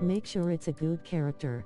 Make sure it's a good character.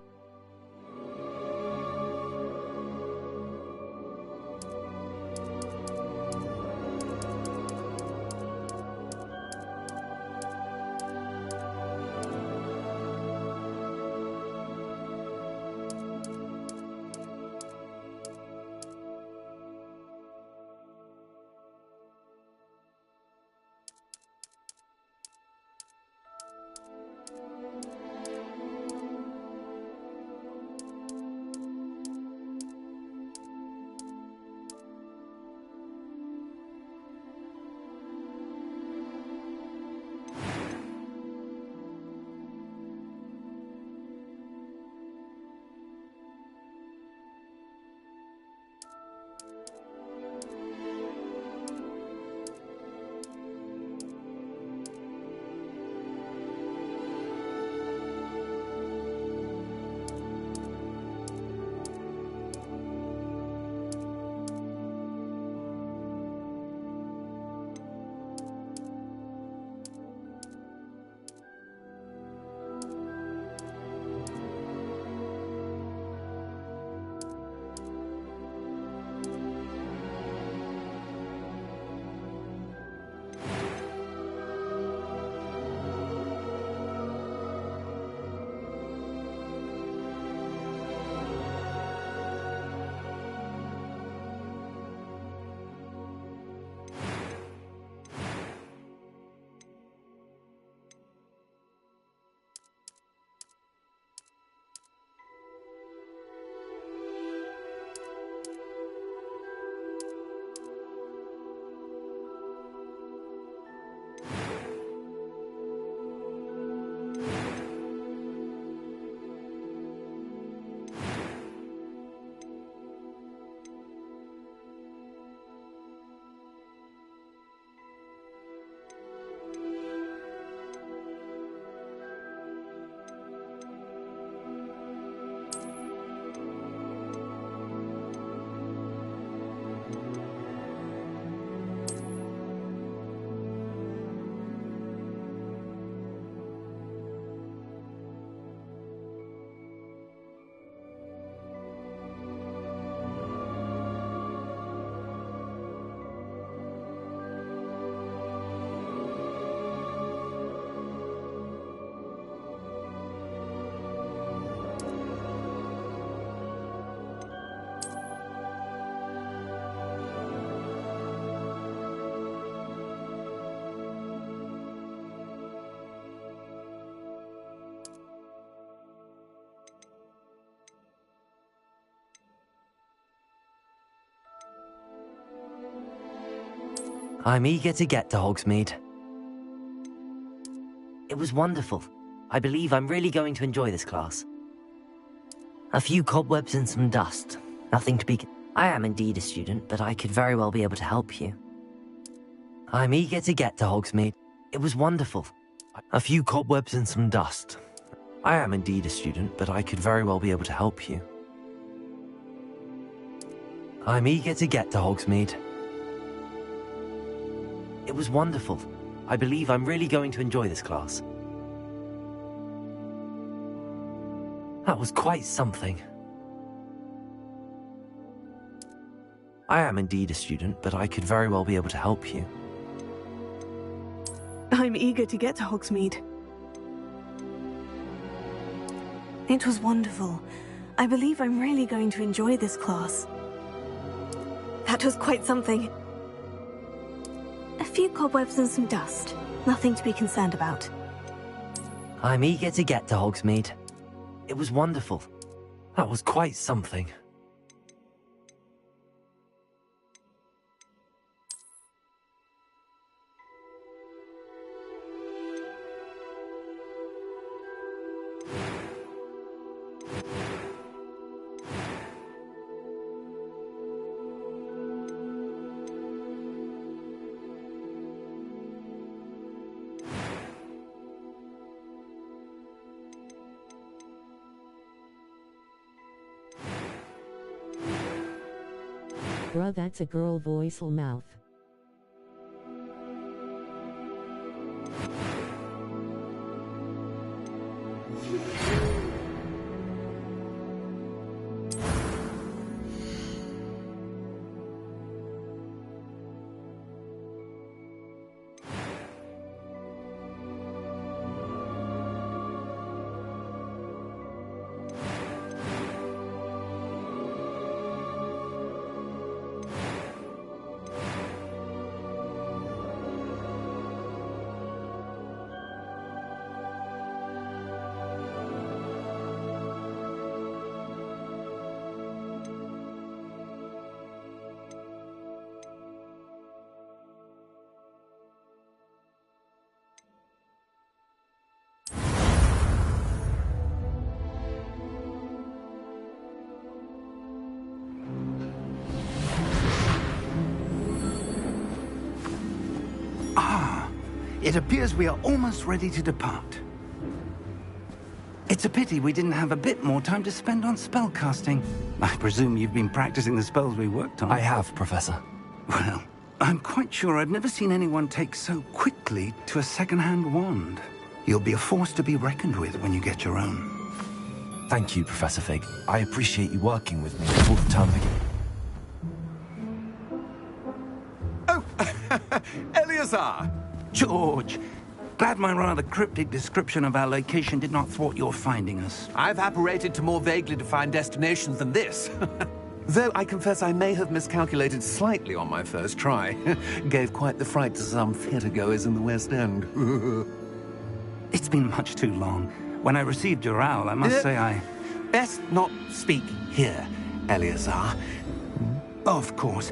I'm eager to get to Hogsmeade. It was wonderful. I believe I'm really going to enjoy this class. A few cobwebs and some dust. Nothing to be... I am indeed a student, but I could very well be able to help you. I'm eager to get to Hogsmeade. It was wonderful. A few cobwebs and some dust. I am indeed a student, but I could very well be able to help you. I'm eager to get to Hogsmeade. It was wonderful. I believe I'm really going to enjoy this class. That was quite something. I am indeed a student, but I could very well be able to help you. I'm eager to get to Hogsmeade. It was wonderful. I believe I'm really going to enjoy this class. That was quite something. A few cobwebs and some dust. Nothing to be concerned about. I'm eager to get to Hogsmeade. It was wonderful. That was quite something. Bruh, that's a girl voice or mouth. It appears we are almost ready to depart. It's a pity we didn't have a bit more time to spend on spellcasting. I presume you've been practicing the spells we worked on. I have, Professor. Well, I'm quite sure I've never seen anyone take so quickly to a second-hand wand. You'll be a force to be reckoned with when you get your own. Thank you, Professor Fig. I appreciate you working with me before the term begins. Oh, Eleazar! George, glad my rather cryptic description of our location did not thwart your finding us. I've apparated to more vaguely defined destinations than this. Though I confess I may have miscalculated slightly on my first try. Gave quite the fright to some theatre-goers in the West End. It's been much too long. When I received your owl, I must say I... Best not speak here, Eleazar. Of course.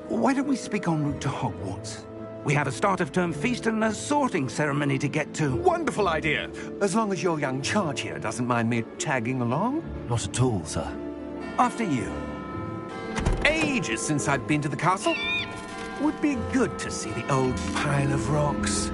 Why don't we speak en route to Hogwarts? We have a start-of-term feast and a sorting ceremony to get to. Wonderful idea! As long as your young charge here doesn't mind me tagging along. Not at all, sir. After you. Ages since I've been to the castle. Would be good to see the old pile of rocks.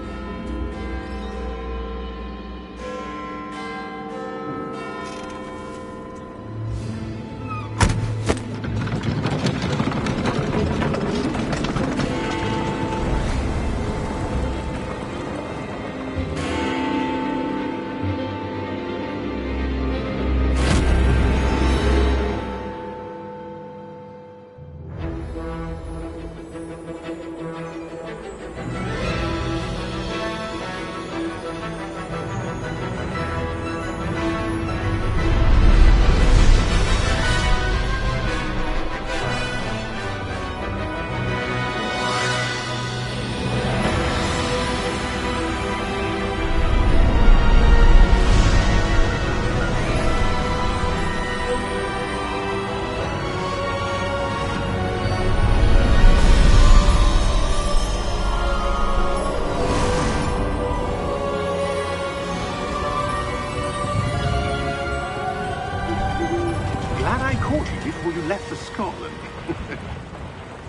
Before you left for Scotland.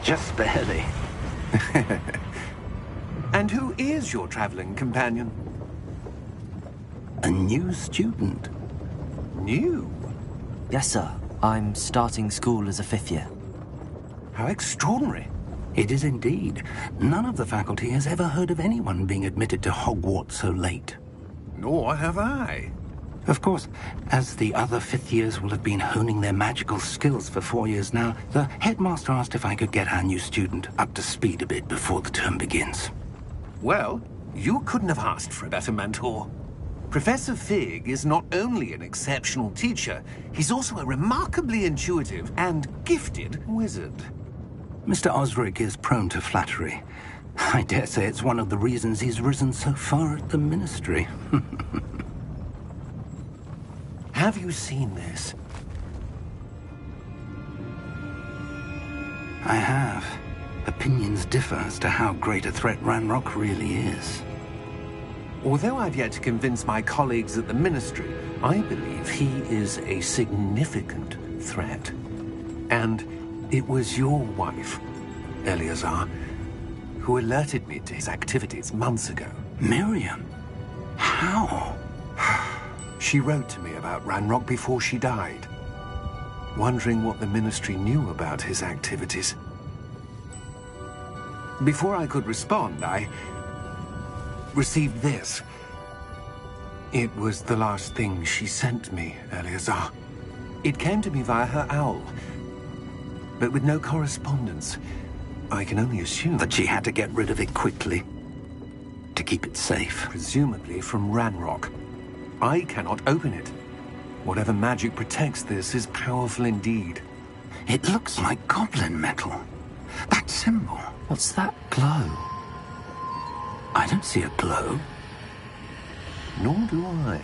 Just barely. And who is your traveling companion? A new student. New? Yes, sir. I'm starting school as a 5th year. How extraordinary. It is indeed. None of the faculty has ever heard of anyone being admitted to Hogwarts so late. Nor have I. Of course, as the other 5th years will have been honing their magical skills for 4 years now, the headmaster asked if I could get our new student up to speed a bit before the term begins. Well, you couldn't have asked for a better mentor. Professor Fig is not only an exceptional teacher, he's also a remarkably intuitive and gifted wizard. Mr. Osric is prone to flattery. I dare say it's one of the reasons he's risen so far at the Ministry. Have you seen this? I have. Opinions differ as to how great a threat Ranrock really is. Although I've yet to convince my colleagues at the Ministry, I believe he is a significant threat. And it was your wife, Eleazar, who alerted me to his activities months ago. Miriam? How? She wrote to me about Ranrock before she died, wondering what the Ministry knew about his activities. Before I could respond, I received this. It was the last thing she sent me, Eleazar. It came to me via her owl, but with no correspondence. I can only assume that she had to get rid of it quickly, to keep it safe. Presumably from Ranrock. I cannot open it. Whatever magic protects this is powerful indeed. It looks like goblin metal. That symbol. What's that glow? I don't see a glow. Nor do I.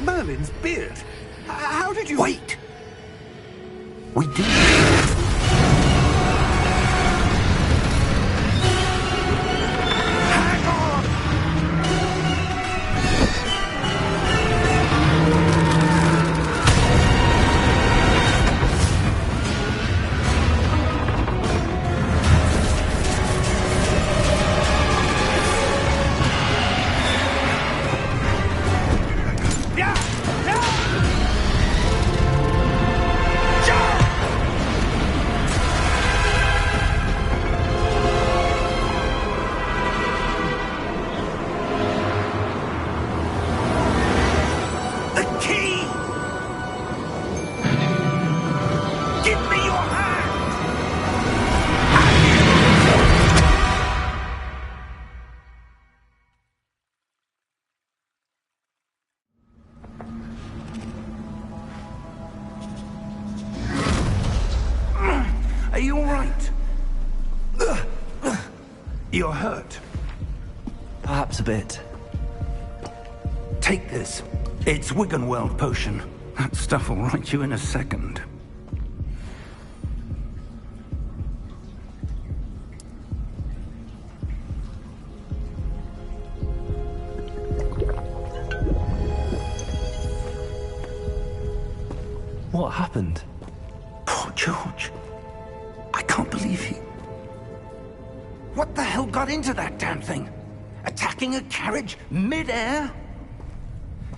Merlin's beard. How did you... Wait! We did. You're hurt. Perhaps a bit. Take this. It's Wiggenweld potion. That stuff will right you in a second. What happened? Poor George. I can't believe he... What the hell got into that damn thing? Attacking a carriage mid-air?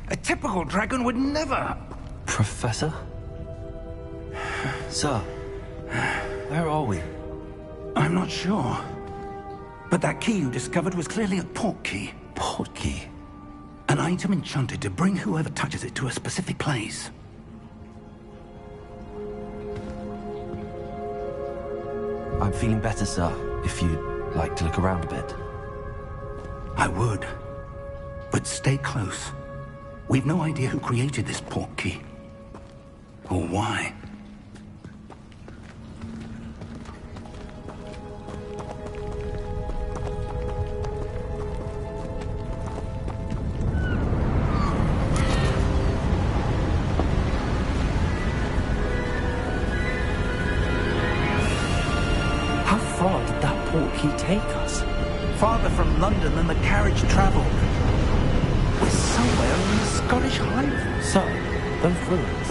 A typical dragon would never... Professor? Sir, where are we? I'm not sure. But that key you discovered was clearly a port key. Port key? An item enchanted to bring whoever touches it to a specific place. I'm feeling better, sir, if you'd like to look around a bit. I would. But stay close. We've no idea who created this port key. Or why. How far did that port key take us? Farther from London than the carriage travelled. We're somewhere in the Scottish Highlands. Sir, those ruins.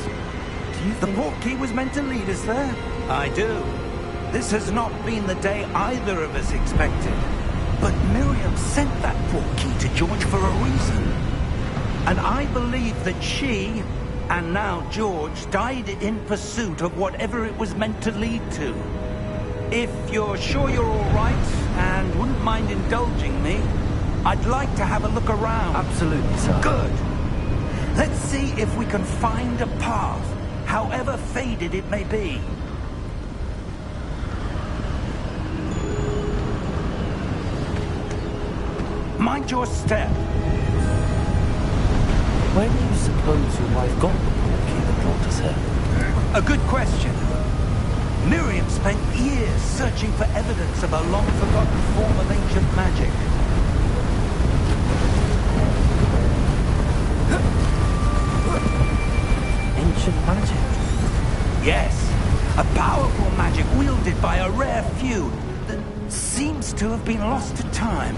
Do you The think... port key was meant to lead us there? I do. This has not been the day either of us expected. But Miriam sent that port key to George for a reason. And I believe that she, and now George, died in pursuit of whatever it was meant to lead to. If you're sure you're all right, and wouldn't mind indulging me, I'd like to have a look around. Absolutely, sir. Good. Let's see if we can find a path, however faded it may be. Mind your step. Where do you suppose your wife got the port key that brought us here? A good question. Miriam spent years searching for evidence of a long-forgotten form of ancient magic. Ancient magic? Yes, a powerful magic wielded by a rare few that seems to have been lost to time.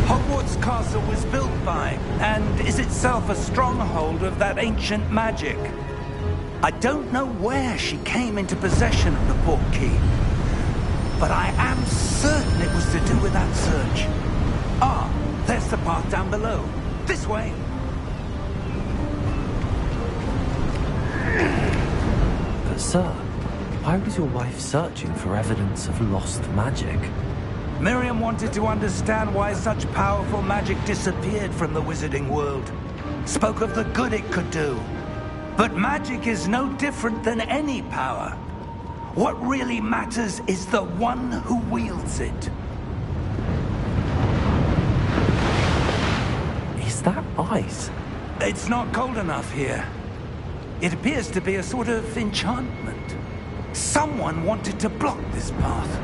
Hogwart's castle was built by, and is itself a stronghold of that ancient magic. I don't know where she came into possession of the port key, but I am certain it was to do with that search. Ah, there's the path down below. This way. But sir, why was your wife searching for evidence of lost magic? Miriam wanted to understand why such powerful magic disappeared from the wizarding world. Spoke of the good it could do. But magic is no different than any power. What really matters is the one who wields it. Is that ice? It's not cold enough here. It appears to be a sort of enchantment. Someone wanted to block this path.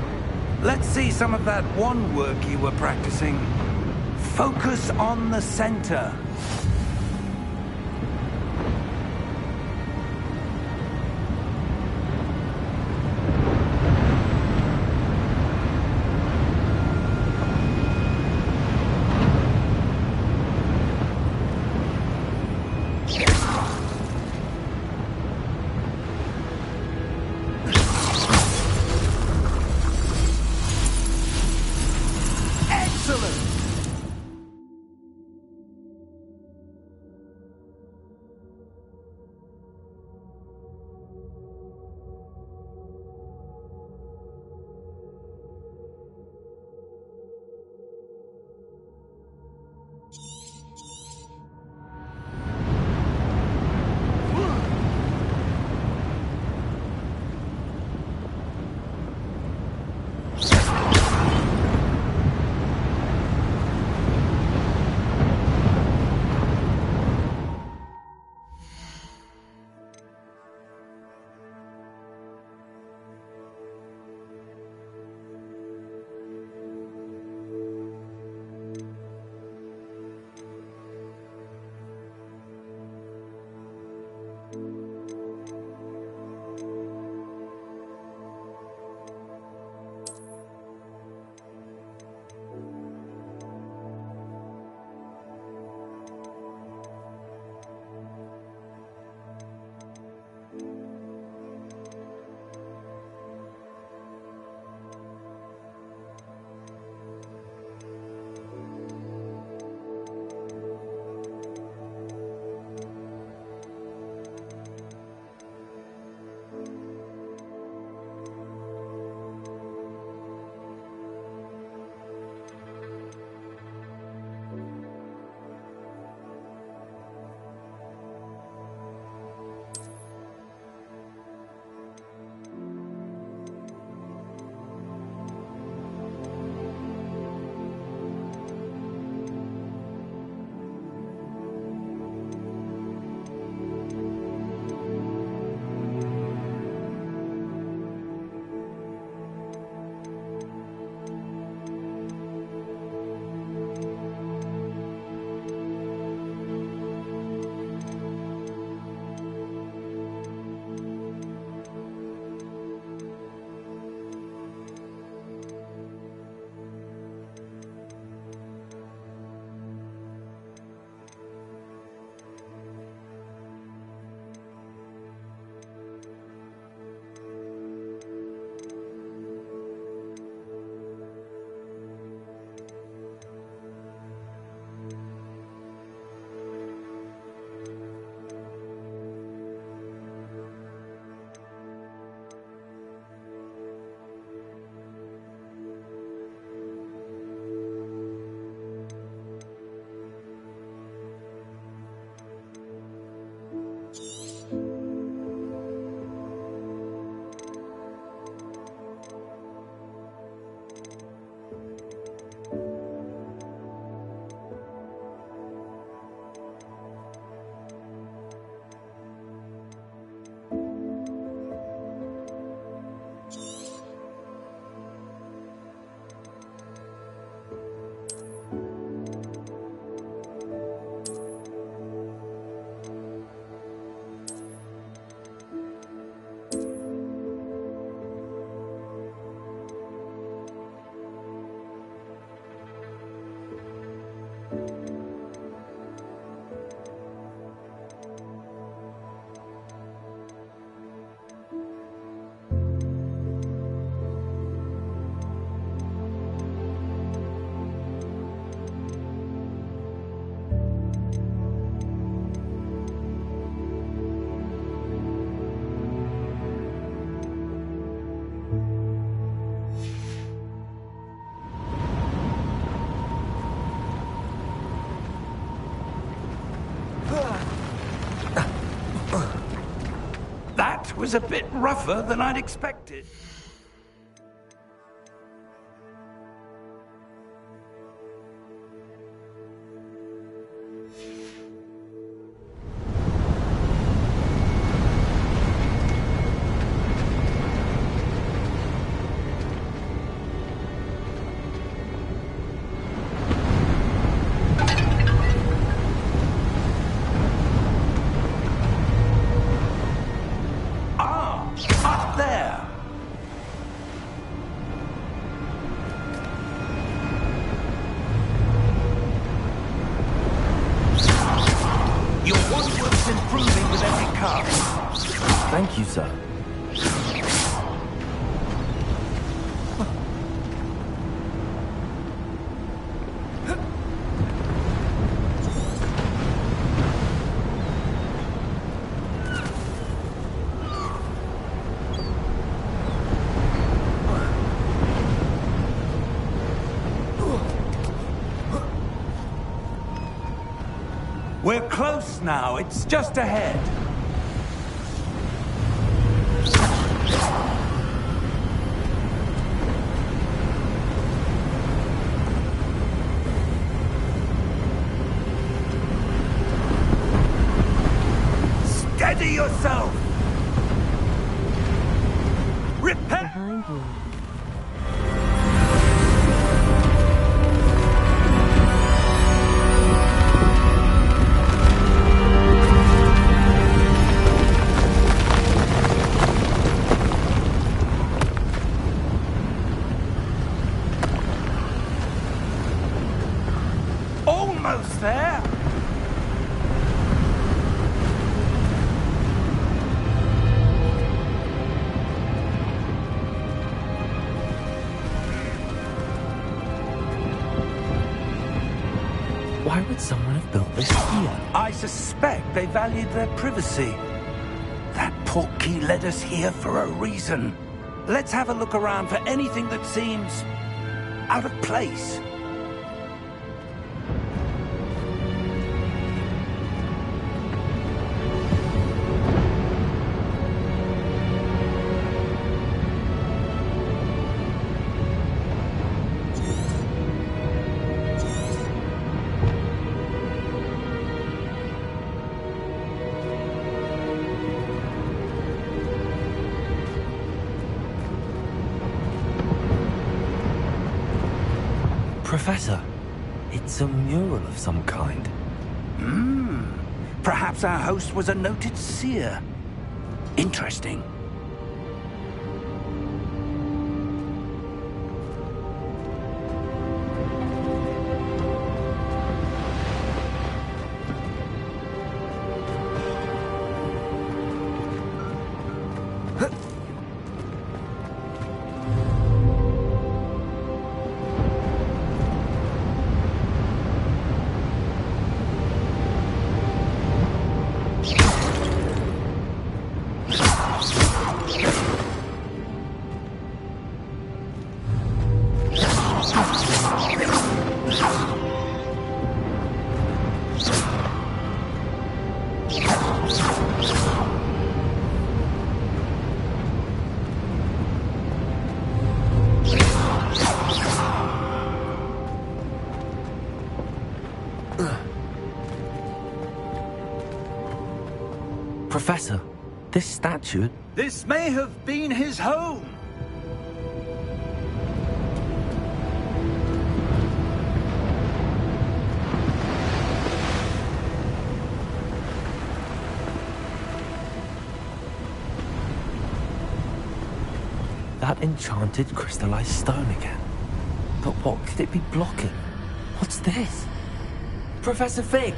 Let's see some of that wand work you were practicing. Focus on the center. was a bit rougher than I'd expected. Up there! Your woodwork's improving with every cast. Thank you, sir. We're close now. It's just ahead. Steady yourself! Repair! Behind you. Almost there! Why would someone have built this here? I suspect they valued their privacy. That portkey led us here for a reason. Let's have a look around for anything that seems out of place. Professor, it's a mural of some kind. Perhaps our host was a noted seer. Interesting. Professor, this statue... This may have been his home. That enchanted crystallized stone again. But what could it be blocking? What's this? Professor Fig!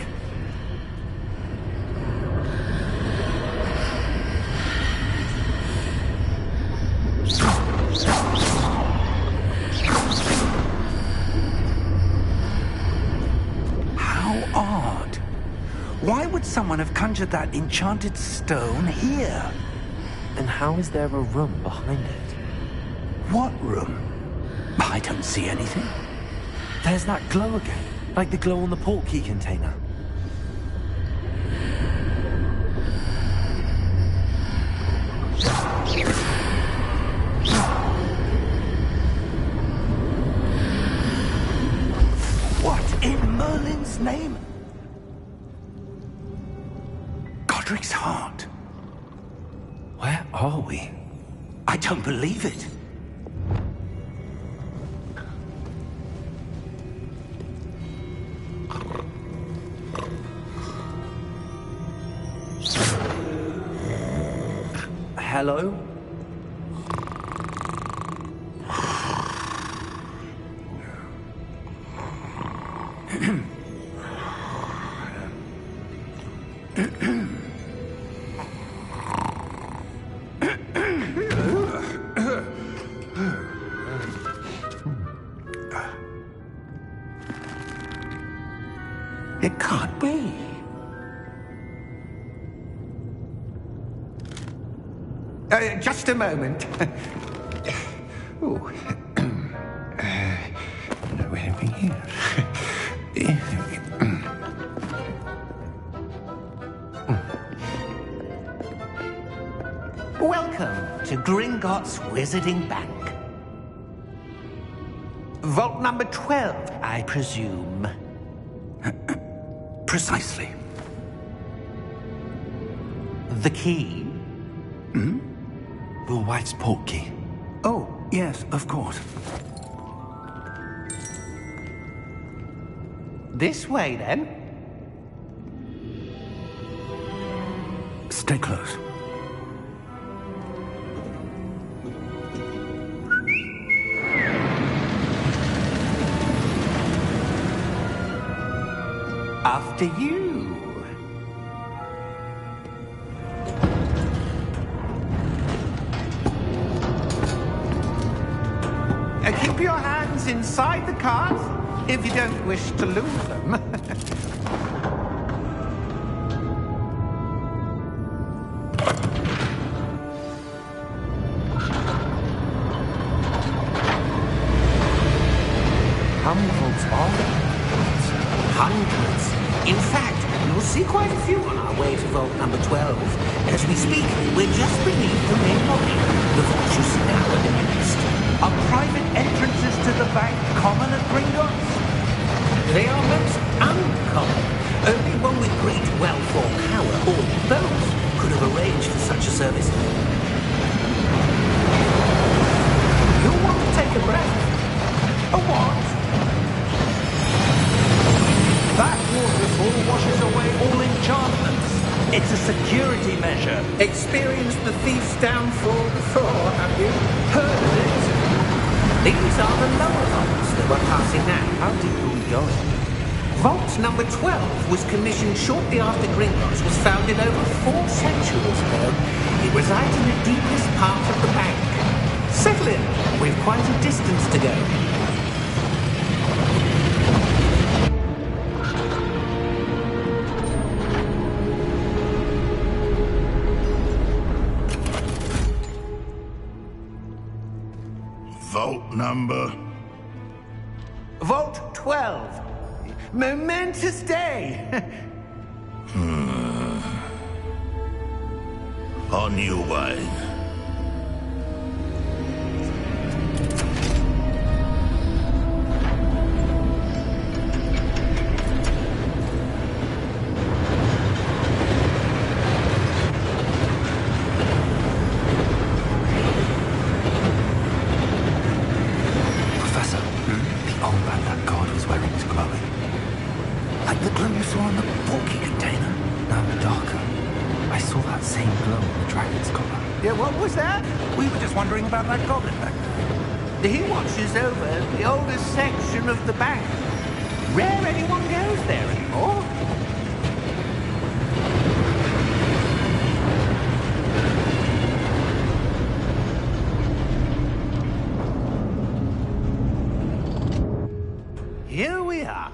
How odd. Why would someone have conjured that enchanted stone here? And how is there a room behind it? What room? I don't see anything. There's that glow again, like the glow on the portkey container. Where are we? I don't believe it. Hello? It can't be. Just a moment. Ooh. Anything here? Welcome to Gringotts Wizarding Bank. Vault number 12, I presume. Precisely. The key? Hmm? Will White's portkey. Oh, yes, of course. This way, then. Stay close. After you. Keep your hands inside the cart if you don't wish to lose them. How many vaults are there? Hundreds. In fact, you'll see quite a few on our way to vault number 12. As we speak, we're just beneath the main lobby. The vault you see now at the east. Are private entrances to the bank common at Gringotts? They are most uncommon. Only one with great wealth or power, or both, could have arranged for such a service. You'll want to take a breath. A what? That waterfall washes away all enchantments. It's a security measure. Experienced the thief's downfall before, have you? Heard of it? These are the lower vaults that we're passing now. How deep are we going? Vault number 12 was commissioned shortly after Gringotts was founded over 4 centuries ago. It resides in the deepest part of the bank. Settle in. We've quite a distance to go. Vault number? Vault 12. Momentous day. On you, Wine. Wondering about that goblin back there. He watches over the oldest section of the bank. Rare anyone goes there anymore. Here we are.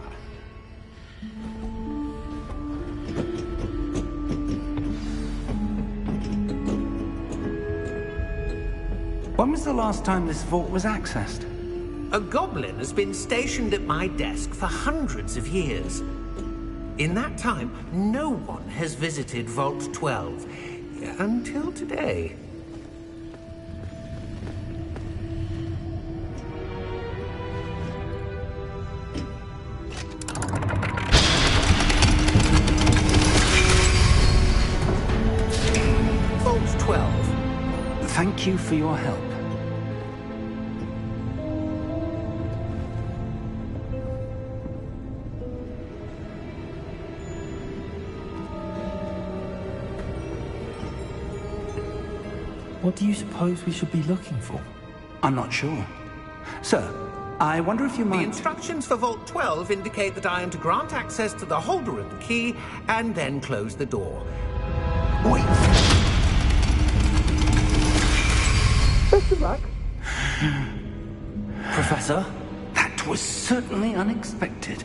When was the last time this vault was accessed? A goblin has been stationed at my desk for hundreds of years. In that time, no one has visited Vault 12. Until today. Vault 12. Thank you for your help. What do you suppose we should be looking for? I'm not sure. Sir, I wonder if you The might... instructions for Vault 12 indicate that I am to grant access to the holder of the key and then close the door. Wait! Professor? That was certainly unexpected.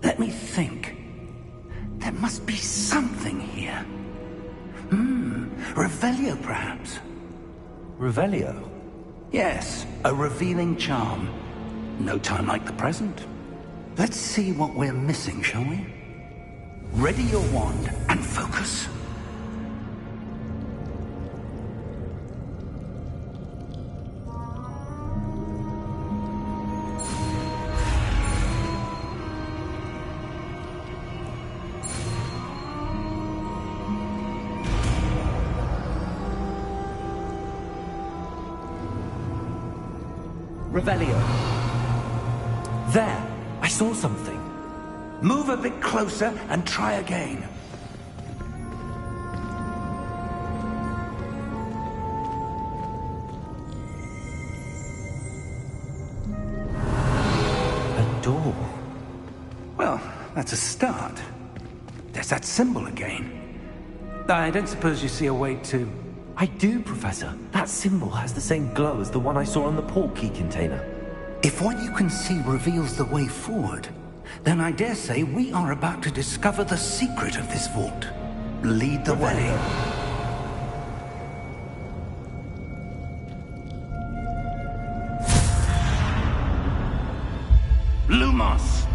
Let me think. There must be something here. Revelio, perhaps? Revelio? Yes, a revealing charm. No time like the present. Let's see what we're missing, shall we? Ready your wand and focus. Revelio. There! I saw something. Move a bit closer and try again. A door. Well, that's a start. There's that symbol again. I don't suppose you see a way to... I do, Professor. That symbol has the same glow as the one I saw on the port key container. If what you can see reveals the way forward, then I dare say we are about to discover the secret of this vault. Lead the way. Lumos!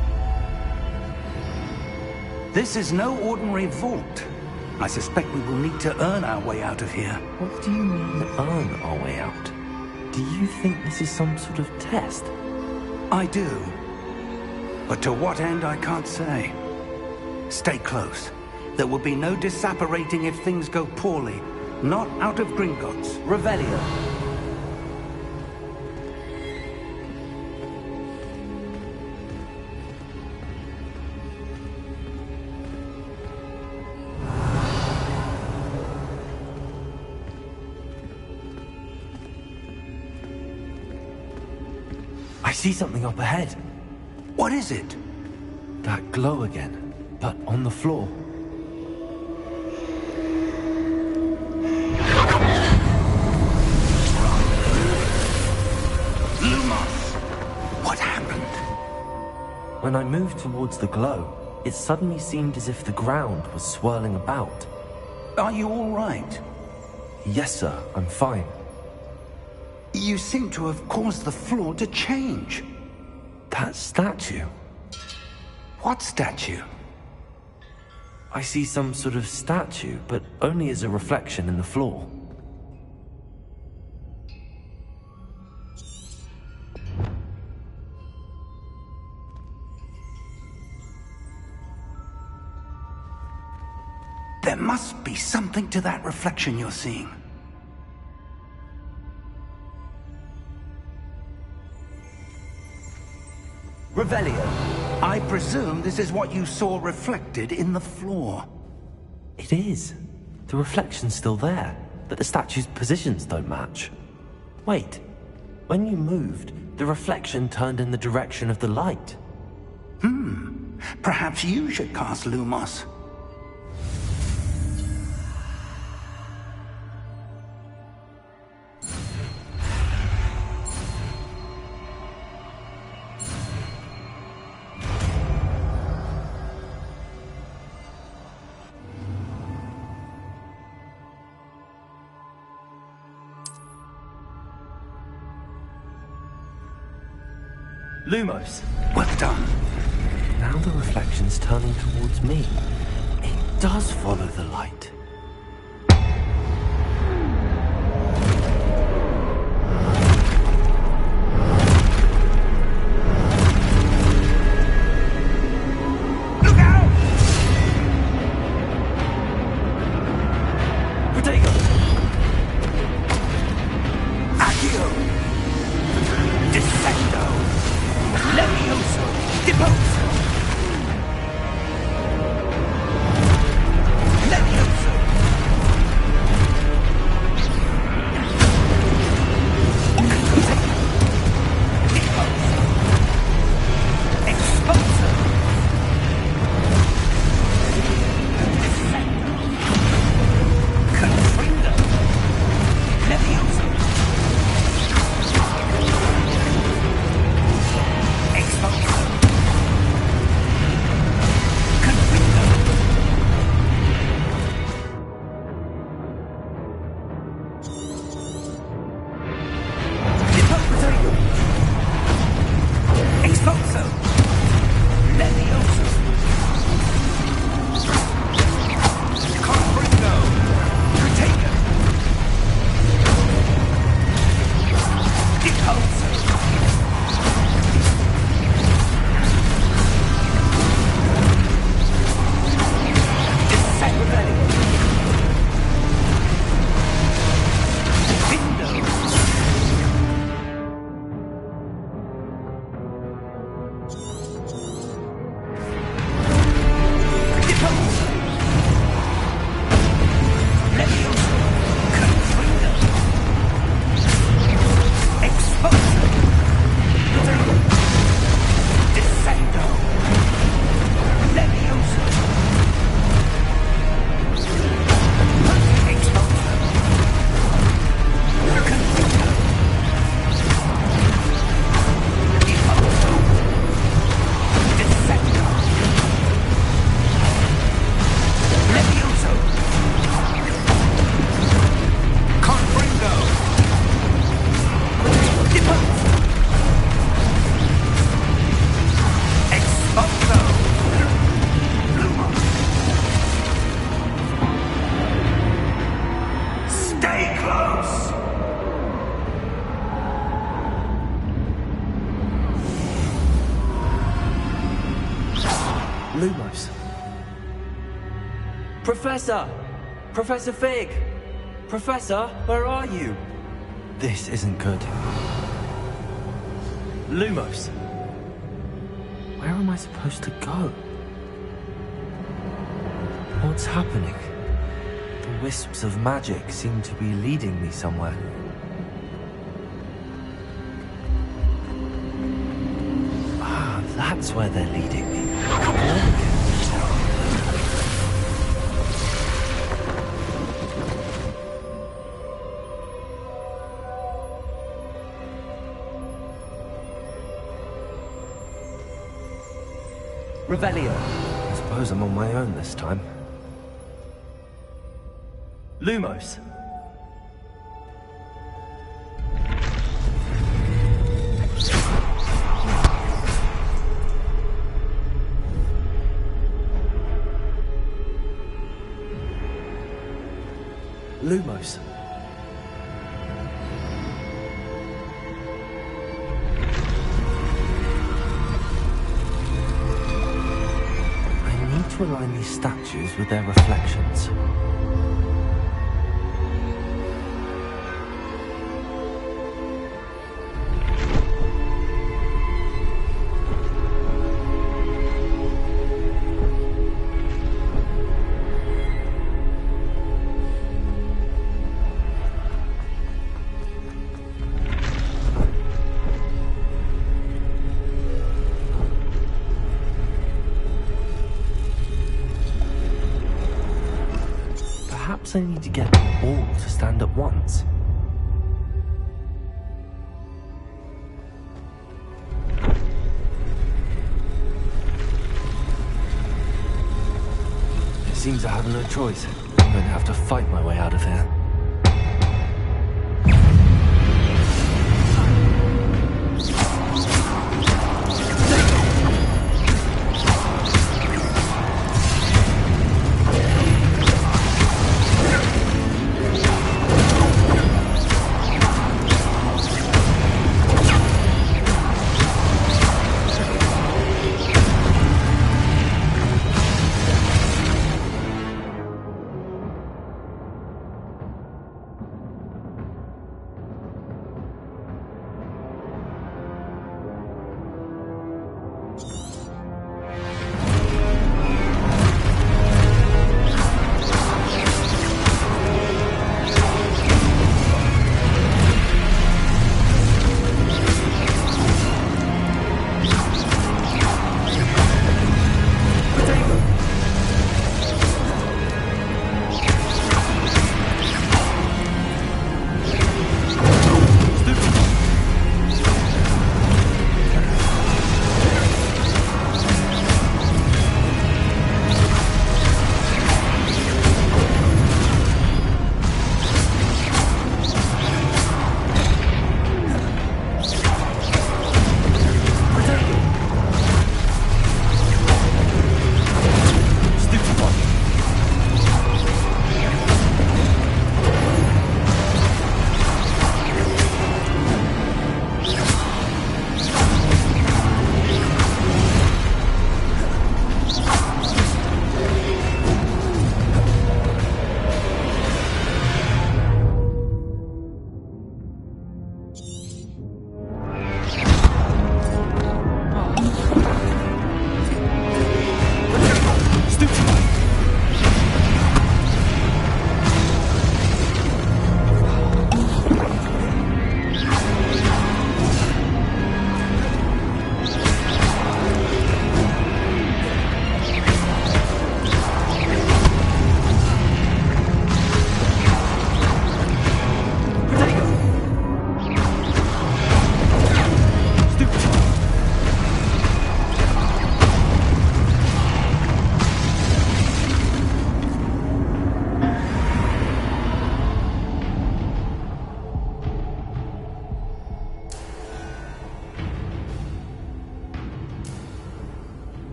This is no ordinary vault. I suspect we will need to earn our way out of here. What do you mean, earn our way out? Do you think this is some sort of test? I do. But to what end, I can't say. Stay close. There will be no disapparating if things go poorly. Not out of Gringotts. Revelio. I see something up ahead. What is it? That glow again, but on the floor. Lumos! What happened? When I moved towards the glow, it suddenly seemed as if the ground was swirling about. Are you all right? Yes, sir, I'm fine. You seem to have caused the floor to change. That statue. What statue? I see some sort of statue, but only as a reflection in the floor. There must be something to that reflection you're seeing. Revelio. I presume this is what you saw reflected in the floor. It is. The reflection's still there, but the statue's positions don't match. Wait. When you moved, the reflection turned in the direction of the light. Perhaps you should cast Lumos. Lumos. Well done. Now the reflection's turning towards me. It does follow the light. Look out! Protego! Professor! Professor Fig! Professor, where are you? This isn't good. Lumos! Where am I supposed to go? What's happening? The wisps of magic seem to be leading me somewhere. Ah, that's where they're leading me. Look. Revelio. I suppose I'm on my own this time. Lumos. Lumos. To align these statues with their reflections. Perhaps I need to get them all to stand at once. It seems I have no choice. I'm going to have to fight my way out of here.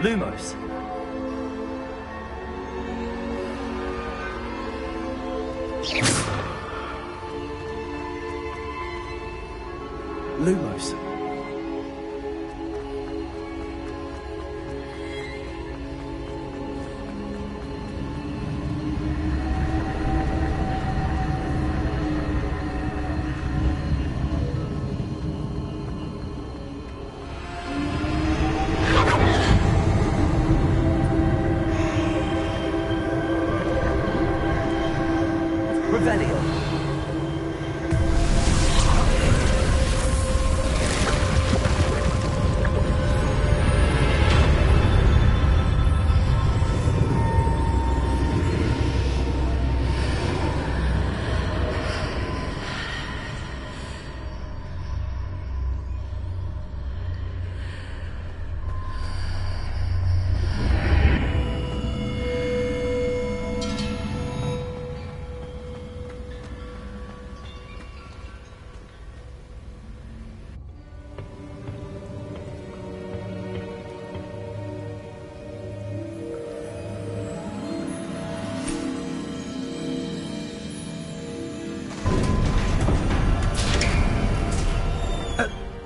Lumos. Lumos. Revelio.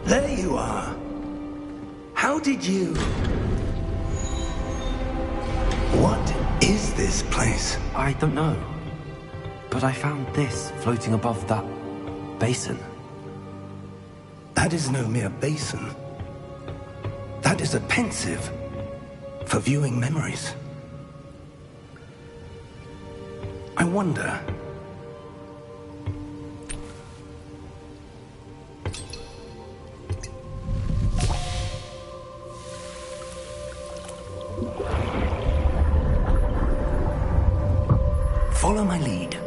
There you are. How did you... What is this place? I don't know. But I found this floating above that basin. That is no mere basin. That is a pensive for viewing memories. I wonder... Follow my lead.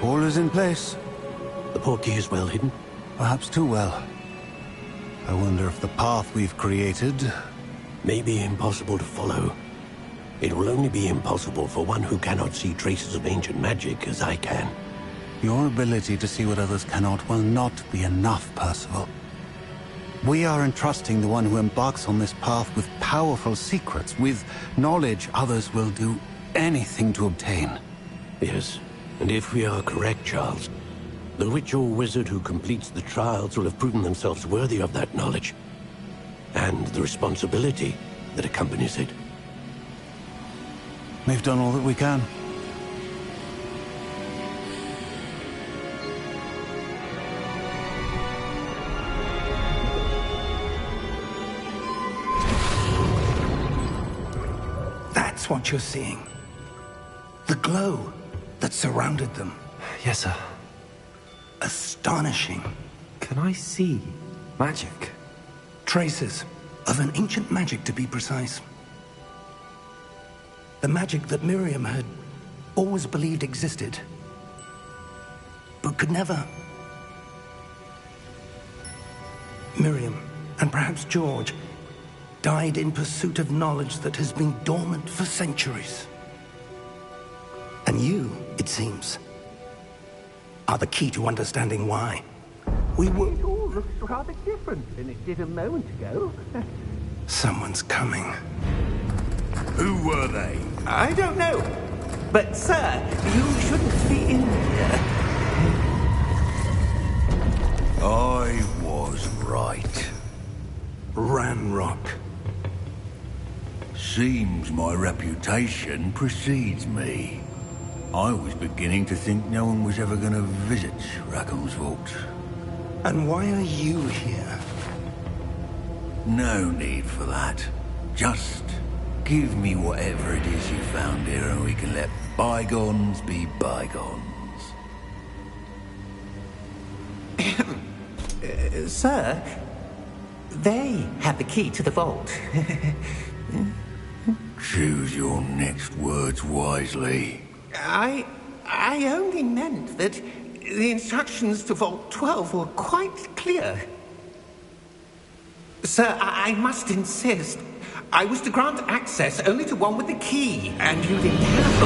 All is in place. The portkey is well hidden? Perhaps too well. I wonder if the path we've created... May be impossible to follow. It will only be impossible for one who cannot see traces of ancient magic as I can. Your ability to see what others cannot will not be enough, Percival. We are entrusting the one who embarks on this path with powerful secrets, with knowledge others will do anything to obtain. Yes, and if we are correct, Charles, the witch or wizard who completes the trials will have proven themselves worthy of that knowledge, and the responsibility that accompanies it. We've done all that we can. That's what you're seeing. The glow that surrounded them. Yes, sir. Astonishing. Can I see magic? Traces of an ancient magic, to be precise. The magic that Miriam had always believed existed, but could never. Miriam, and perhaps George, died in pursuit of knowledge that has been dormant for centuries. And you, it seems, are the key to understanding why. We were... It all looks rather different than it did a moment ago. Someone's coming. Who were they? I don't know. But, sir, you shouldn't be in here. I was right. Ranrock. Seems my reputation precedes me. I was beginning to think no one was ever going to visit Rackham's vault. And why are you here? No need for that. Just give me whatever it is you found here and we can let bygones be bygones. Sir, they have the key to the vault. Choose your next words wisely. I only meant that the instructions to Vault 12 were quite clear. Sir, I must insist. I was to grant access only to one with the key, and you didn't have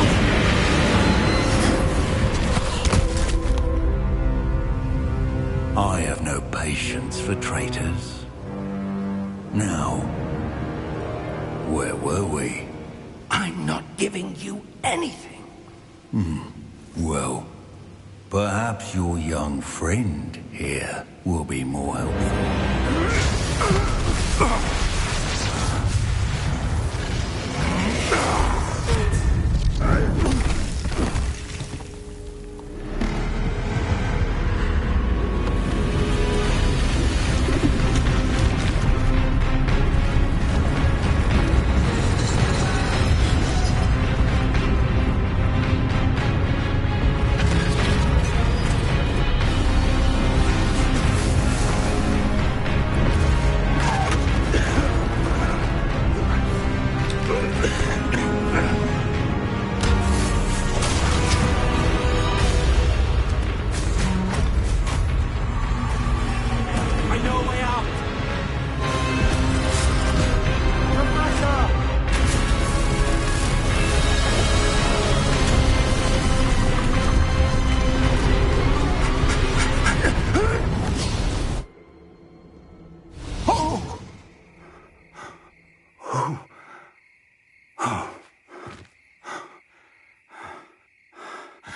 I have no patience for traitors. Now, where were we? I'm not giving you anything. Well, Perhaps your young friend here will be more helpful.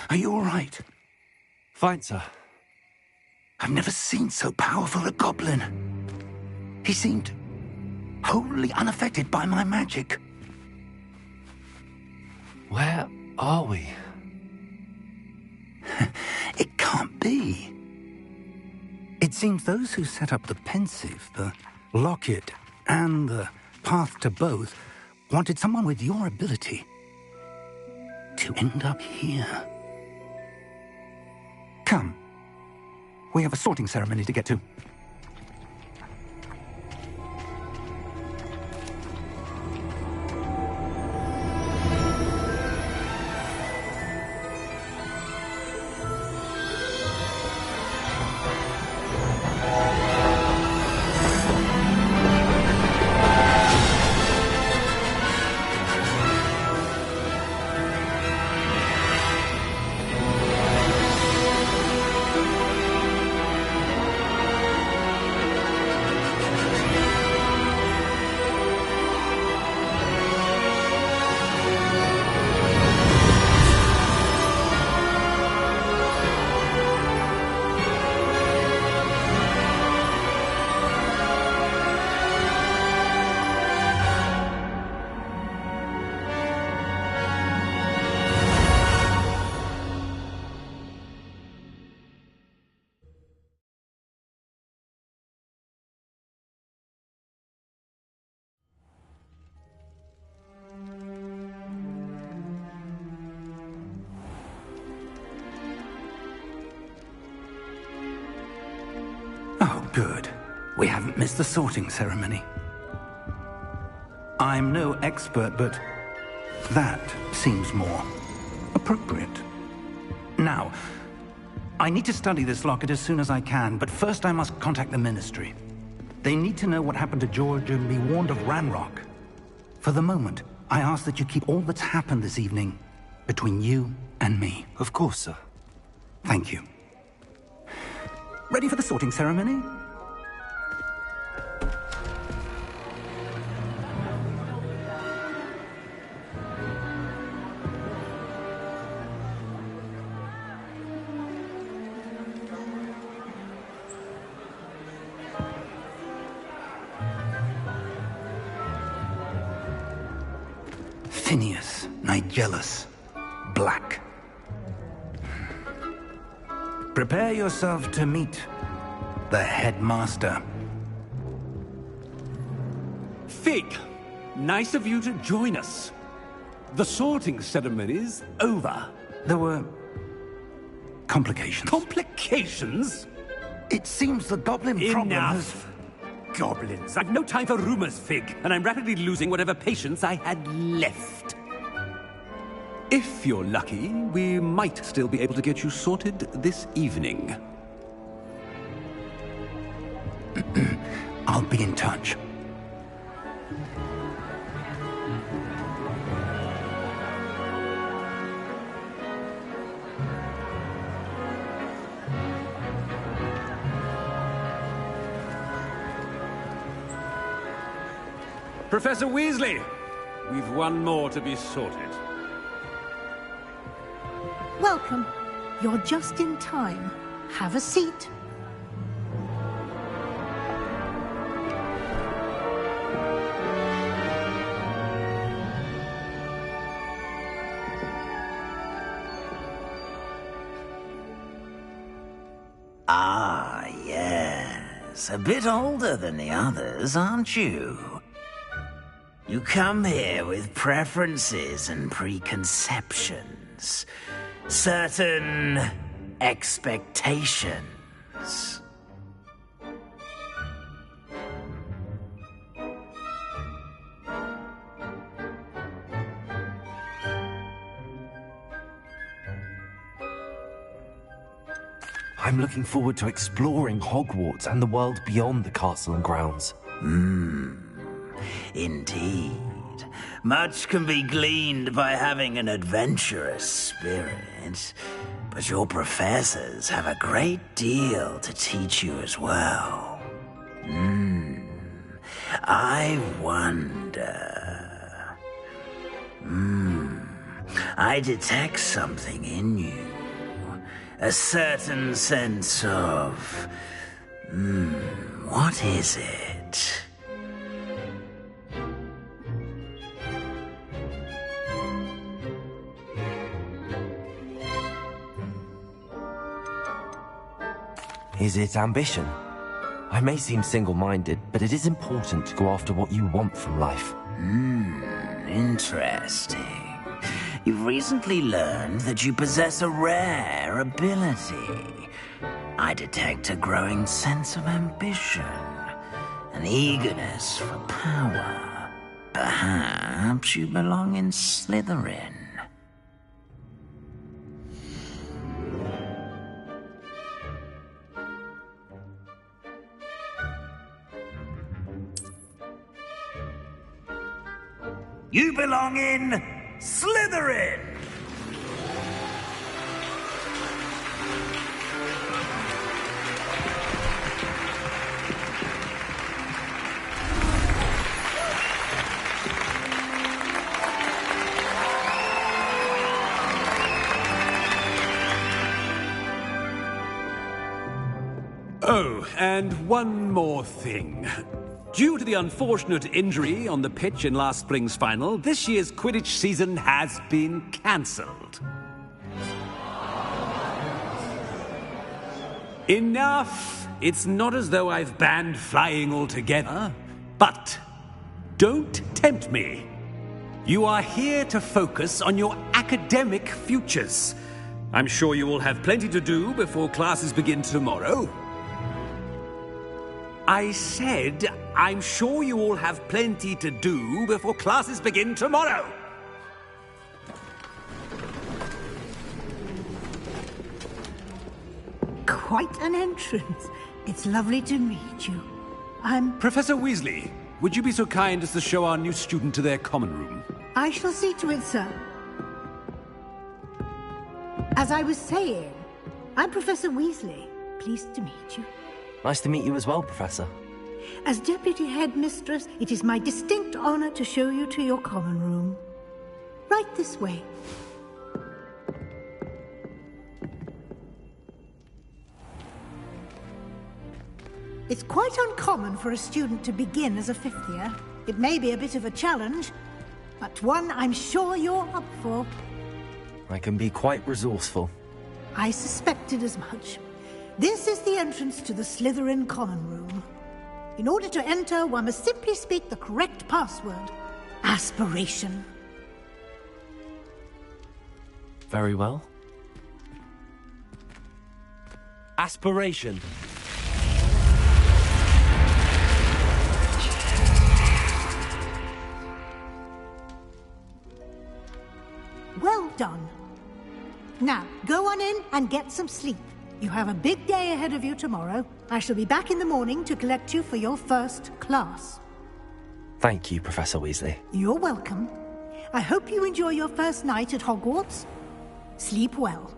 Are you all right? Fine, sir. I've never seen so powerful a goblin. He seemed wholly unaffected by my magic. Where are we? It can't be. It seems those who set up the pensive, the locket, and the path to both wanted someone with your ability to end up here. Come. We have a sorting ceremony to get to. Oh, good. We haven't missed the sorting ceremony. I'm no expert, but that seems more appropriate. Now, I need to study this locket as soon as I can, but first I must contact the Ministry. They need to know what happened to George and be warned of Ranrock. For the moment, I ask that you keep all that's happened this evening between you and me. Of course, sir. Thank you. Ready for the sorting ceremony? Phineas, Nigellus, Black. Prepare yourself to meet the headmaster. Fig, nice of you to join us. The sorting ceremony's over. There were complications. Complications? It seems the goblin problem has... Enough! Goblins. I've no time for rumors, Fig, and I'm rapidly losing whatever patience I had left. If you're lucky, we might still be able to get you sorted this evening. I'll be in touch. Professor Weasley, we've one more to be sorted. Welcome. You're just in time. Have a seat. Ah, yes. A bit older than the others, aren't you? You come here with preferences and preconceptions. Certain expectations. I'm looking forward to exploring Hogwarts and the world beyond the castle and grounds. Indeed. Much can be gleaned by having an adventurous spirit, but your professors have a great deal to teach you as well. I wonder... I detect something in you. A certain sense of... what is it? Is it ambition? I may seem single-minded, but it is important to go after what you want from life. Interesting. You've recently learned that you possess a rare ability. I detect a growing sense of ambition, an eagerness for power. Perhaps you belong in Slytherin. You belong in Slytherin! Oh, and one more thing. Due to the unfortunate injury on the pitch in last spring's final, this year's Quidditch season has been cancelled. Enough! It's not as though I've banned flying altogether, but don't tempt me. You are here to focus on your academic futures. I'm sure you will have plenty to do before classes begin tomorrow. I said, I'm sure you all have plenty to do before classes begin tomorrow. Quite an entrance. It's lovely to meet you. I'm... Professor Weasley, would you be so kind as to show our new student to their common room? I shall see to it, sir. As I was saying, I'm Professor Weasley. Pleased to meet you. Nice to meet you as well, Professor. As Deputy Headmistress, it is my distinct honor to show you to your common room. Right this way. It's quite uncommon for a student to begin as a fifth year. It may be a bit of a challenge, but one I'm sure you're up for. I can be quite resourceful. I suspected as much. This is the entrance to the Slytherin common room. In order to enter, one must simply speak the correct password. Aspiration. Very well. Aspiration. Well done. Now, go on in and get some sleep. You have a big day ahead of you tomorrow. I shall be back in the morning to collect you for your first class. Thank you, Professor Weasley. You're welcome. I hope you enjoy your first night at Hogwarts. Sleep well.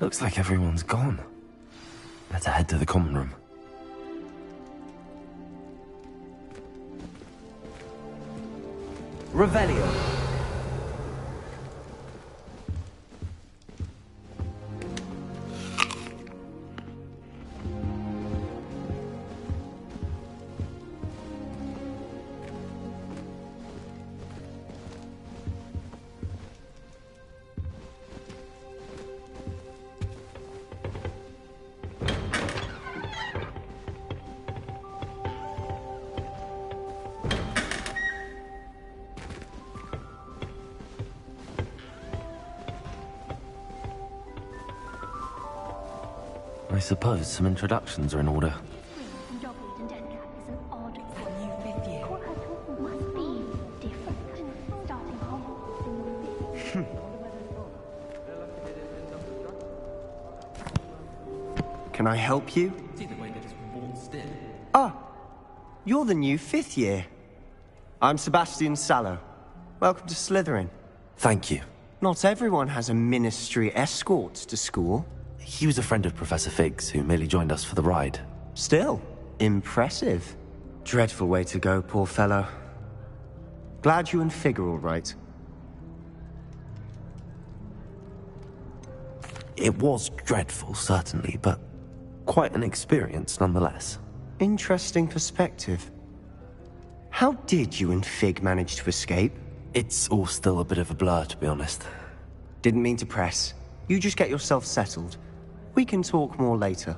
Looks like everyone's gone. Better head to the common room. Revelio. I suppose some introductions are in order. Can I help you? Ah, you're the new 5th year. I'm Sebastian Sallow. Welcome to Slytherin. Thank you. Not everyone has a ministry escort to school. He was a friend of Professor Fig's, who merely joined us for the ride. Still, impressive. Dreadful way to go, poor fellow. Glad you and Fig are all right. It was dreadful, certainly, but quite an experience nonetheless. Interesting perspective. How did you and Fig manage to escape? It's all still a bit of a blur, to be honest. Didn't mean to press. You just get yourself settled. We can talk more later.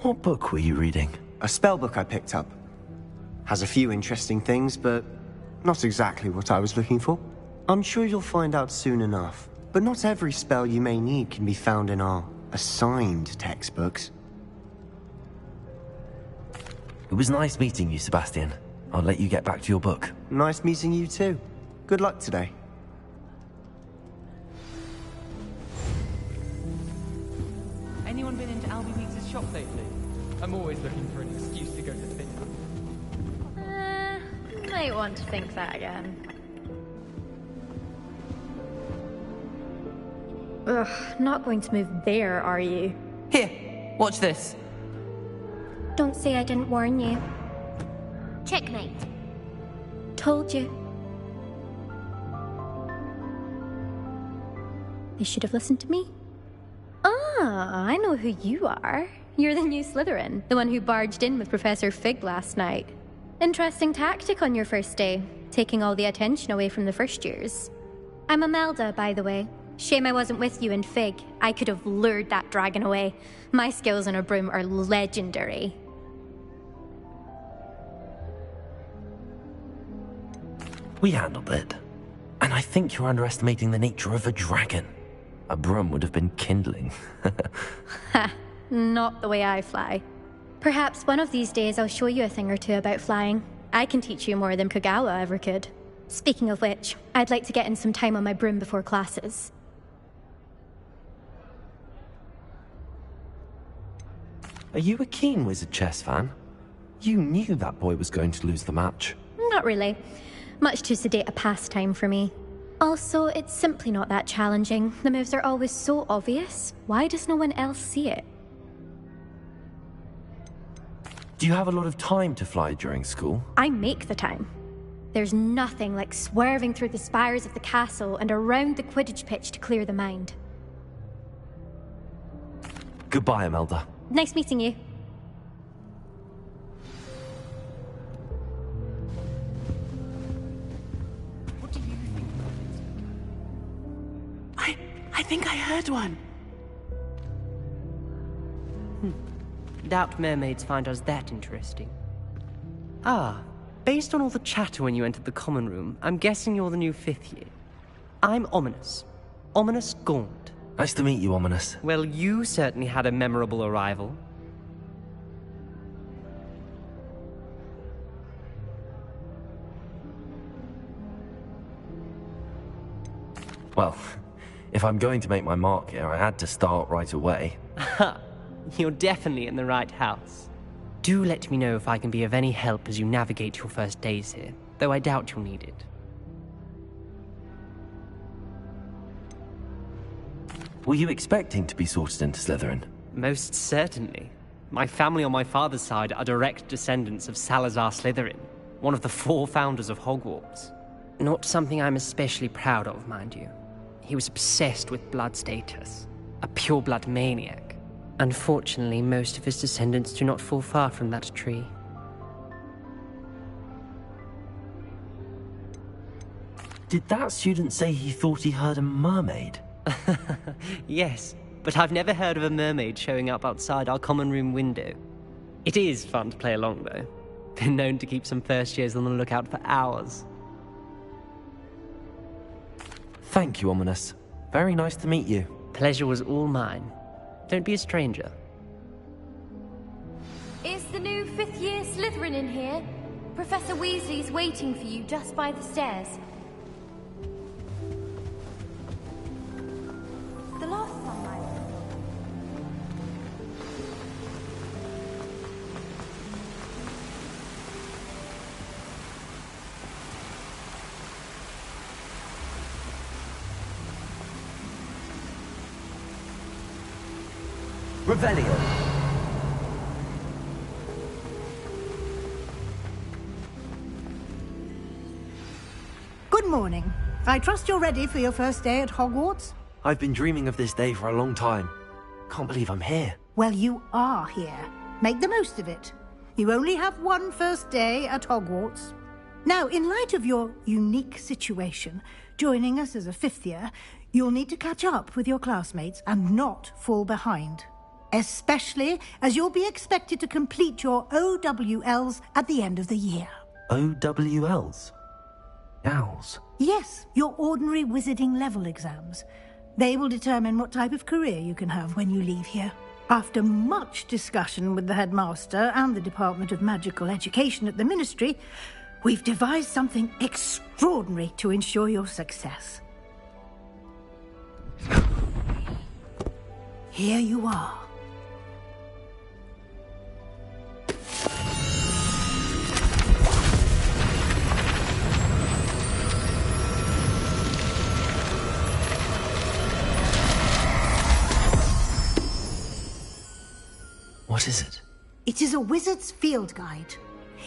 What book were you reading? A spell book I picked up. Has a few interesting things, but not exactly what I was looking for. I'm sure you'll find out soon enough. But not every spell you may need can be found in our assigned textbooks. It was nice meeting you, Sebastian. I'll let you get back to your book. Nice meeting you too. Good luck today. Anyone been into Albie Weeks' shop lately? I'm always looking for an excuse to go to dinner. Might want to think that again. Ugh, not going to move there, are you? Here, watch this. Don't say I didn't warn you. Checkmate. Told you. They should have listened to me. Ah, I know who you are. You're the new Slytherin, the one who barged in with Professor Fig last night. Interesting tactic on your first day, taking all the attention away from the first years. I'm Imelda, by the way. Shame I wasn't with you and Fig. I could have lured that dragon away. My skills on a broom are legendary. We handled it. And I think you're underestimating the nature of a dragon. A broom would have been kindling. Ha, not the way I fly. Perhaps one of these days I'll show you a thing or two about flying. I can teach you more than Kogawa ever could. Speaking of which, I'd like to get in some time on my broom before classes. Are you a keen Wizard chess fan? You knew that boy was going to lose the match. Not really. Much too sedate a pastime for me. Also, it's simply not that challenging. The moves are always so obvious. Why does no one else see it? Do you have a lot of time to fly during school? I make the time. There's nothing like swerving through the spires of the castle and around the Quidditch pitch to clear the mind. Goodbye, Imelda. Nice meeting you. What do you think about it? I think I heard one. Doubt mermaids find us that interesting. Ah, based on all the chatter when you entered the common room, I'm guessing you're the new 5th year. I'm Ominous. Ominous Gaunt. Nice to meet you, Ominous. Well, you certainly had a memorable arrival. Well, if I'm going to make my mark here, I had to start right away. Ha! You're definitely in the right house. Do let me know if I can be of any help as you navigate your first days here, though I doubt you'll need it. Were you expecting to be sorted into Slytherin? Most certainly. My family on my father's side are direct descendants of Salazar Slytherin, one of the 4 founders of Hogwarts. Not something I'm especially proud of, mind you. He was obsessed with blood status, a pure-blood maniac. Unfortunately, most of his descendants do not fall far from that tree. Did that student say he thought he heard a mermaid? Yes, but I've never heard of a mermaid showing up outside our common room window. It is fun to play along, though. Been known to keep some first years on the lookout for hours. Thank you, Ominous. Very nice to meet you. Pleasure was all mine. Don't be a stranger. Is the new 5th year Slytherin in here? Professor Weasley's waiting for you just by the stairs. The last sunlight. Revelio. Good morning. I trust you're ready for your first day at Hogwarts? I've been dreaming of this day for a long time. Can't believe I'm here. Well, you are here. Make the most of it. You only have one first day at Hogwarts. Now, in light of your unique situation, joining us as a 5th year, you'll need to catch up with your classmates and not fall behind. Especially as you'll be expected to complete your OWLs at the end of the year. OWLs? Owls? Yes, your ordinary wizarding level exams. They will determine what type of career you can have when you leave here. After much discussion with the headmaster and the Department of Magical Education at the Ministry, we've devised something extraordinary to ensure your success. Here you are. What is it? It is a wizard's field guide.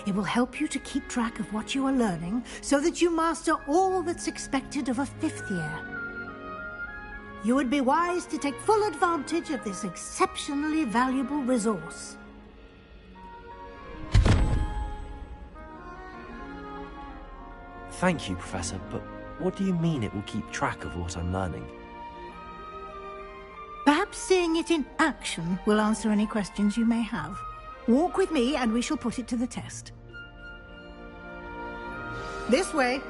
It will help you to keep track of what you are learning so that you master all that's expected of a 5th year. You would be wise to take full advantage of this exceptionally valuable resource. Thank you, Professor, but what do you mean it will keep track of what I'm learning? Perhaps seeing it in action will answer any questions you may have. Walk with me and we shall put it to the test. This way.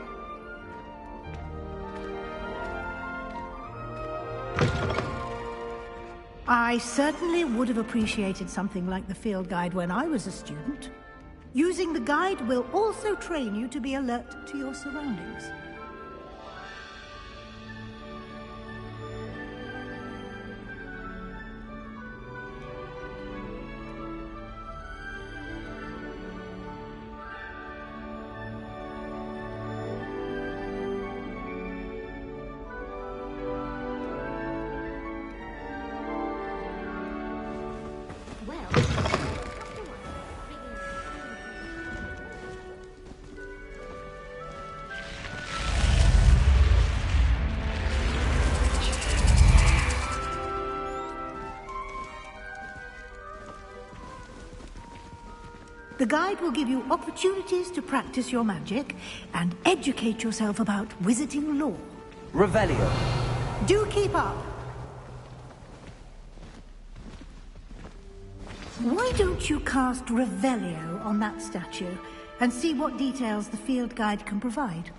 I certainly would have appreciated something like the field guide when I was a student. Using the guide will also train you to be alert to your surroundings. The guide will give you opportunities to practice your magic and educate yourself about wizarding lore. Revelio. Do keep up. Why don't you cast Revelio on that statue and see what details the field guide can provide?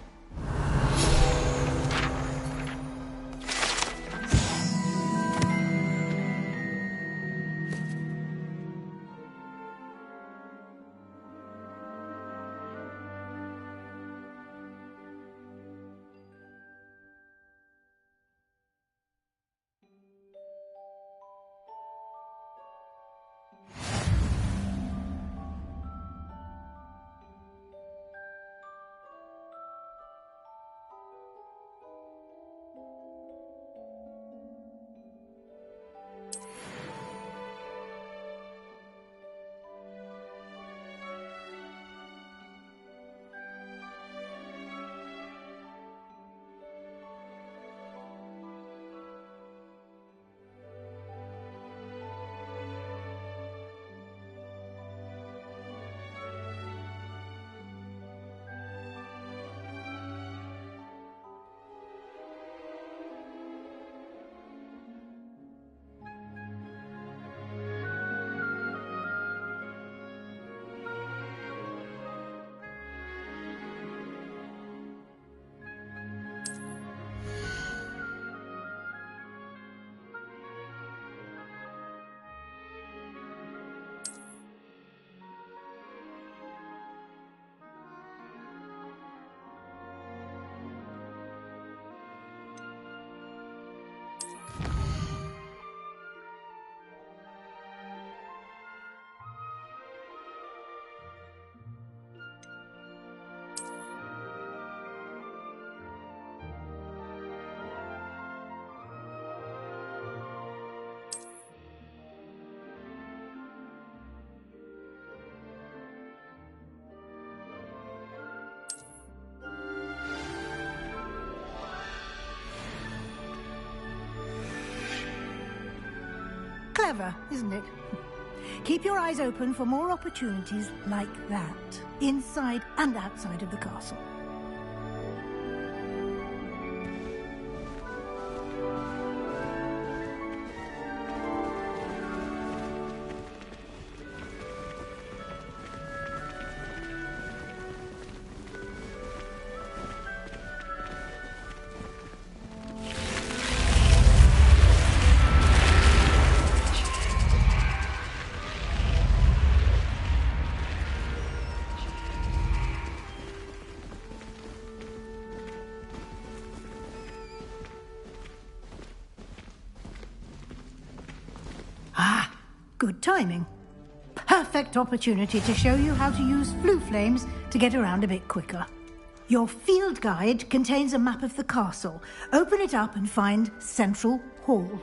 Clever, isn't it? Keep your eyes open for more opportunities like that, inside and outside of the castle. Ah, good timing. Perfect opportunity to show you how to use flue flames to get around a bit quicker. Your field guide contains a map of the castle. Open it up and find Central Hall.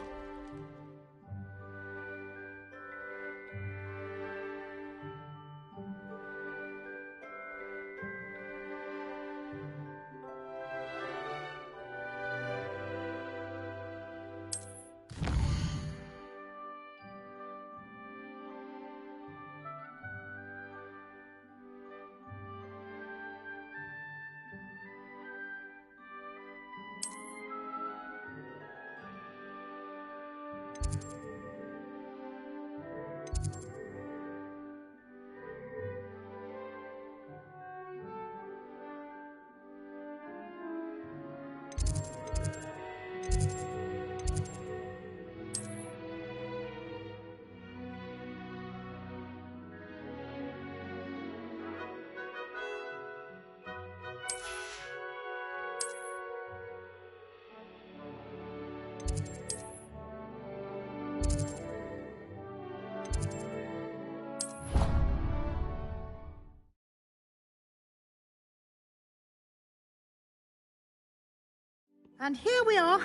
And here we are.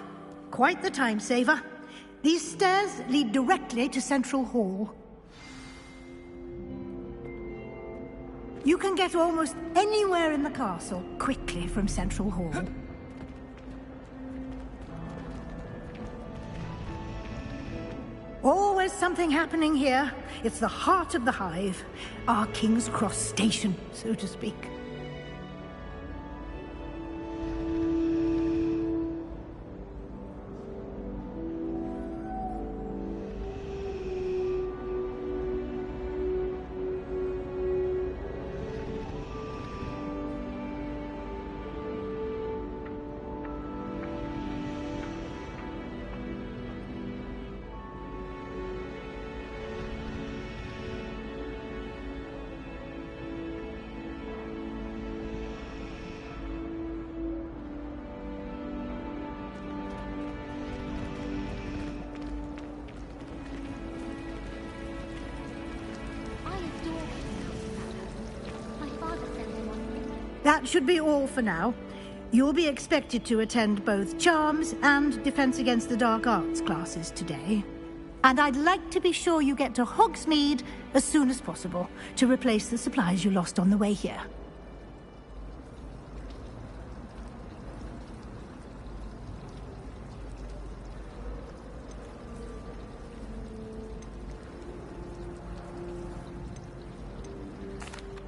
Quite the time saver. These stairs lead directly to Central Hall. You can get almost anywhere in the castle quickly from Central Hall. Always something happening here. It's the heart of the hive. Our King's Cross station, so to speak. That should be all for now. You'll be expected to attend both Charms and Defense Against the Dark Arts classes today. And I'd like to be sure you get to Hogsmeade as soon as possible to replace the supplies you lost on the way here.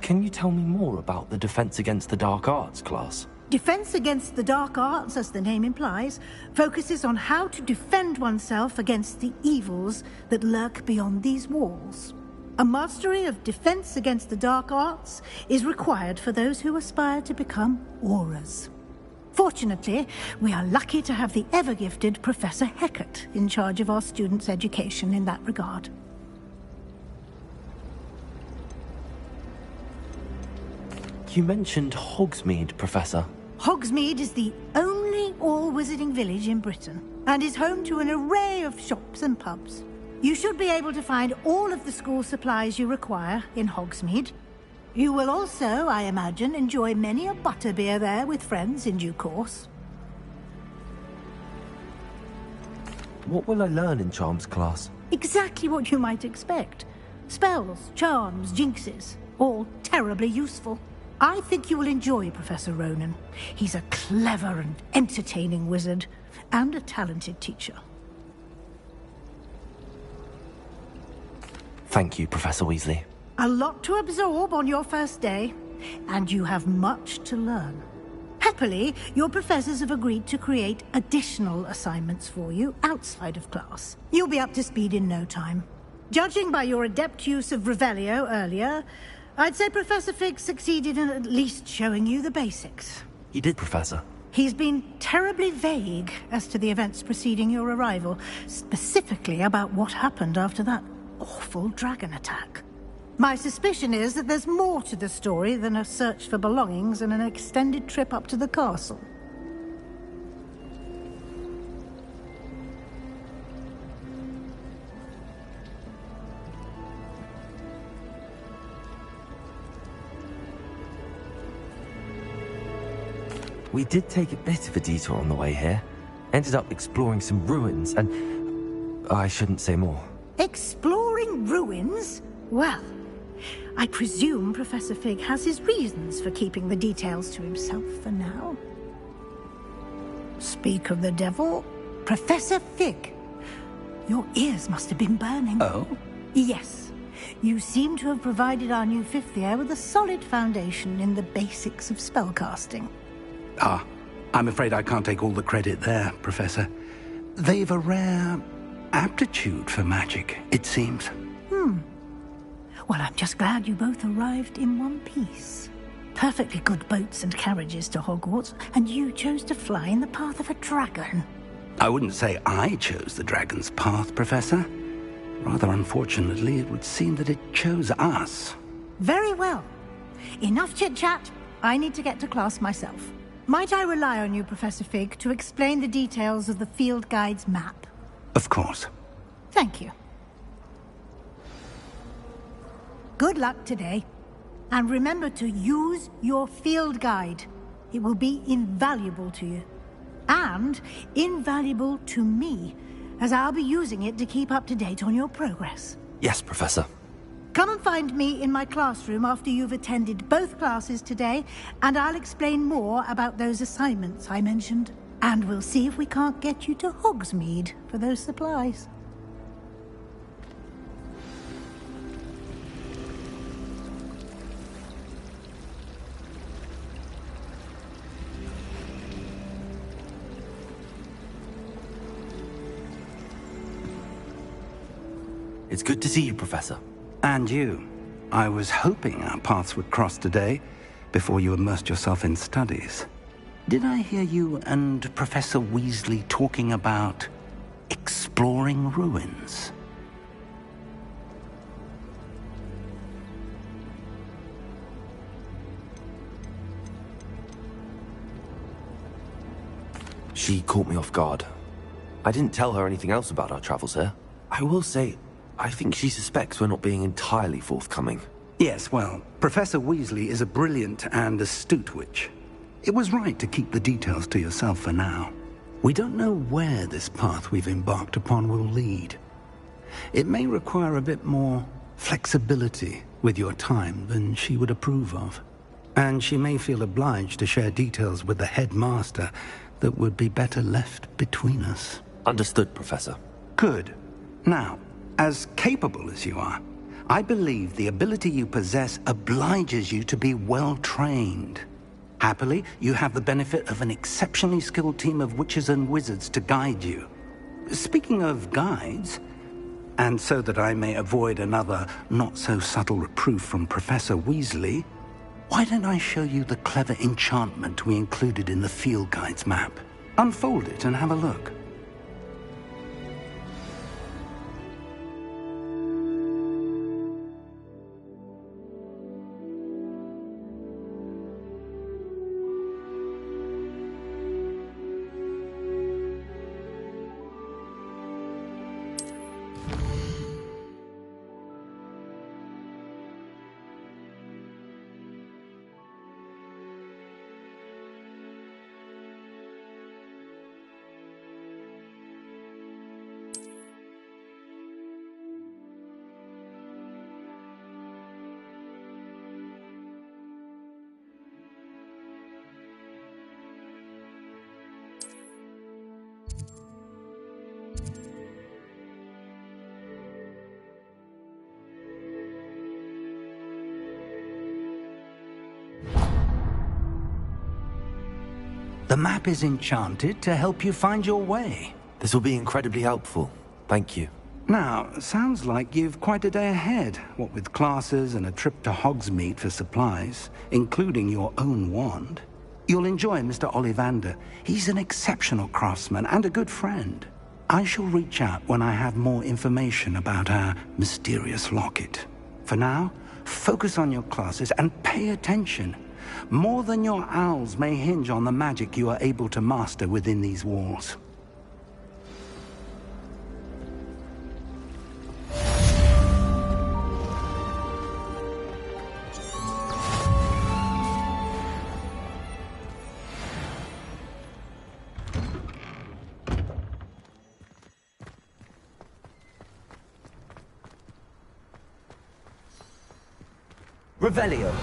Can you tell me more about the Defense Against the Dark Arts class? Defense Against the Dark Arts, as the name implies, focuses on how to defend oneself against the evils that lurk beyond these walls. A mastery of Defense Against the Dark Arts is required for those who aspire to become Aurors. Fortunately, we are lucky to have the ever-gifted Professor Hecat in charge of our students' education in that regard. You mentioned Hogsmeade, Professor. Hogsmeade is the only all-wizarding village in Britain, and is home to an array of shops and pubs. You should be able to find all of the school supplies you require in Hogsmeade. You will also, I imagine, enjoy many a butterbeer there with friends in due course. What will I learn in Charms class? Exactly what you might expect. Spells, charms, jinxes, all terribly useful. I think you will enjoy Professor Ronan. He's a clever and entertaining wizard, and a talented teacher. Thank you, Professor Weasley. A lot to absorb on your first day, and you have much to learn. Happily, your professors have agreed to create additional assignments for you outside of class. You'll be up to speed in no time. Judging by your adept use of Revelio earlier, I'd say Professor Fig succeeded in at least showing you the basics. He did, Professor. He's been terribly vague as to the events preceding your arrival, specifically about what happened after that awful dragon attack. My suspicion is that there's more to the story than a search for belongings and an extended trip up to the castle. We did take a bit of a detour on the way here. Ended up exploring some ruins and... I shouldn't say more. Exploring ruins? Well, I presume Professor Fig has his reasons for keeping the details to himself for now. Speak of the devil, Professor Fig. Your ears must have been burning. Oh? Yes. You seem to have provided our new fifth year with a solid foundation in the basics of spellcasting. Ah, I'm afraid I can't take all the credit there, Professor. They've a rare aptitude for magic, it seems. Well, I'm just glad you both arrived in one piece. Perfectly good boats and carriages to Hogwarts, and you chose to fly in the path of a dragon. I wouldn't say I chose the dragon's path, Professor. Rather unfortunately, it would seem that it chose us. Very well. Enough chit-chat. I need to get to class myself. Might I rely on you, Professor Fig, to explain the details of the field guide's map? Of course. Thank you. Good luck today. And remember to use your field guide. It will be invaluable to you. And invaluable to me, as I'll be using it to keep up to date on your progress. Yes, Professor. Come and find me in my classroom after you've attended both classes today, and I'll explain more about those assignments I mentioned. And we'll see if we can't get you to Hogsmeade for those supplies. It's good to see you, Professor. And you. I was hoping our paths would cross today, before you immersed yourself in studies. Did I hear you and Professor Weasley talking about exploring ruins? She caught me off guard. I didn't tell her anything else about our travels here. I will say, I think she suspects we're not being entirely forthcoming. Yes, well, Professor Weasley is a brilliant and astute witch. It was right to keep the details to yourself for now. We don't know where this path we've embarked upon will lead. It may require a bit more flexibility with your time than she would approve of. And she may feel obliged to share details with the headmaster that would be better left between us. Understood, Professor. Good. Now, as capable as you are, I believe the ability you possess obliges you to be well trained. Happily, you have the benefit of an exceptionally skilled team of witches and wizards to guide you. Speaking of guides, and so that I may avoid another not-so-subtle reproof from Professor Weasley, why don't I show you the clever enchantment we included in the field guide's map? Unfold it and have a look. The map is enchanted to help you find your way. This will be incredibly helpful. Thank you. Now, sounds like you've quite a day ahead, what with classes and a trip to Hogsmeade for supplies, including your own wand. You'll enjoy Mr. Ollivander. He's an exceptional craftsman and a good friend. I shall reach out when I have more information about our mysterious locket. For now, focus on your classes and pay attention. More than your owls may hinge on the magic you are able to master within these walls. Revelio.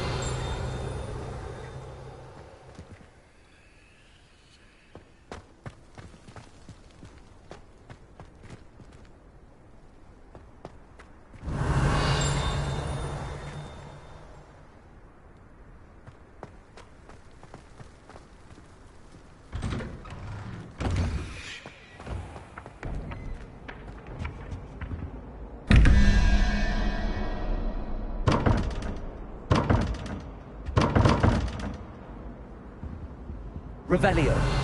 Revelio.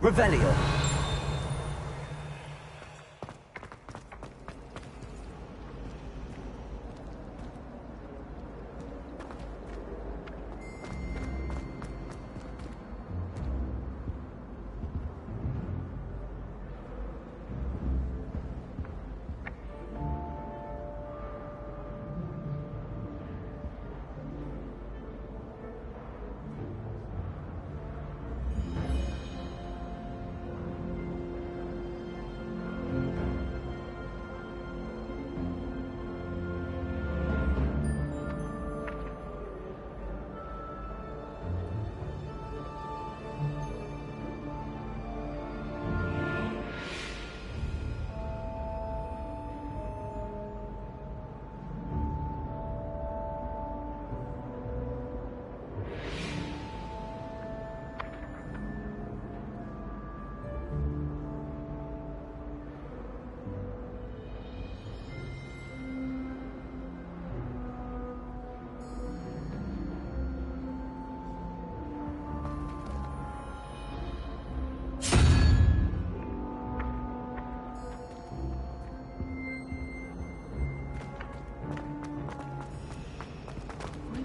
Revelio.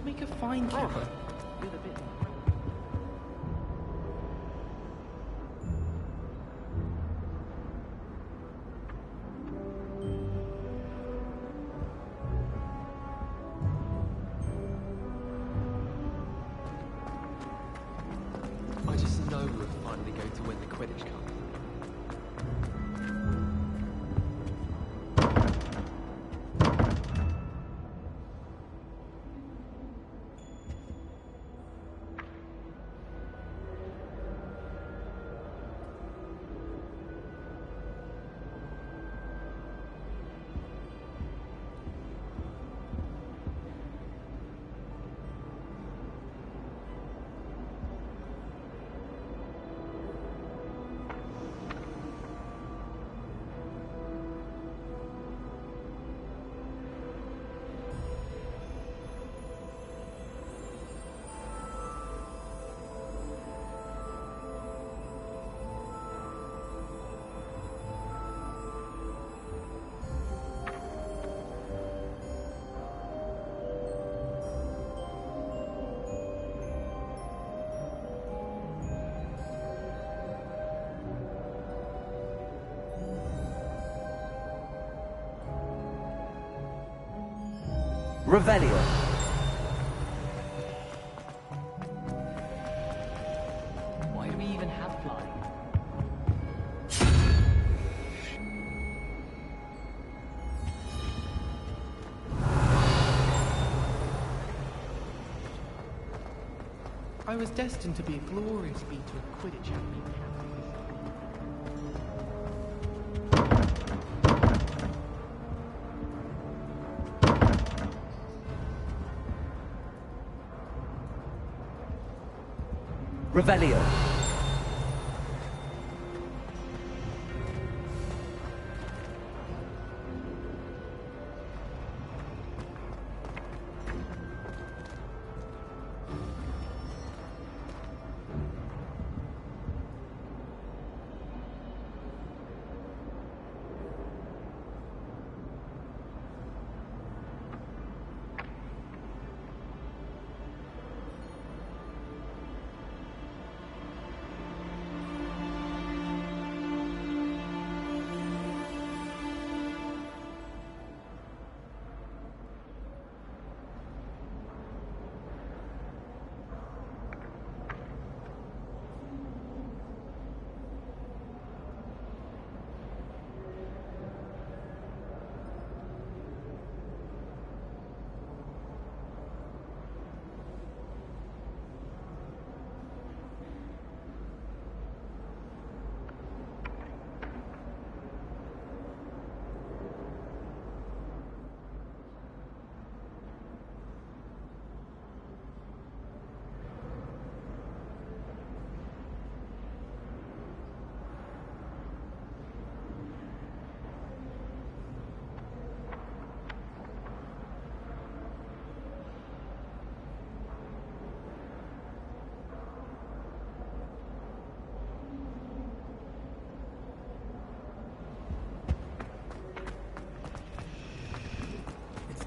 Make a fine keeper. You're the bit. I just know we're finally going to win the Quidditch Cup. Revelio. Why do we even have flying? I was destined to be a glorious beat of Quidditch champion. Revelio.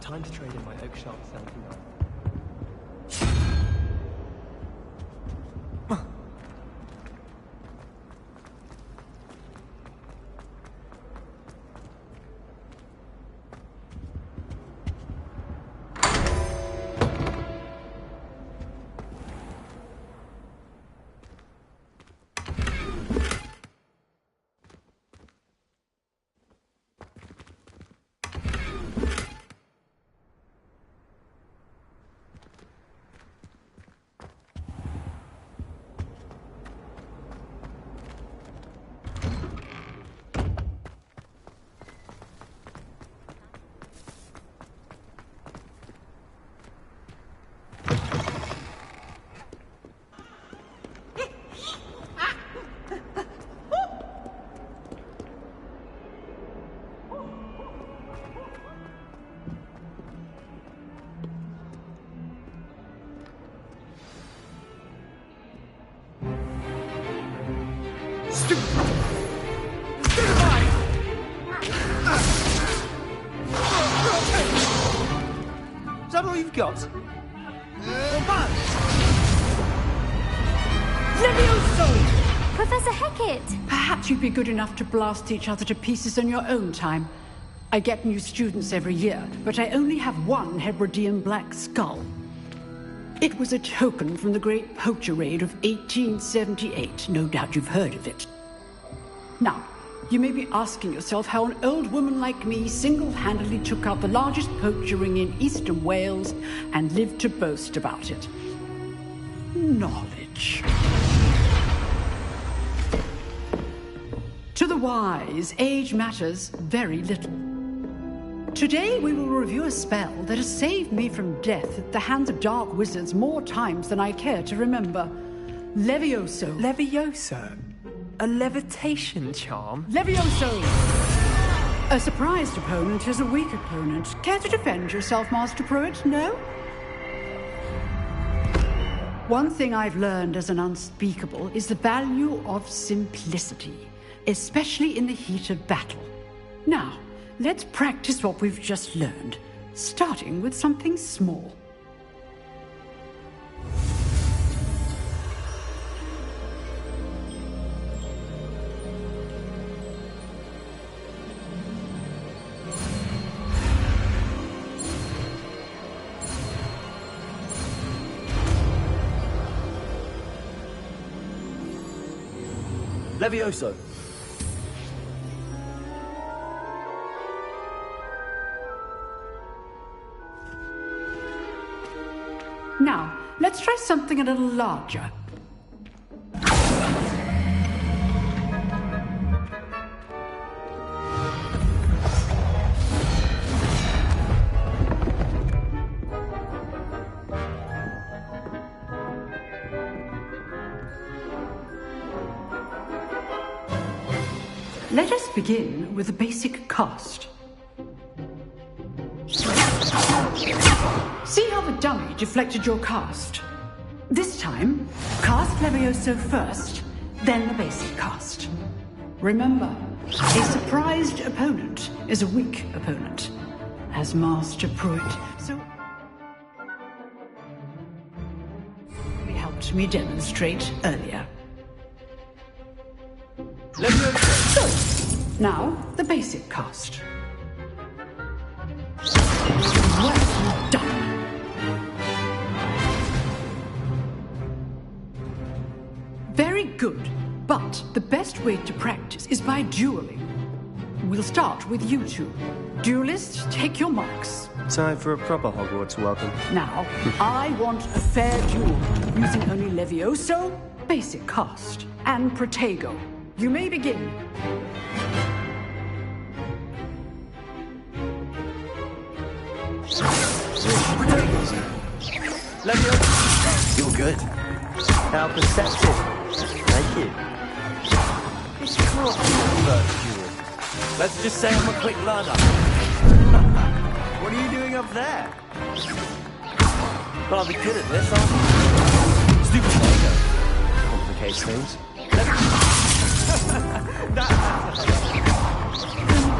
Time to trade in my Oak Shark 79. Is that all you've got? Levioso! Professor Hecat! Perhaps you'd be good enough to blast each other to pieces in your own time. I get new students every year, but I only have one Hebridean black skull. It was a token from the Great Poacher Raid of 1878. No doubt you've heard of it. Now, you may be asking yourself how an old woman like me single-handedly took out the largest poacher ring in eastern Wales and lived to boast about it. Knowledge. To the wise, age matters very little. Today we will review a spell that has saved me from death at the hands of dark wizards more times than I care to remember. Levioso. Levioso? A levitation charm? Levioso! A surprised opponent is a weak opponent. Care to defend yourself, Master Pruitt? No? One thing I've learned as an unspeakable is the value of simplicity, especially in the heat of battle. Now, let's practice what we've just learned, starting with something small. Levioso! Now, let's try something a little larger. Let us begin with the basic cast. See how the dummy deflected your cast? This time, cast Levioso first, then the basic cast. Remember, a surprised opponent is a weak opponent, as Master Pruitt so helped me demonstrate earlier. So, now the basic cast. Well done. Very good, but the best way to practice is by dueling. We'll start with you two. Duelists, take your marks. Time for a proper Hogwarts welcome. Now, I want a fair duel, using only Levioso, basic cast, and Protego. You may begin. Levioso! You're good. How perceptive. Thank you. It's not first duel. Let's just say I'm a quick learner. What are you doing up there? Well, I'll be good at this, aren't you? Stupid Lego. Complicates things.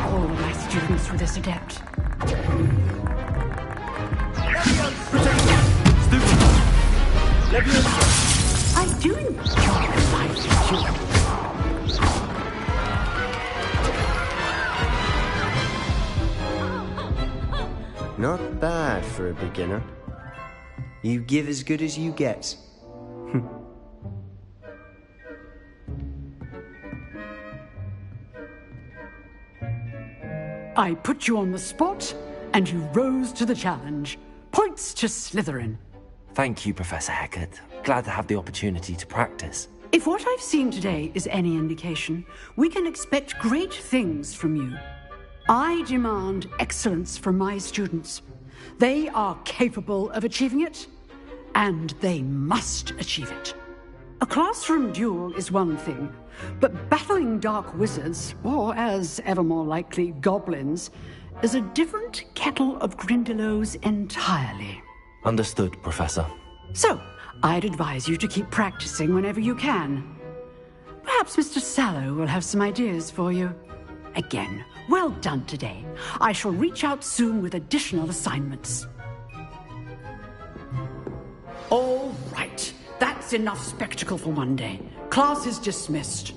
All my students were this adept. I do enjoy my duels. Not bad for a beginner. You give as good as you get. I put you on the spot, and you rose to the challenge. Points to Slytherin. Thank you, Professor Hecat. Glad to have the opportunity to practice. If what I've seen today is any indication, we can expect great things from you. I demand excellence from my students. They are capable of achieving it, and they must achieve it. A classroom duel is one thing, but battling dark wizards, or as ever more likely, goblins, is a different kettle of Grindylows entirely. Understood, Professor. So, I'd advise you to keep practicing whenever you can. Perhaps Mr. Sallow will have some ideas for you. Again, well done today. I shall reach out soon with additional assignments. All right. That's enough spectacle for one day. Class is dismissed.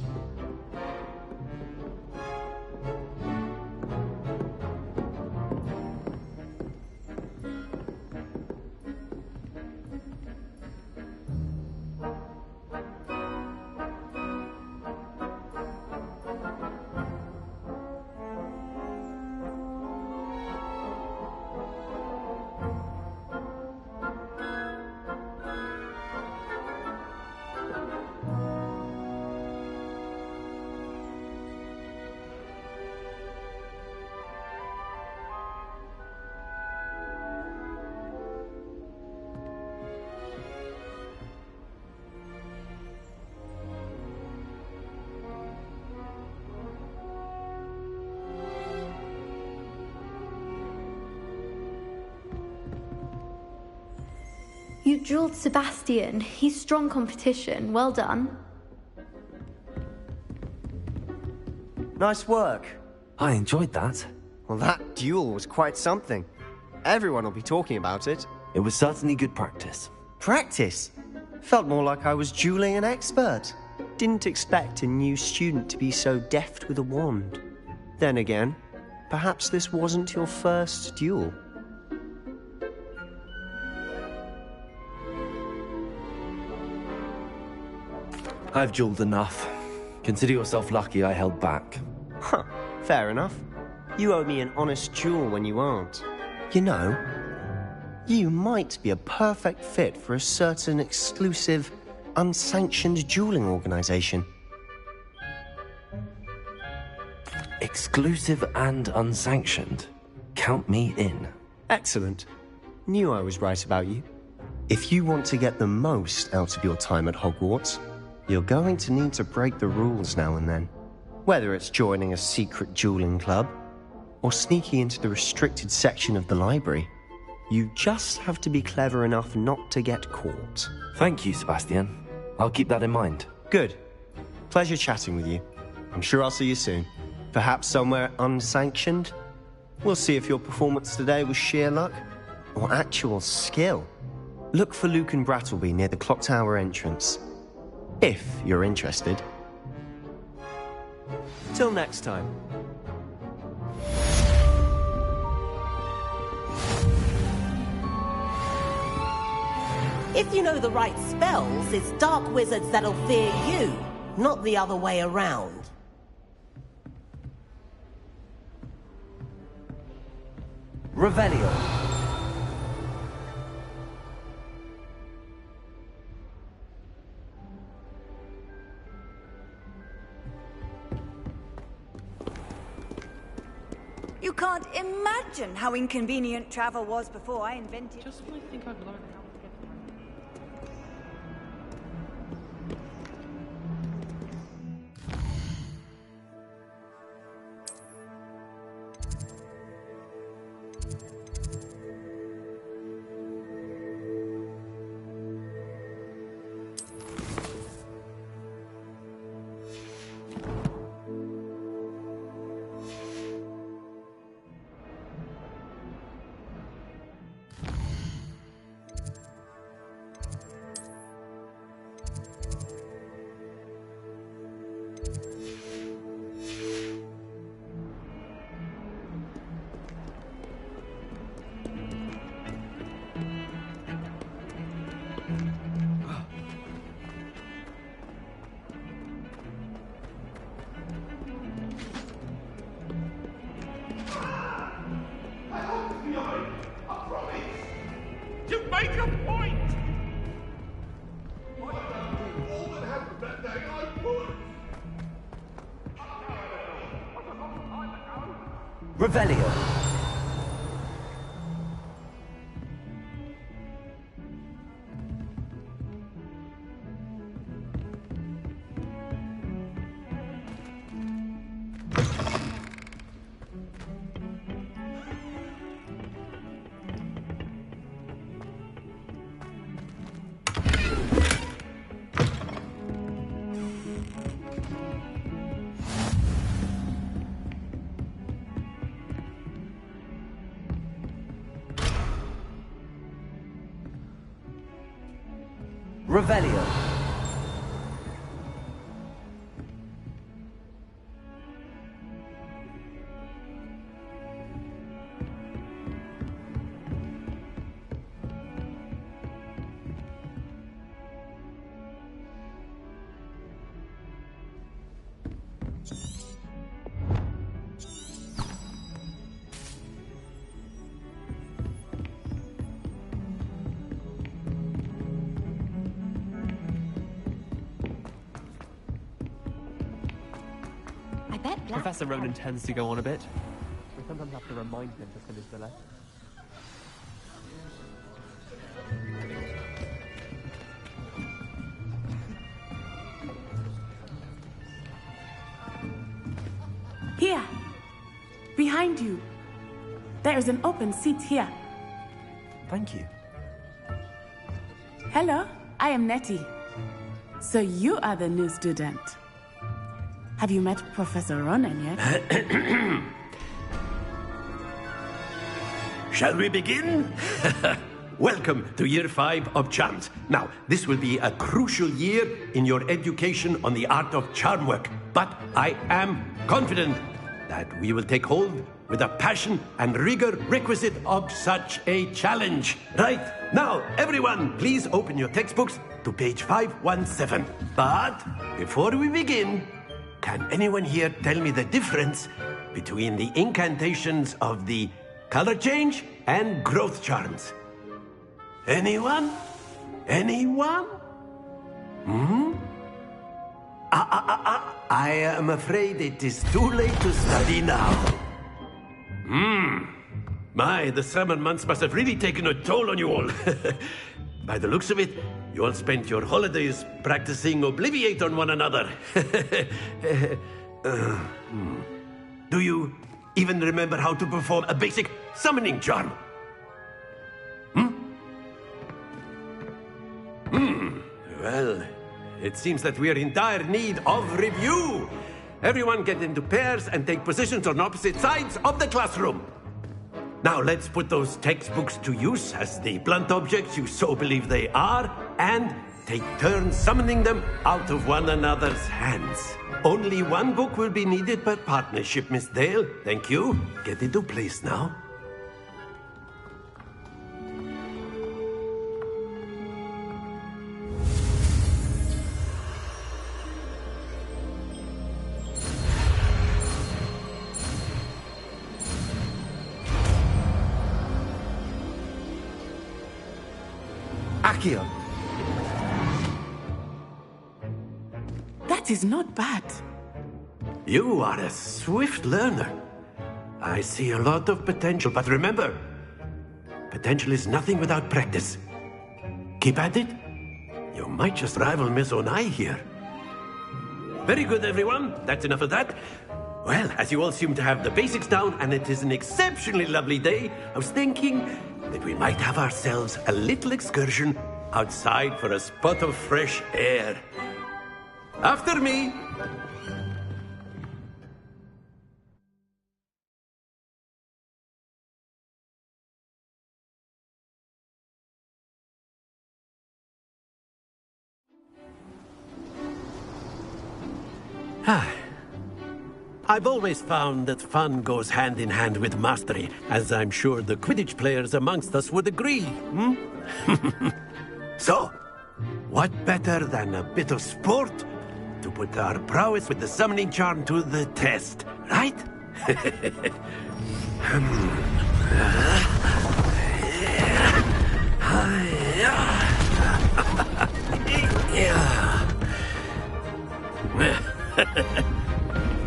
You dueled Sebastian. He's strong competition. Well done. Nice work. I enjoyed that. Well, that duel was quite something. Everyone will be talking about it. It was certainly good practice. Practice? Felt more like I was dueling an expert. Didn't expect a new student to be so deft with a wand. Then again, perhaps this wasn't your first duel. I've dueled enough. Consider yourself lucky I held back. Huh, fair enough. You owe me an honest duel when you aren't. You know, you might be a perfect fit for a certain exclusive, unsanctioned dueling organization. Exclusive and unsanctioned? Count me in. Excellent. Knew I was right about you. If you want to get the most out of your time at Hogwarts, you're going to need to break the rules now and then. Whether it's joining a secret dueling club, or sneaking into the restricted section of the library, you just have to be clever enough not to get caught. Thank you, Sebastian. I'll keep that in mind. Good. Pleasure chatting with you. I'm sure I'll see you soon. Perhaps somewhere unsanctioned? We'll see if your performance today was sheer luck or actual skill. Look for Luke and Brattleby near the clock tower entrance, if you're interested. Till next time. If you know the right spells, it's dark wizards that'll fear you, not the other way around. Revelio. You can't imagine how inconvenient travel was before I invented... Just when I think I've learned how to get You made your point! Revelio. Revelio. Professor Ronan tends to go on a bit. We sometimes have to remind him to finish the lesson. Here! Behind you! There is an open seat here. Thank you. Hello, I am Nettie. So you are the new student. Have you met Professor Ronan yet? Shall we begin? Welcome to Year 5 of Charms. Now, this will be a crucial year in your education on the art of charm work, but I am confident that we will take hold with the passion and rigor requisite of such a challenge. Right, now, everyone, please open your textbooks to page 517. But before we begin, can anyone here tell me the difference between the incantations of the color change and growth charms? Anyone? Anyone? Hmm? I am afraid it is too late to study now. My, the summer months must have really taken a toll on you all. By the looks of it, you all spent your holidays practicing Obliviate on one another. Do you even remember how to perform a basic summoning charm? Well, it seems that we are in dire need of review. Everyone get into pairs and take positions on opposite sides of the classroom. Now let's put those textbooks to use as the blunt objects you so believe they are, and take turns summoning them out of one another's hands. Only one book will be needed per partnership, Miss Dale. Thank you. Get into place now. Accio. That is not bad. You are a swift learner. I see a lot of potential, but remember, potential is nothing without practice. Keep at it. You might just rival Miss Onai here. Very good, everyone. That's enough of that. Well, as you all seem to have the basics down, and it is an exceptionally lovely day, I was thinking that we might have ourselves a little excursion outside for a spot of fresh air. After me! I've always found that fun goes hand in hand with mastery, as I'm sure the Quidditch players amongst us would agree, So, what better than a bit of sport to put our prowess with the summoning charm to the test, right?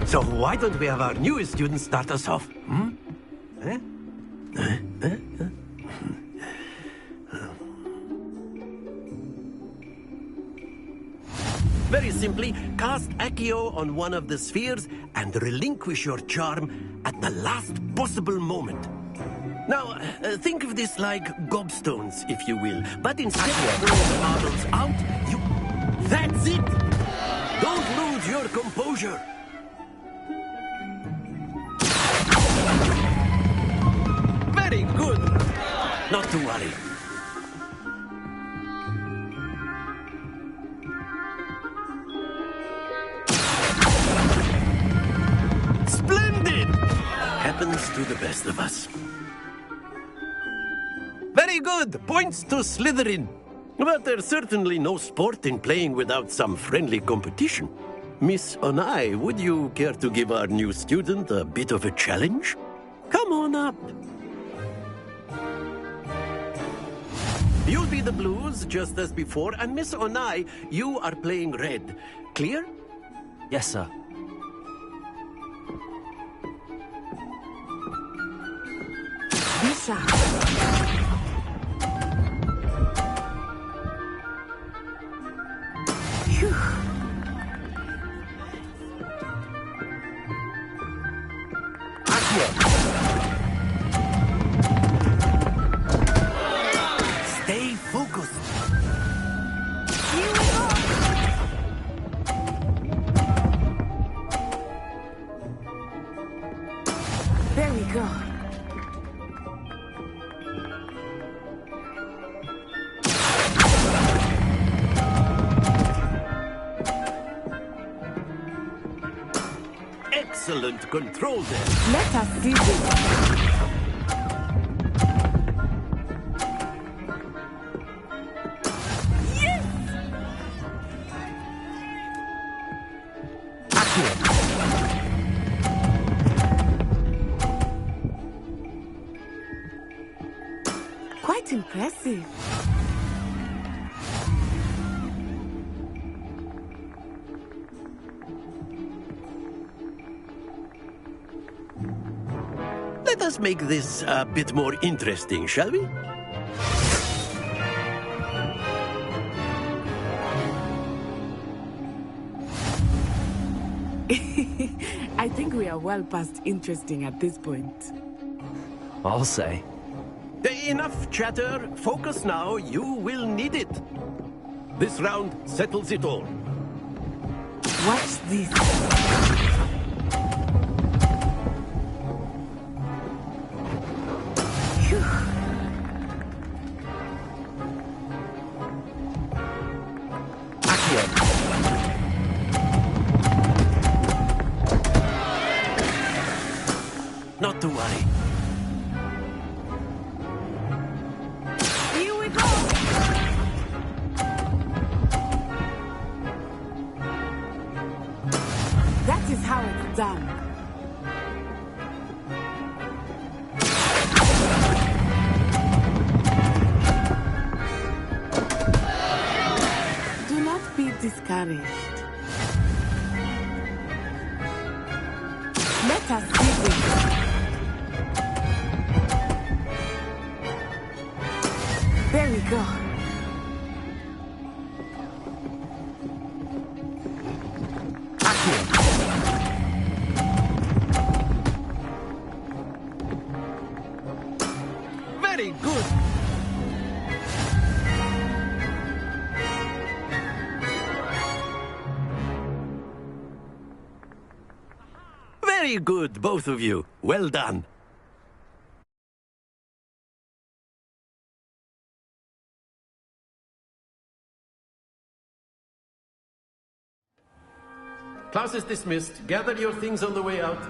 So why don't we have our newest student start us off? Very simply, cast Accio on one of the spheres and relinquish your charm at the last possible moment. Now, think of this like gobstones, if you will. But instead of throwing the marbles out, you... That's it! Don't lose your composure! Very good! Not to worry. Splendid! Happens to the best of us. Very good! Points to Slytherin. But there's certainly no sport in playing without some friendly competition. Miss Onai, would you care to give our new student a bit of a challenge? Come on up. You'll be the blues, just as before, and Miss Onai, you are playing red. Clear? Yes, sir. Lisa. Phew. Stay focused. There we go. Excellent control there. Let us see this. Accio. Impressive. Let us make this a bit more interesting, shall we? I think we are well past interesting at this point. I'll say. Enough chatter. Focus now. You will need it. This round settles it all. Watch this. Not to worry. Here we go. That is how it's done. Do not be discouraged. Let us see this. There we go. Very good. Very good, both of you. Well done. Class is dismissed. Gather your things on the way out.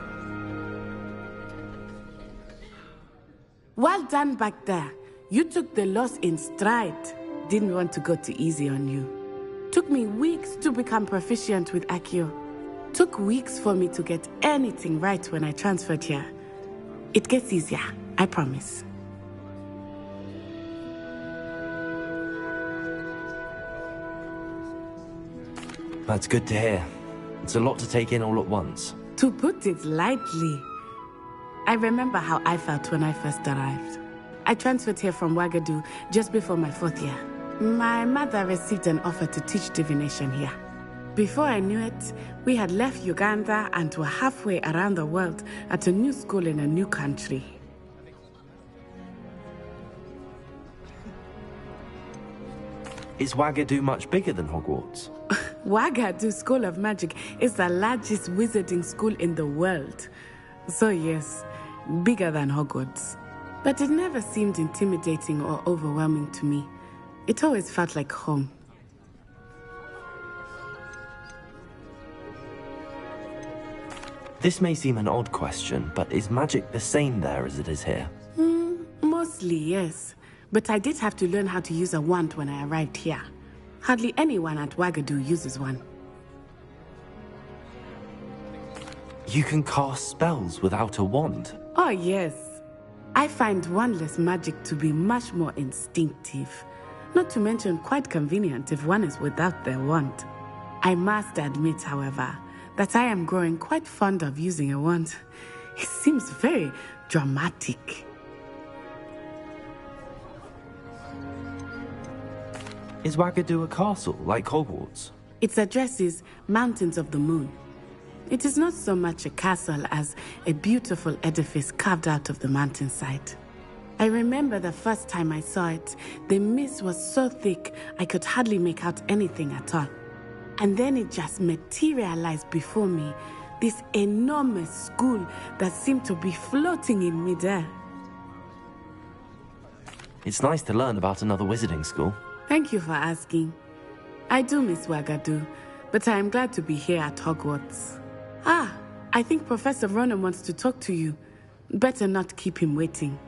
Well done back there. You took the loss in stride. Didn't want to go too easy on you. Took me weeks to become proficient with Accio. Took weeks for me to get anything right when I transferred here. It gets easier, I promise. That's good to hear. It's a lot to take in all at once. To put it lightly, I remember how I felt when I first arrived. I transferred here from Wagadu just before my 4th year. My mother received an offer to teach divination here. Before I knew it, we had left Uganda and were halfway around the world at a new school in a new country. Is Wagadu much bigger than Hogwarts? Wagadu School of Magic is the largest wizarding school in the world. So yes, bigger than Hogwarts. But it never seemed intimidating or overwhelming to me. It always felt like home. This may seem an odd question, but is magic the same there as it is here? Mostly, yes. But I did have to learn how to use a wand when I arrived here. Hardly anyone at Wagadu uses one. You can cast spells without a wand? Oh, yes. I find wandless magic to be much more instinctive. Not to mention quite convenient if one is without their wand. I must admit, however, that I am growing quite fond of using a wand. It seems very dramatic. Is Wagadu a castle, like Hogwarts? Its address is Mountains of the Moon. It is not so much a castle as a beautiful edifice carved out of the mountainside. I remember the first time I saw it, the mist was so thick I could hardly make out anything at all. And then it just materialized before me, this enormous school that seemed to be floating in midair. It's nice to learn about another wizarding school. Thank you for asking. I do miss Wagadu, but I am glad to be here at Hogwarts. Ah, I think Professor Ronan wants to talk to you. Better not keep him waiting.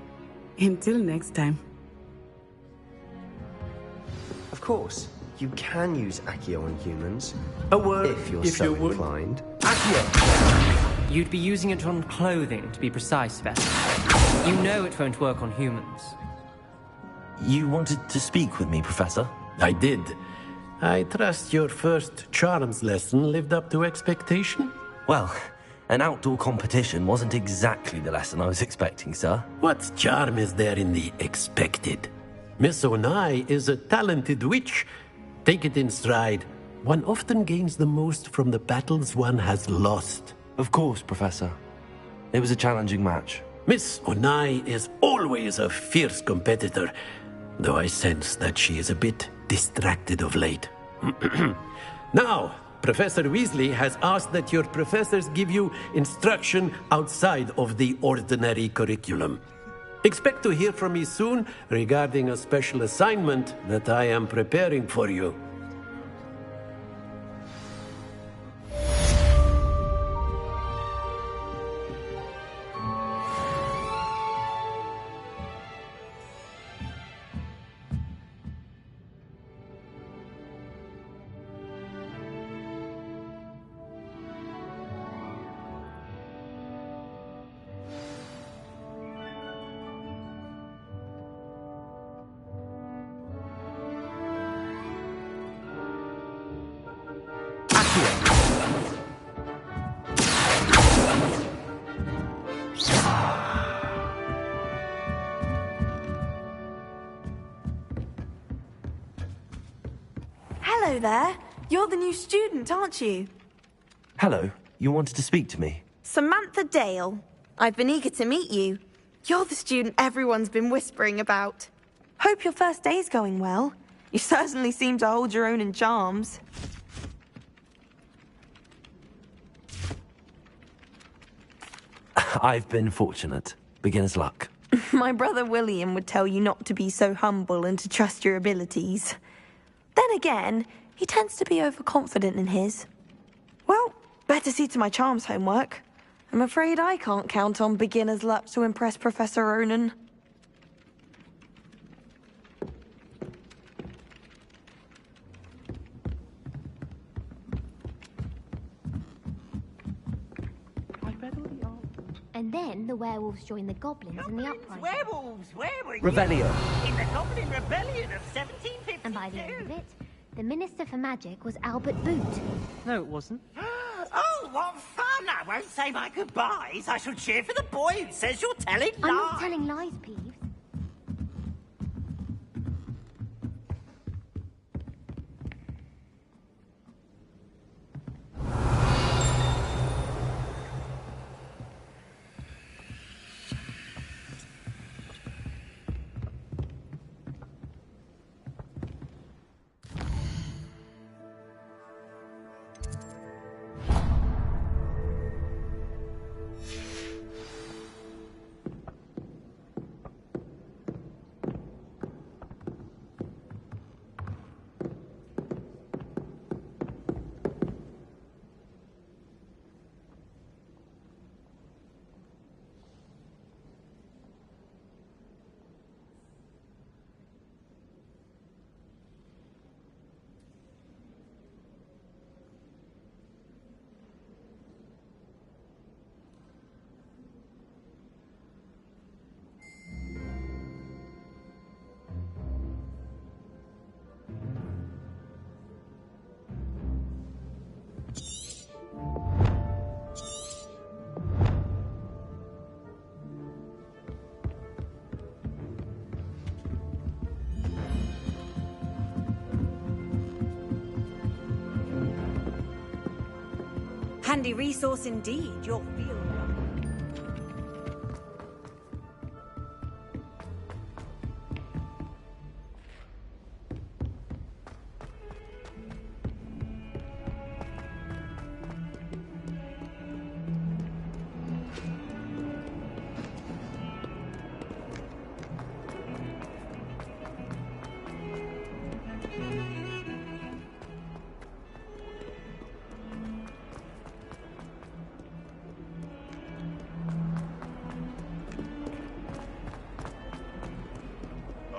Until next time. Of course, you can use Accio on humans. A word, if you're so inclined. Accio! You'd be using it on clothing, to be precise, Beth. You know it won't work on humans. You wanted to speak with me, Professor? I did. I trust your first charms lesson lived up to expectation? Well, an outdoor competition wasn't exactly the lesson I was expecting, sir. What charm is there in the expected? Miss Onai is a talented witch. Take it in stride. One often gains the most from the battles one has lost. Of course, Professor. It was a challenging match. Miss Onai is always a fierce competitor, though I sense that she is a bit distracted of late. Now, Professor Weasley has asked that your professors give you instruction outside of the ordinary curriculum. Expect to hear from me soon regarding a special assignment that I am preparing for you. Hello there. You're the new student, aren't you? Hello, you wanted to speak to me? Samantha Dale. I've been eager to meet you. You're the student everyone's been whispering about. Hope your first day's going well. You certainly seem to hold your own in charms. I've been fortunate. Beginner's luck. My brother William would tell you not to be so humble and to trust your abilities. Then again, he tends to be overconfident in his. Well, better see to my charms homework. I'm afraid I can't count on beginner's luck to impress Professor Ronan. And then the werewolves joined the goblins in the uprising. Werewolves, where were you? Revelio. In the Goblin Rebellion of 1752. And by the end of it, the Minister for Magic was Albert Boot. No, it wasn't. Oh, what fun! I won't say my goodbyes. I shall cheer for the boy who says you're telling lies. I'm not telling lies, Peeves. Handy resource indeed, your field.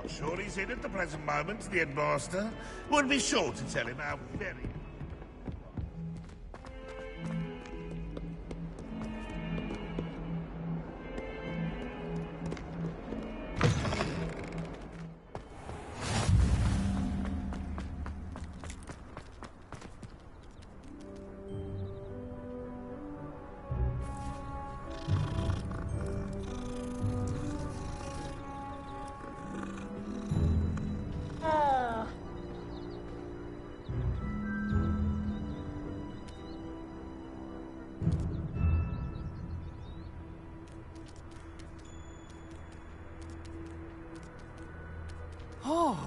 Sure he's in at the present moment, the headmaster. Would be sure to tell him how very... Oh.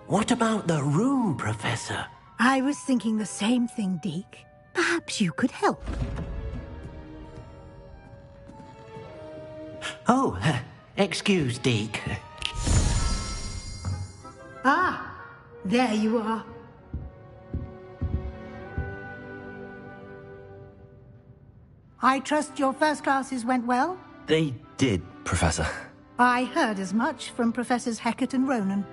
What about the room, Professor? I was thinking the same thing, Deke. Perhaps you could help. Oh, excuse, Deke. Ah, there you are. I trust your first classes went well? They did, Professor. I heard as much from Professors Hecat and Ronan.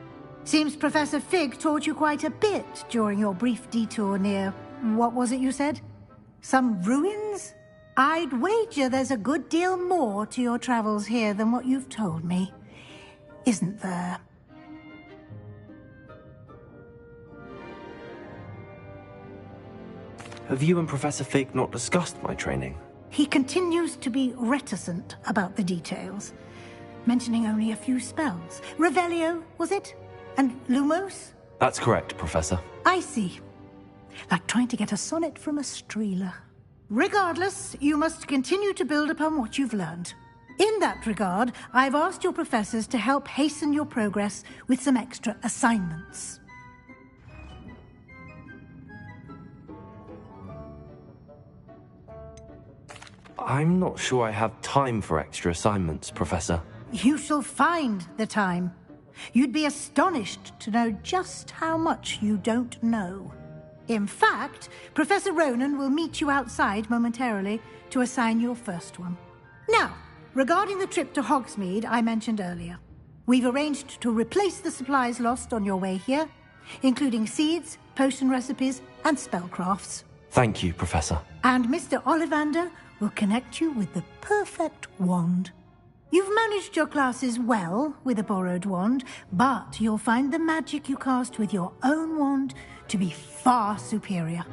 Seems Professor Fig taught you quite a bit during your brief detour near... what was it you said? Some ruins? I'd wager there's a good deal more to your travels here than what you've told me. Isn't there? Have you and Professor Fig not discussed my training? He continues to be reticent about the details, mentioning only a few spells. Revelio, was it? And Lumos? That's correct, Professor. I see. Like trying to get a sonnet from a streeler. Regardless, you must continue to build upon what you've learned. In that regard, I've asked your professors to help hasten your progress with some extra assignments. I'm not sure I have time for extra assignments, Professor. You shall find the time. You'd be astonished to know just how much you don't know. In fact, Professor Ronan will meet you outside momentarily to assign your first one. Now, regarding the trip to Hogsmeade I mentioned earlier, we've arranged to replace the supplies lost on your way here, including seeds, potion recipes, and spellcrafts. Thank you, Professor. And Mr. Ollivander will connect you with the perfect wand. You've managed your classes well with a borrowed wand, but you'll find the magic you cast with your own wand to be far superior.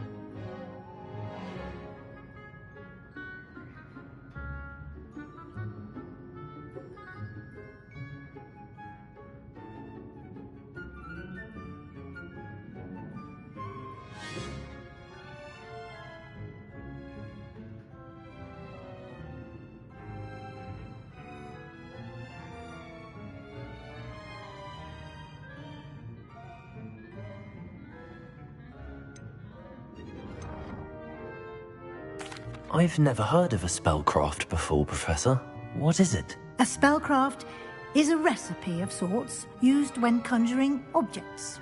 I've never heard of a spellcraft before, Professor. What is it? A spellcraft is a recipe of sorts used when conjuring objects.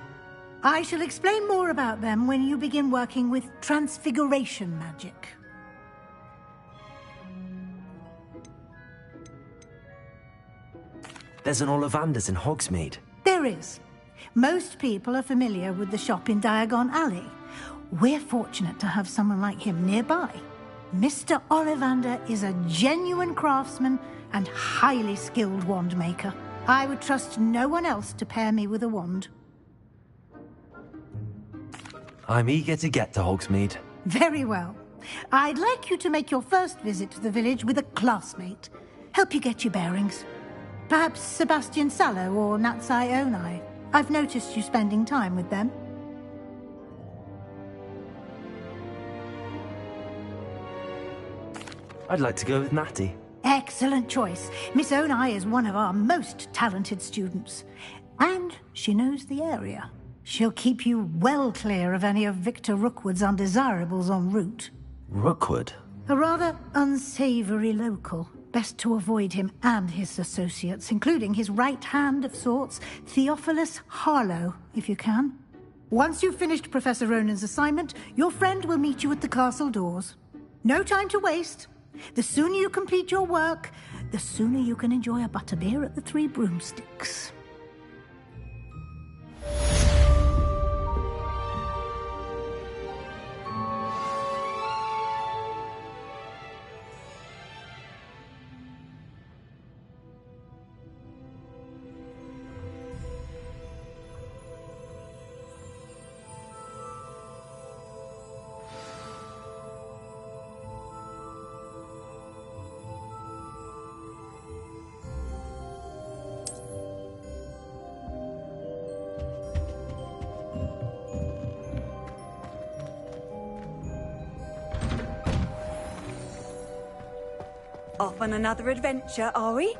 I shall explain more about them when you begin working with transfiguration magic. There's an Ollivander's in Hogsmeade. There is. Most people are familiar with the shop in Diagon Alley. We're fortunate to have someone like him nearby. Mr. Ollivander is a genuine craftsman and highly skilled wand maker. I would trust no one else to pair me with a wand. I'm eager to get to Hogsmeade. Very well. I'd like you to make your first visit to the village with a classmate. Help you get your bearings. Perhaps Sebastian Sallow or Natsai Onai. I've noticed you spending time with them. I'd like to go with Natty. Excellent choice. Miss Onai is one of our most talented students. And she knows the area. She'll keep you well clear of any of Victor Rookwood's undesirables en route. Rookwood? A rather unsavory local. Best to avoid him and his associates, including his right hand of sorts, Theophilus Harlow, if you can. Once you've finished Professor Ronan's assignment, your friend will meet you at the castle doors. No time to waste. The sooner you complete your work, the sooner you can enjoy a butterbeer at the Three Broomsticks. Off on another adventure, are we?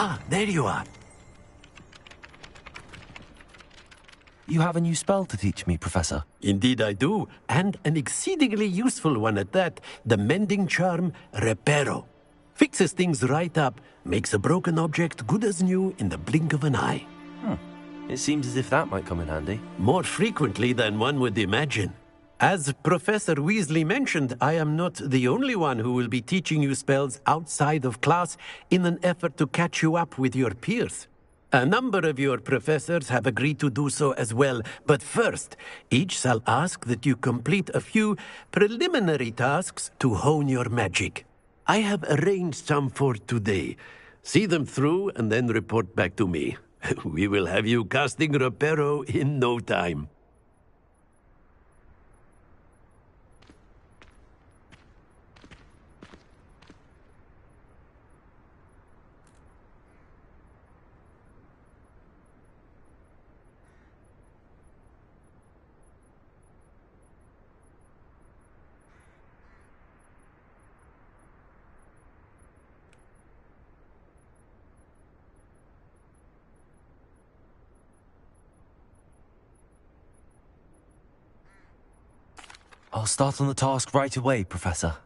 Ah, there you are. You have a new spell to teach me, Professor. Indeed I do, and an exceedingly useful one at that. The mending charm, Reparo. Fixes things right up, makes a broken object good as new in the blink of an eye. It seems as if that might come in handy. More frequently than one would imagine. As Professor Weasley mentioned, I am not the only one who will be teaching you spells outside of class in an effort to catch you up with your peers. A number of your professors have agreed to do so as well, but first, each shall ask that you complete a few preliminary tasks to hone your magic. I have arranged some for today. See them through and then report back to me. We will have you casting Reparo in no time. I'll start on the task right away, Professor.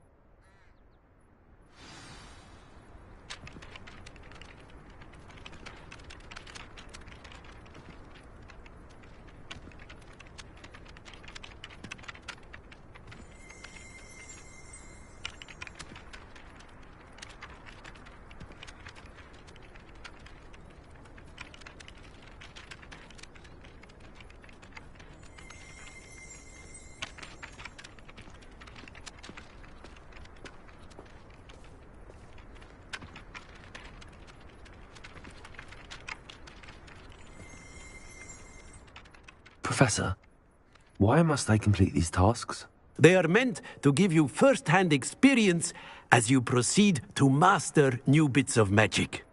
Professor, why must I complete these tasks? They are meant to give you first-hand experience as you proceed to master new bits of magic.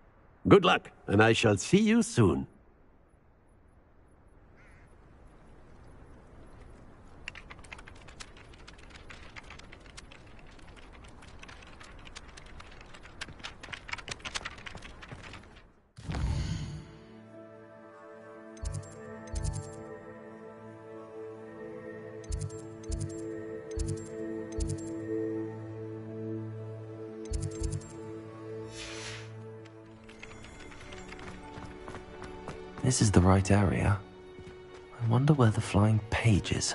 Good luck, and I shall see you soon. This is the right area. I wonder where the flying page is.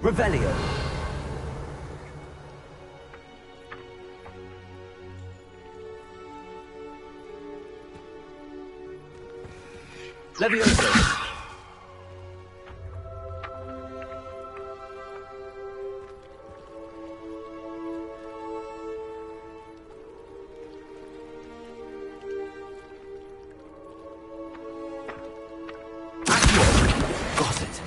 Revelio. Levioso. Got it.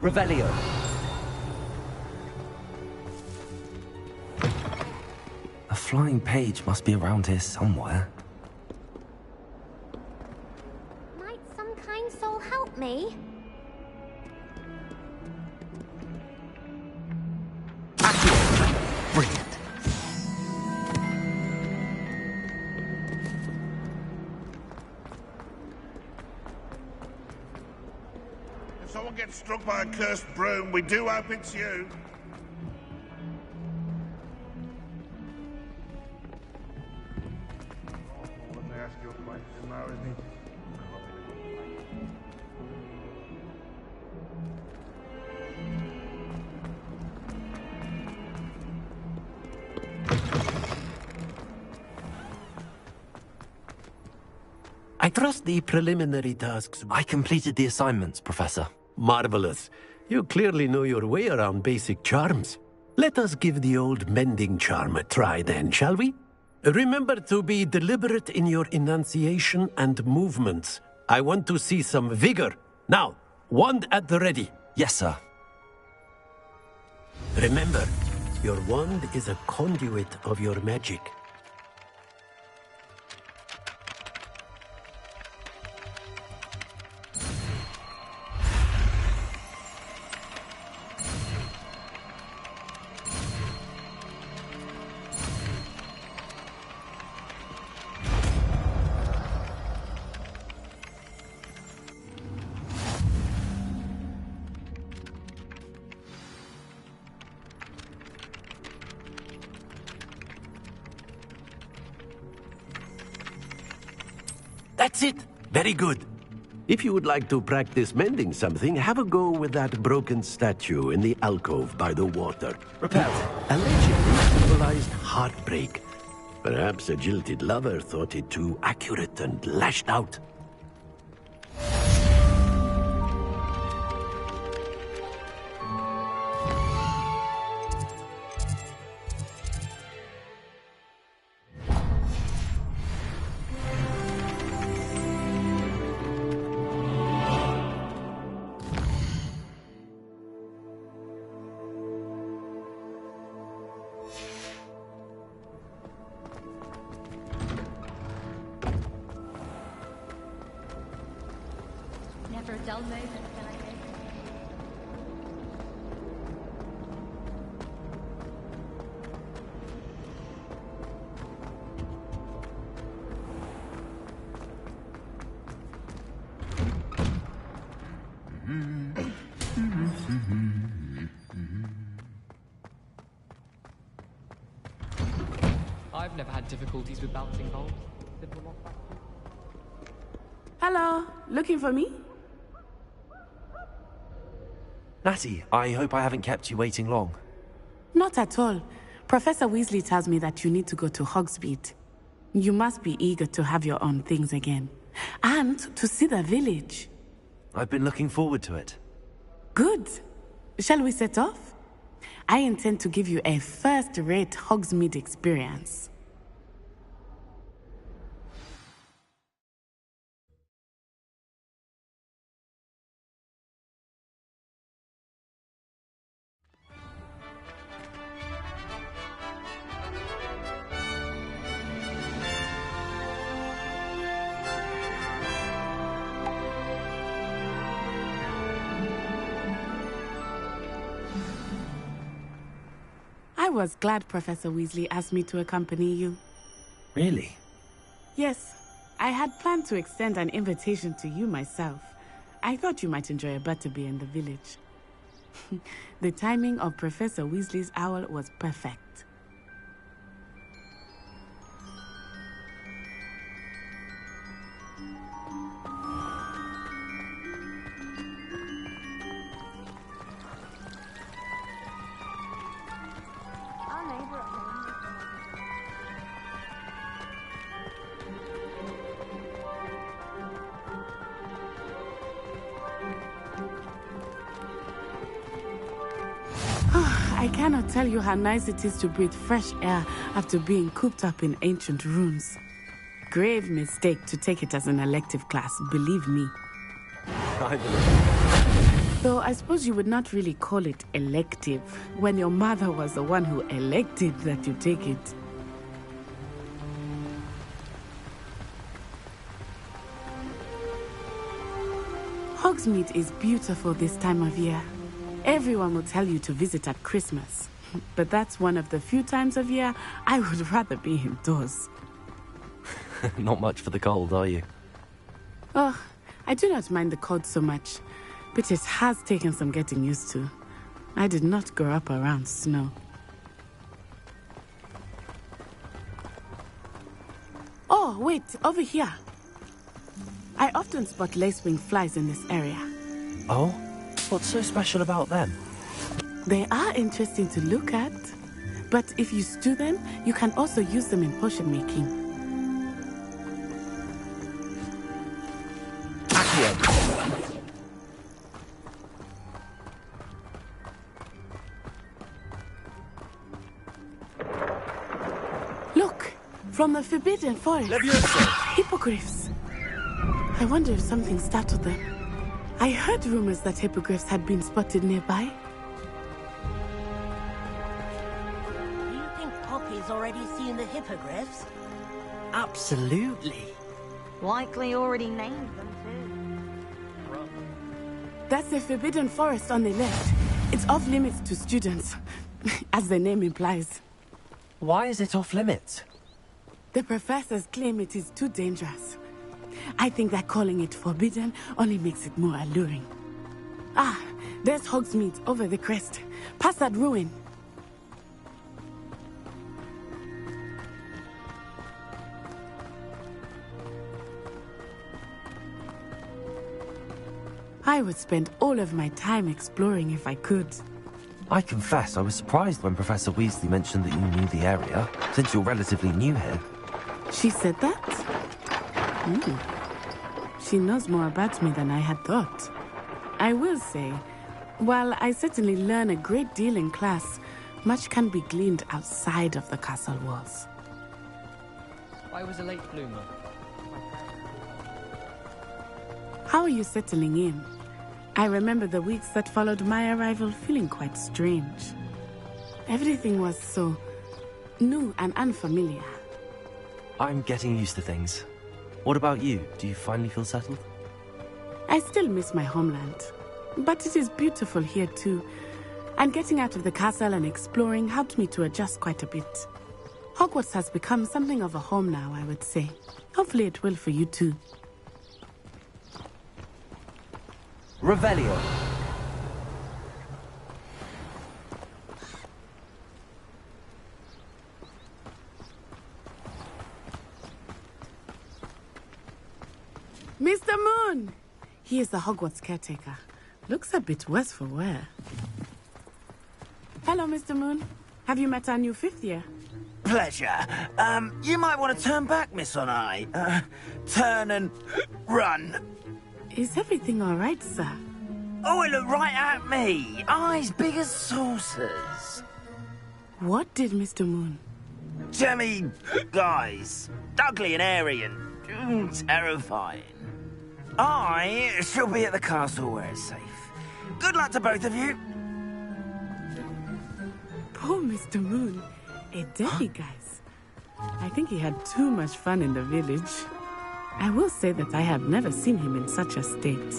Revelio. A flying page must be around here somewhere. Might some kind soul help me? funny. Brilliant. If someone gets struck by a cursed broom, we do hope it's you. Let me ask you a question now, isn't it? I trust the preliminary tasks. I completed the assignments, Professor. Marvelous. You clearly know your way around basic charms. Let us give the old mending charm a try then, shall we? Remember to be deliberate in your enunciation and movements. I want to see some vigor. Now, wand at the ready. Yes, sir. Remember, your wand is a conduit of your magic. That's it. Very good. If you would like to practice mending something, have a go with that broken statue in the alcove by the water. Repaired. Allegedly symbolized heartbreak. Perhaps a jilted lover thought it too accurate and lashed out. Never a dull moment, can I say? I've never had difficulties with bouncing balls. Hello, looking for me? Natty, I hope I haven't kept you waiting long. Not at all. Professor Weasley tells me that you need to go to Hogsmeade. You must be eager to have your own things again. And to see the village. I've been looking forward to it. Good. Shall we set off? I intend to give you a first-rate Hogsmeade experience. I was glad Professor Weasley asked me to accompany you. Really? Yes, I had planned to extend an invitation to you myself. I thought you might enjoy a butterbeer in the village. The timing of Professor Weasley's owl was perfect. I cannot tell you how nice it is to breathe fresh air after being cooped up in ancient ruins. Grave mistake to take it as an elective class, believe me. I believe. Though I suppose you would not really call it elective when your mother was the one who elected that you take it. Hogsmeade is beautiful this time of year. Everyone will tell you to visit at Christmas. But that's one of the few times of year I would rather be indoors. Not much for the cold, are you? Oh, I do not mind the cold so much, but it has taken some getting used to. I did not grow up around snow. Oh, wait, over here. I often spot lacewing flies in this area. Oh? What's so special about them? They are interesting to look at, but if you stew them, you can also use them in potion making. Look, from the Forbidden Forest. Hippogriffs. I wonder if something startled them. I heard rumors that hippogriffs had been spotted nearby. Do you think Poppy's already seen the hippogriffs? Absolutely. Likely already named them too. That's the Forbidden Forest on the left. It's off limits to students, as the name implies. Why is it off limits? The professors claim it is too dangerous. I think that calling it forbidden only makes it more alluring. Ah, there's Hogsmeade over the crest. Past that ruin. I would spend all of my time exploring if I could. I confess I was surprised when Professor Weasley mentioned that you knew the area, since you're relatively new here. She said that? She knows more about me than I had thought. I will say, while I certainly learn a great deal in class, much can be gleaned outside of the castle walls. I was a late bloomer. How are you settling in? I remember the weeks that followed my arrival feeling quite strange. Everything was so new and unfamiliar. I'm getting used to things. What about you? Do you finally feel settled? I still miss my homeland, but it is beautiful here too. And getting out of the castle and exploring helped me to adjust quite a bit. Hogwarts has become something of a home now, I would say. Hopefully it will for you too. Revelio. Mr. Moon! He is the Hogwarts caretaker. Looks a bit worse for wear. Hello, Mr. Moon. Have you met our new fifth year? Pleasure. You might want to turn back, Miss Onai. Turn and run. Is everything all right, sir? Oh, it looked right at me. Eyes big as saucers. What did Mr. Moon? Jemmy guys. Ugly and airy and terrifying. I shall be at the castle where it's safe. Good luck to both of you. Poor Mr. Moon. A dirty guys. I think he had too much fun in the village. I will say that I have never seen him in such a state.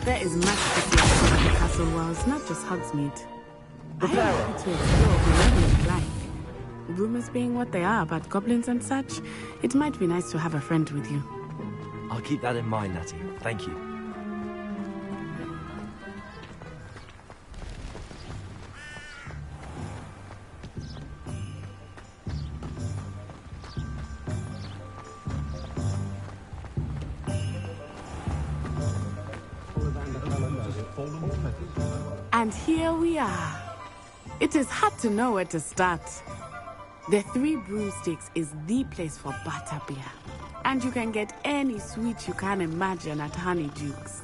There is much to see outside the castle walls, not just Hogsmeade. I am happy to explore wherever you like. Rumors being what they are about goblins and such, it might be nice to have a friend with you. I'll keep that in mind, Natty. Thank you. And here we are. It is hard to know where to start. The Three Broomsticks is the place for butterbeer. And you can get any sweet you can imagine at Honeydukes.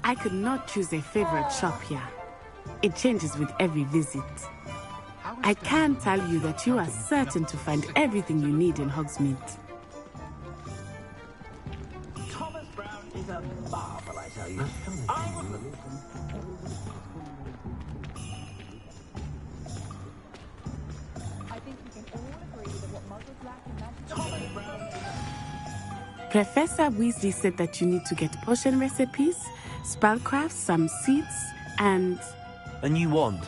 I could not choose a favorite shop here. It changes with every visit. I can tell you that you are certain to find everything you need in Hogsmeade. Thomas Brown is a marvel, I tell you. I think we can all agree that what muggles lack in magic Professor Weasley said that you need to get potion recipes, spellcrafts, some seeds, and... A new wand.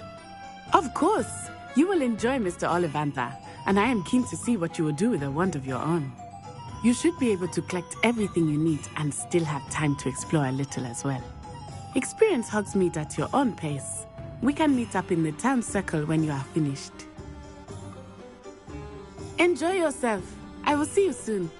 Of course! You will enjoy Mr. Ollivander, and I am keen to see what you will do with a wand of your own. You should be able to collect everything you need and still have time to explore a little as well. Experience Hogsmeade at your own pace. We can meet up in the town circle when you are finished. Enjoy yourself. I will see you soon.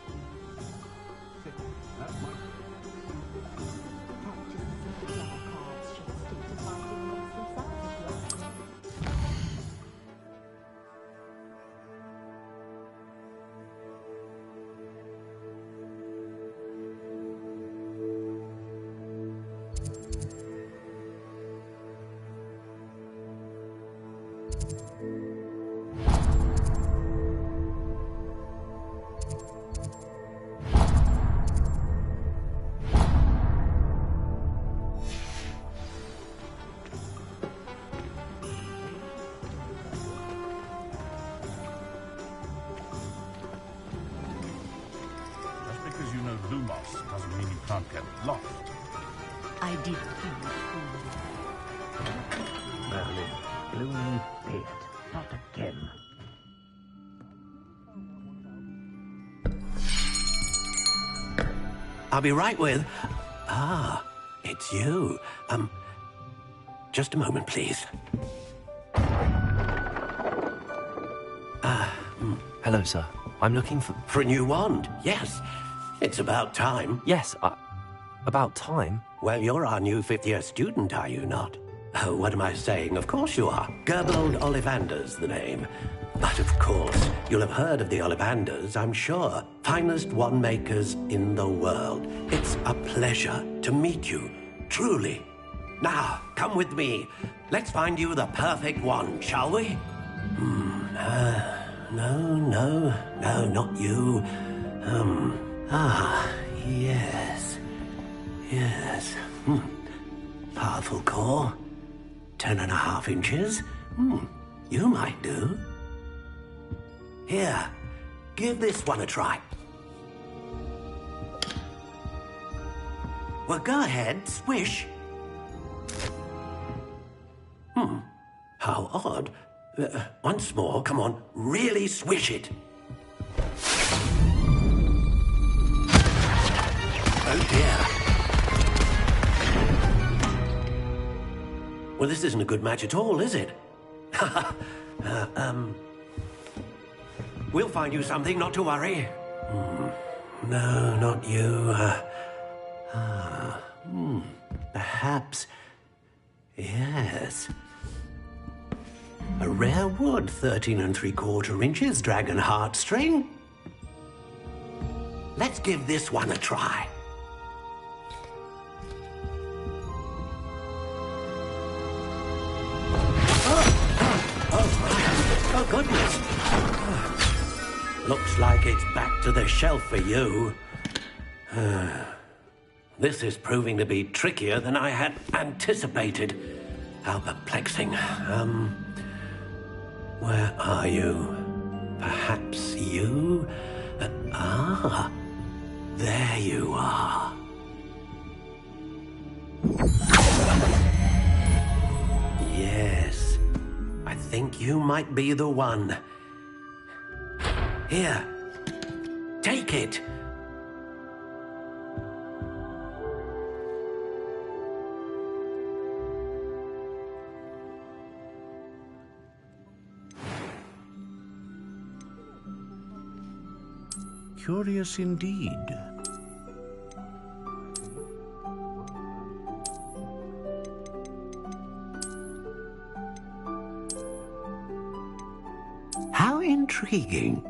Doesn't mean you can't get lost. I did. Merlin, blooming beard, not again. I'll be right with... Ah, it's you. Just a moment, please. Hello, sir. I'm looking for... For a new wand, yes. It's about time. Yes, about time? Well, you're our new fifth-year student, are you not? Oh, what am I saying? Of course you are. Gerbold Ollivander's the name. But of course, you'll have heard of the Ollivanders, I'm sure. Finest wand makers in the world. It's a pleasure to meet you, truly. Now, come with me. Let's find you the perfect wand, shall we? No, not you. Yes. Powerful core. 10.5 inches. You might do. Here, give this one a try. Well, go ahead, swish. How odd. Once more, come on, really swish it. Oh dear. Well, this isn't a good match at all, is it? We'll find you something, not to worry. No, not you. Perhaps... Yes. A rare wood, 13 3/4 inches, dragon heartstring. Let's give this one a try. Oh, goodness. Looks like it's back to the shelf for you. This is proving to be trickier than I had anticipated. How perplexing. Where are you? Perhaps you? There you are. Yes. I think you might be the one. Here. Take it. Curious indeed. How intriguing.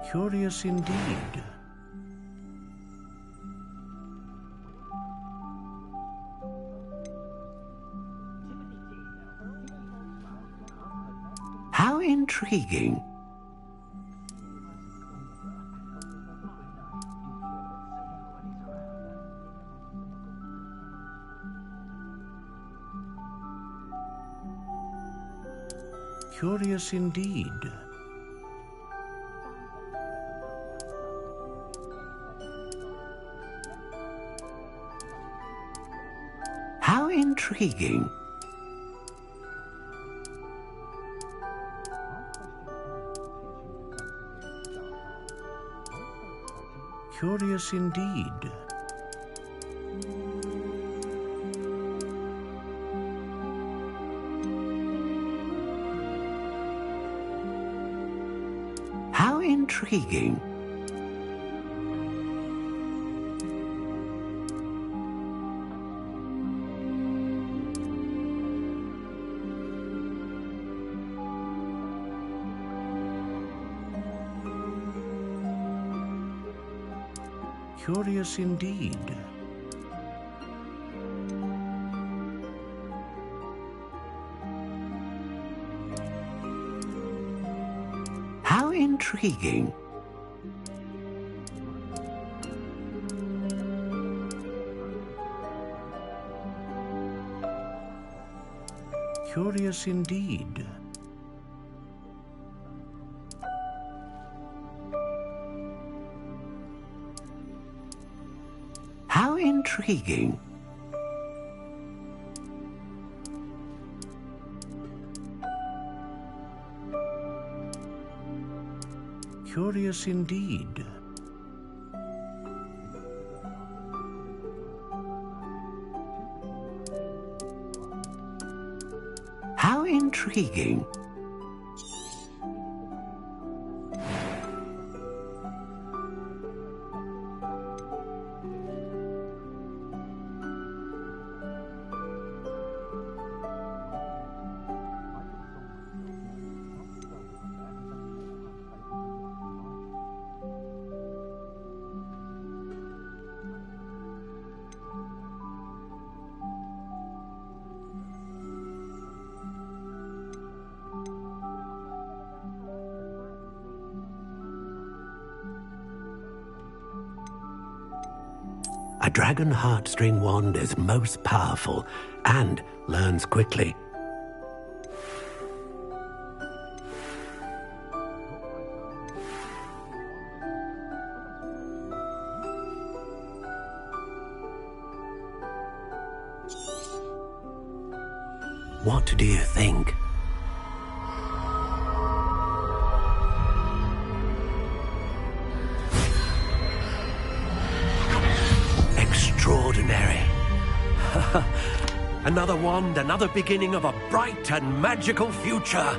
Curious indeed. How intriguing. Curious indeed. How intriguing. Curious indeed. How intriguing. Curious indeed. How intriguing. Curious indeed. How intriguing. Curious indeed. How intriguing. A dragon heartstring wand is most powerful and learns quickly. What do you think? Extraordinary. Another wand, another beginning of a bright and magical future.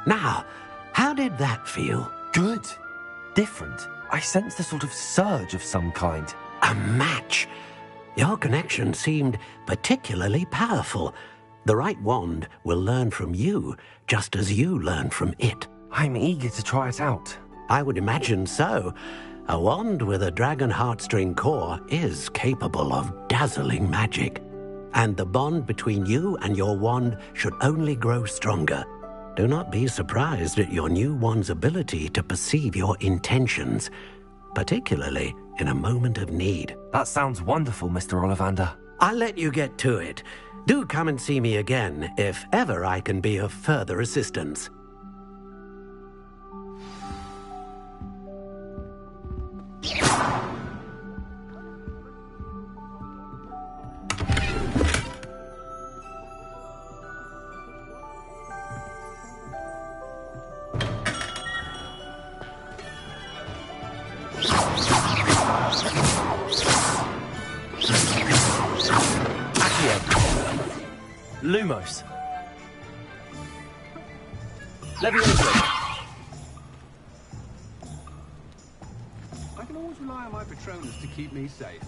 Now, how did that feel? Good. Different. I sensed a sort of surge of some kind. A match. Your connection seemed particularly powerful. The right wand will learn from you, just as you learn from it. I'm eager to try it out. I would imagine so. A wand with a dragon heartstring core is capable of dazzling magic. And the bond between you and your wand should only grow stronger. Do not be surprised at your new wand's ability to perceive your intentions, particularly in a moment of need. That sounds wonderful, Mr. Ollivander. I'll let you get to it. Do come and see me again if ever I can be of further assistance. Lumos. Levioso. I can always rely on my Patronus to keep me safe.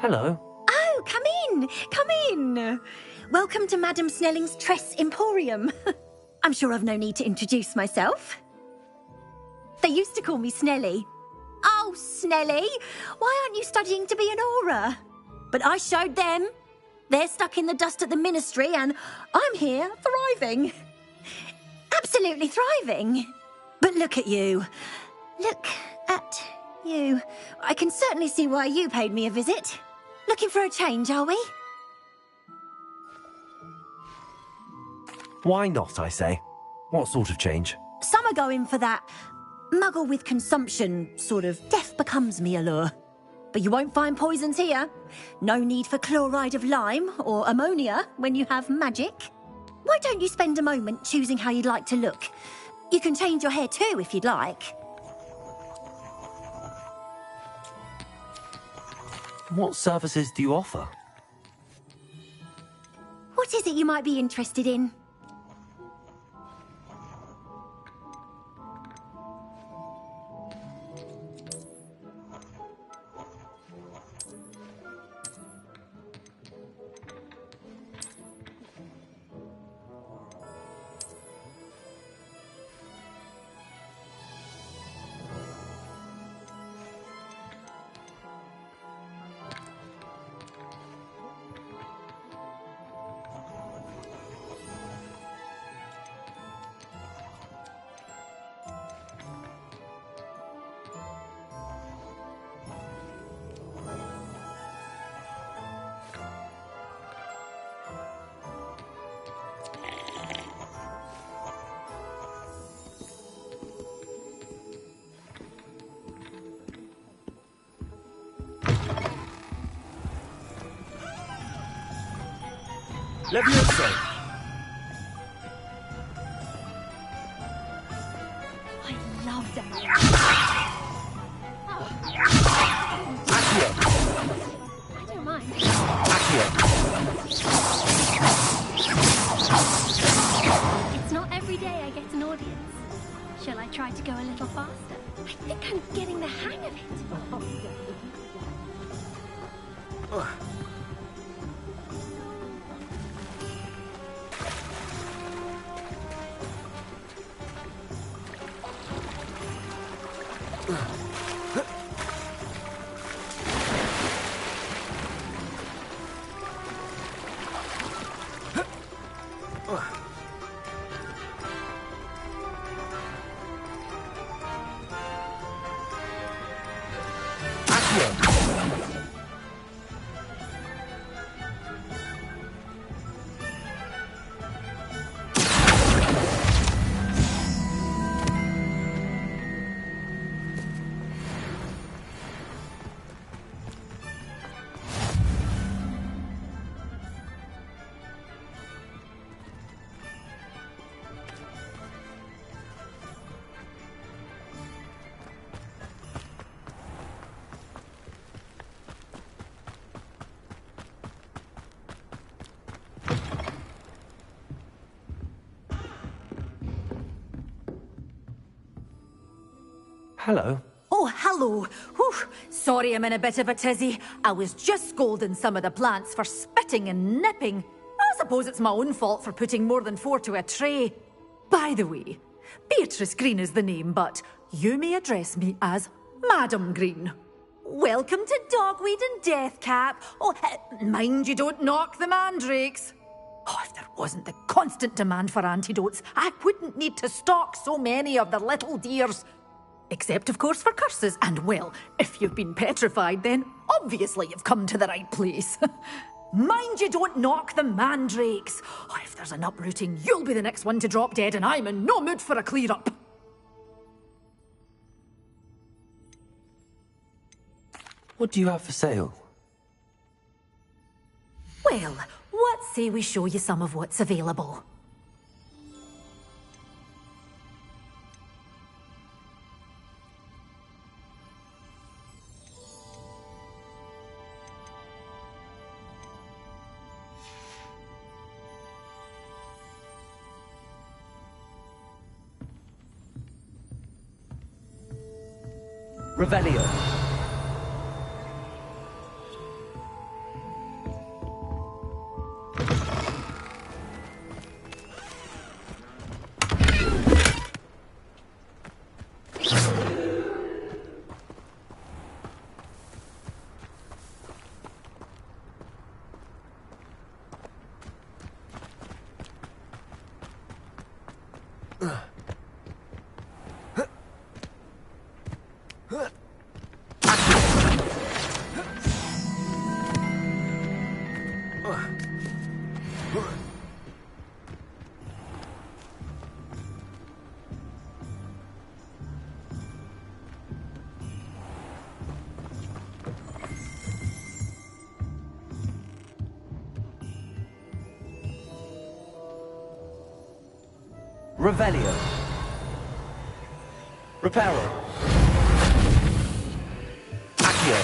Hello. Oh, come in! Come in! Welcome to Madame Snelling's Tress Emporium. I'm sure I've no need to introduce myself. They used to call me Snelly. Oh, Snelly! Why aren't you studying to be an aura? But I showed them. They're stuck in the dust at the ministry, and I'm here, thriving. Absolutely thriving. But look at you. Look at you. I can certainly see why you paid me a visit. Looking for a change, are we? Why not, I say? What sort of change? Some are going for that muggle with consumption, sort of death becomes me allure. But you won't find poisons here. No need for chloride of lime or ammonia when you have magic. Why don't you spend a moment choosing how you'd like to look? You can change your hair too if you'd like. What services do you offer? What is it you might be interested in? Levioso! I love them. Accio! I don't mind. Accio! It's not every day I get an audience. Shall I try to go a little faster? I think I'm getting the hang of it. Hello. Oh, hello. Whew. Sorry I'm in a bit of a tizzy. I was just scolding some of the plants for spitting and nipping. I suppose it's my own fault for putting more than 4 to a tray. By the way, Beatrice Green is the name, but you may address me as Madam Green. Welcome to Dogweed and Deathcap. Oh, mind you don't knock the mandrakes. Oh, if there wasn't the constant demand for antidotes, I wouldn't need to stock so many of the little dears. Except, of course, for curses. And, well, if you've been petrified, then obviously you've come to the right place. Mind you don't knock the mandrakes. Oh, if there's an uprooting, you'll be the next one to drop dead, and I'm in no mood for a clear-up. What do you have for sale? Well, what say we show you some of what's available? Revelio. Revelio. Reparo. Accio.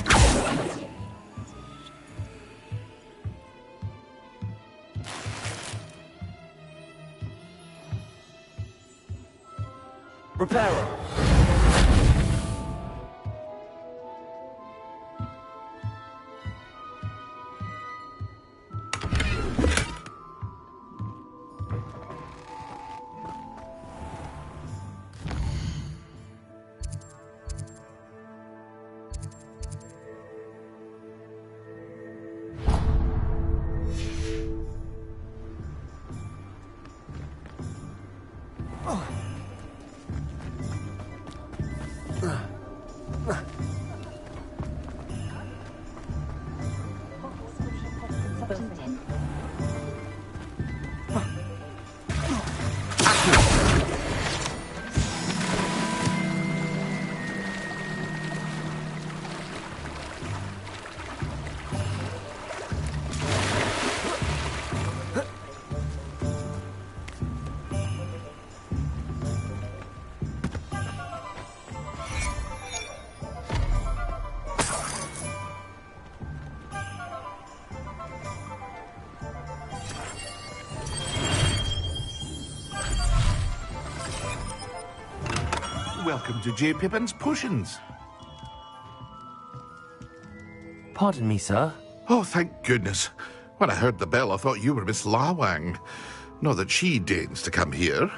Reparo. Welcome to J. Pippin's Potions. Pardon me, sir. Oh, thank goodness. When I heard the bell, I thought you were Miss Lawang. Not that she deigns to come here.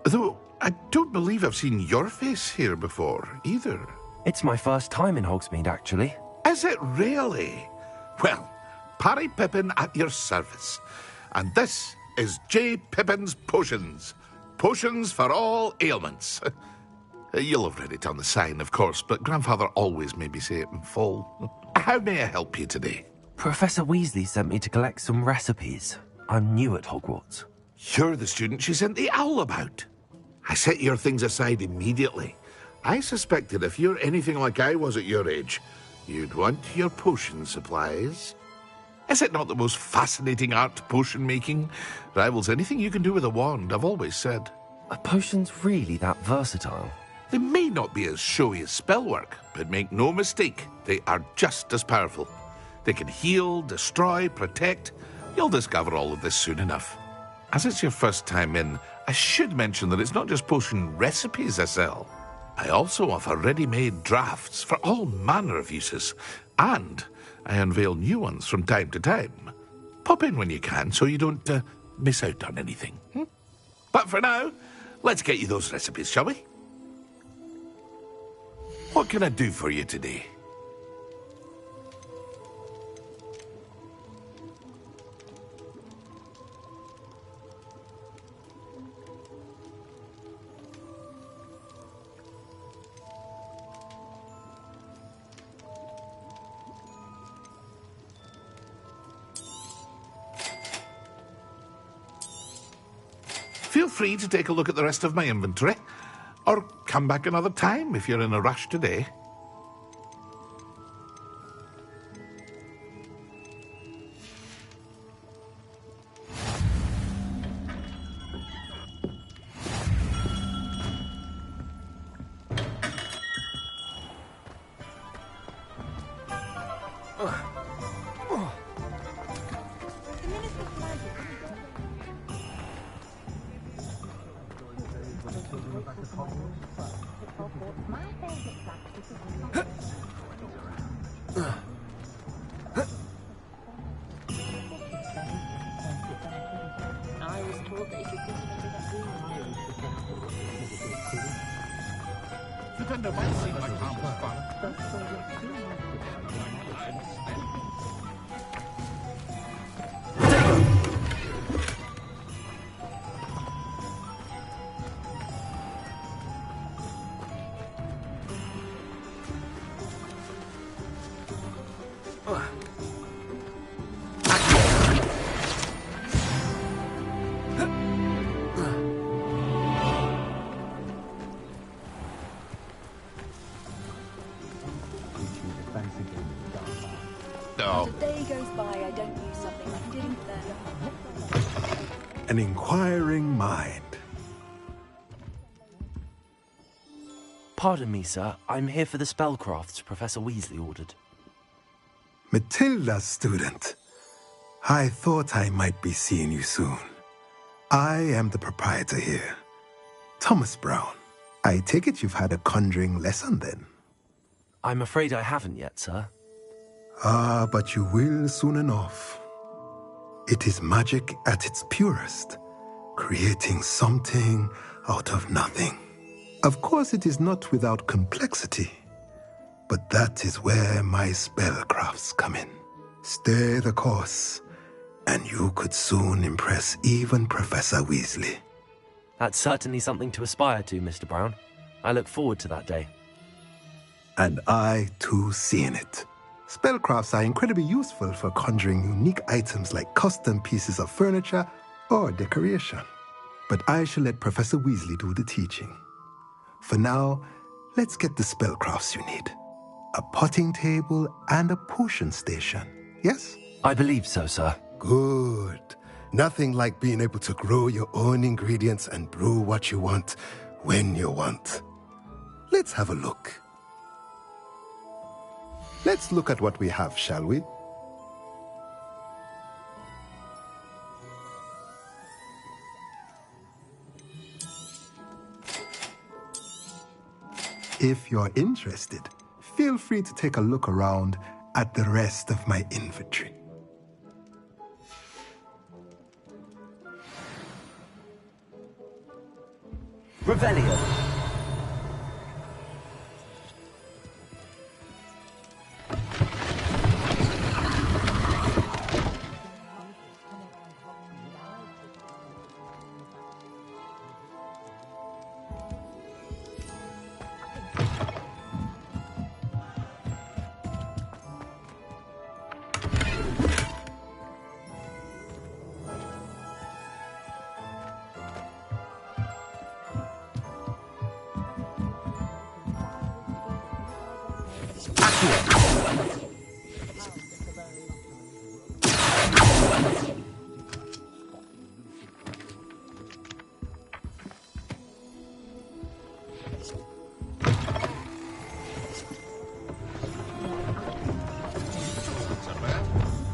Though, I don't believe I've seen your face here before, either. It's my first time in Hogsmeade, actually. Is it really? Well, Parry Pippin at your service. And this is J. Pippin's Potions. Potions for all ailments. You'll have read it on the sign, of course, but Grandfather always made me say it in full. How may I help you today? Professor Weasley sent me to collect some recipes. I'm new at Hogwarts. You're the student she sent the owl about. I set your things aside immediately. I suspected if you're anything like I was at your age, you'd want your potion supplies. Is it not the most fascinating art, potion making? Rivals anything you can do with a wand, I've always said. Are potions really that versatile? They may not be as showy as spellwork, but make no mistake, they are just as powerful. They can heal, destroy, protect. You'll discover all of this soon enough. As it's your first time in, I should mention that it's not just potion recipes I sell. I also offer ready-made drafts for all manner of uses, and I unveil new ones from time to time. Pop in when you can so you don't miss out on anything. But for now, let's get you those recipes, shall we? What can I do for you today? Feel free to take a look at the rest of my inventory, or come back another time if you're in a rush today. Not a day goes by I don't use something like didn't there. An inquiring mind. Pardon me, sir. I'm here for the spellcrafts Professor Weasley ordered. Matilda's student. I thought I might be seeing you soon. I am the proprietor here, Thomas Brown. I take it you've had a conjuring lesson then? I'm afraid I haven't yet, sir. Ah, but you will soon enough. It is magic at its purest, creating something out of nothing. Of course, it is not without complexity, but that is where my spellcrafts come in. Stay the course, and you could soon impress even Professor Weasley. That's certainly something to aspire to, Mr. Brown. I look forward to that day. And I, too, seeing it. Spellcrafts are incredibly useful for conjuring unique items like custom pieces of furniture or decoration. But I shall let Professor Weasley do the teaching. For now, let's get the spellcrafts you need. A potting table and a potion station, yes? I believe so, sir. Good. Nothing like being able to grow your own ingredients and brew what you want when you want. Let's have a look. Let's look at what we have, shall we? If you're interested, feel free to take a look around at the rest of my inventory. Revelio.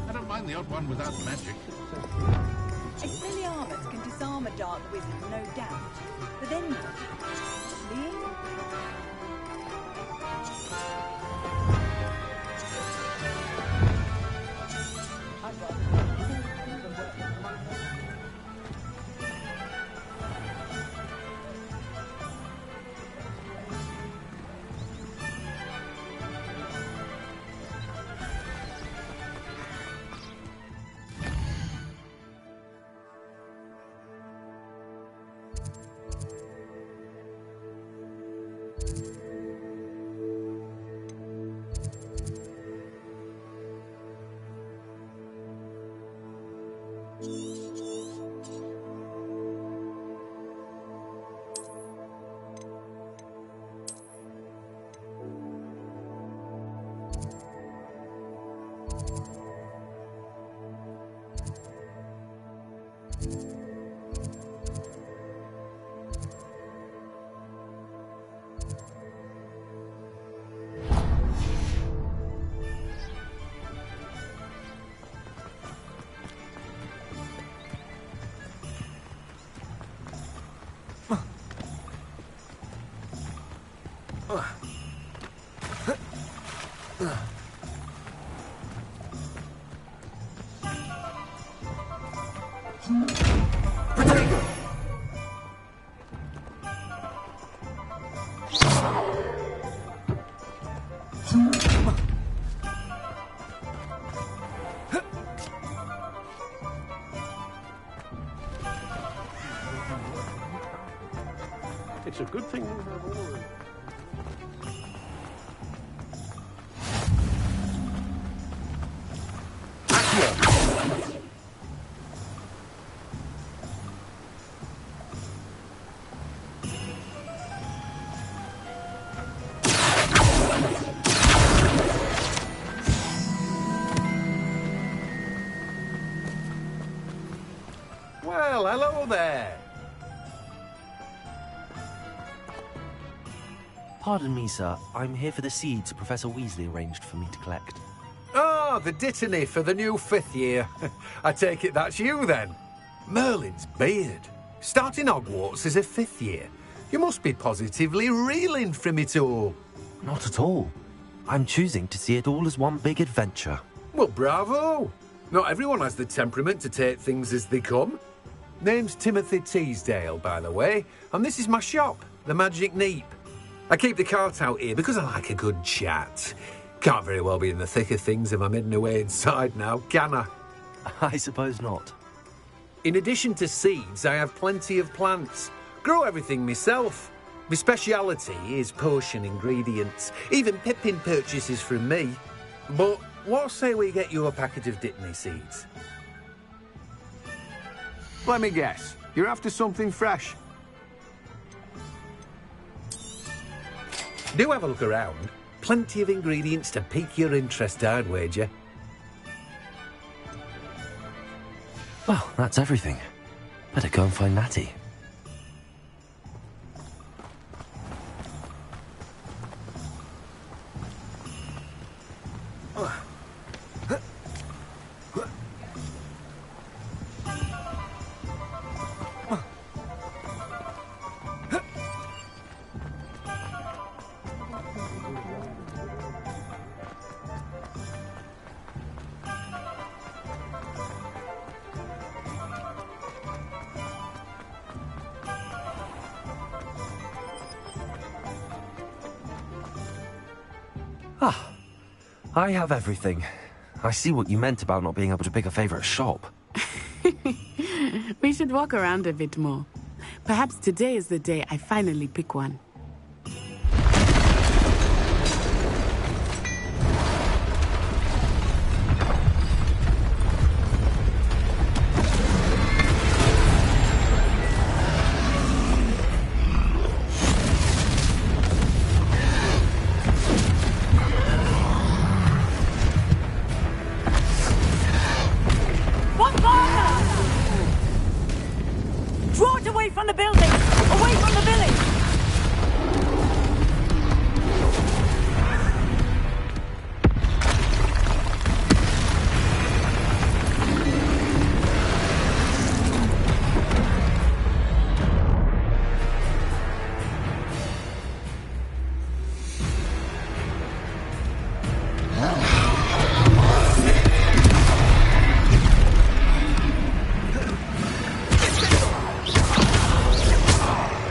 I don't mind the odd one without magic. Expelliarmus can disarm a dark wizard, no doubt. But then, fleeing? It's a good thing we have all of them. Well, hello there. Pardon me, sir. I'm here for the seeds Professor Weasley arranged for me to collect. Ah, the dittany for the new 5th year. I take it that's you, then. Merlin's beard. Starting Hogwarts as a 5th year. You must be positively reeling from it all. Not at all. I'm choosing to see it all as one big adventure. Well, bravo. Not everyone has the temperament to take things as they come. Name's Timothy Teasdale, by the way, and this is my shop, the Magic Neep. I keep the cart out here because I like a good chat. Can't very well be in the thick of things if I'm hidden away inside now, can I? I suppose not. In addition to seeds, I have plenty of plants. Grow everything myself. My speciality is potion ingredients. Even Pippin purchases from me. But what say we get you a packet of Dittany seeds? Let me guess. You're after something fresh. Do have a look around. Plenty of ingredients to pique your interest, I'd wager. Well, that's everything. Better go and find Natty. I have everything. I see what you meant about not being able to pick a favourite shop. We should walk around a bit more. Perhaps today is the day I finally pick one.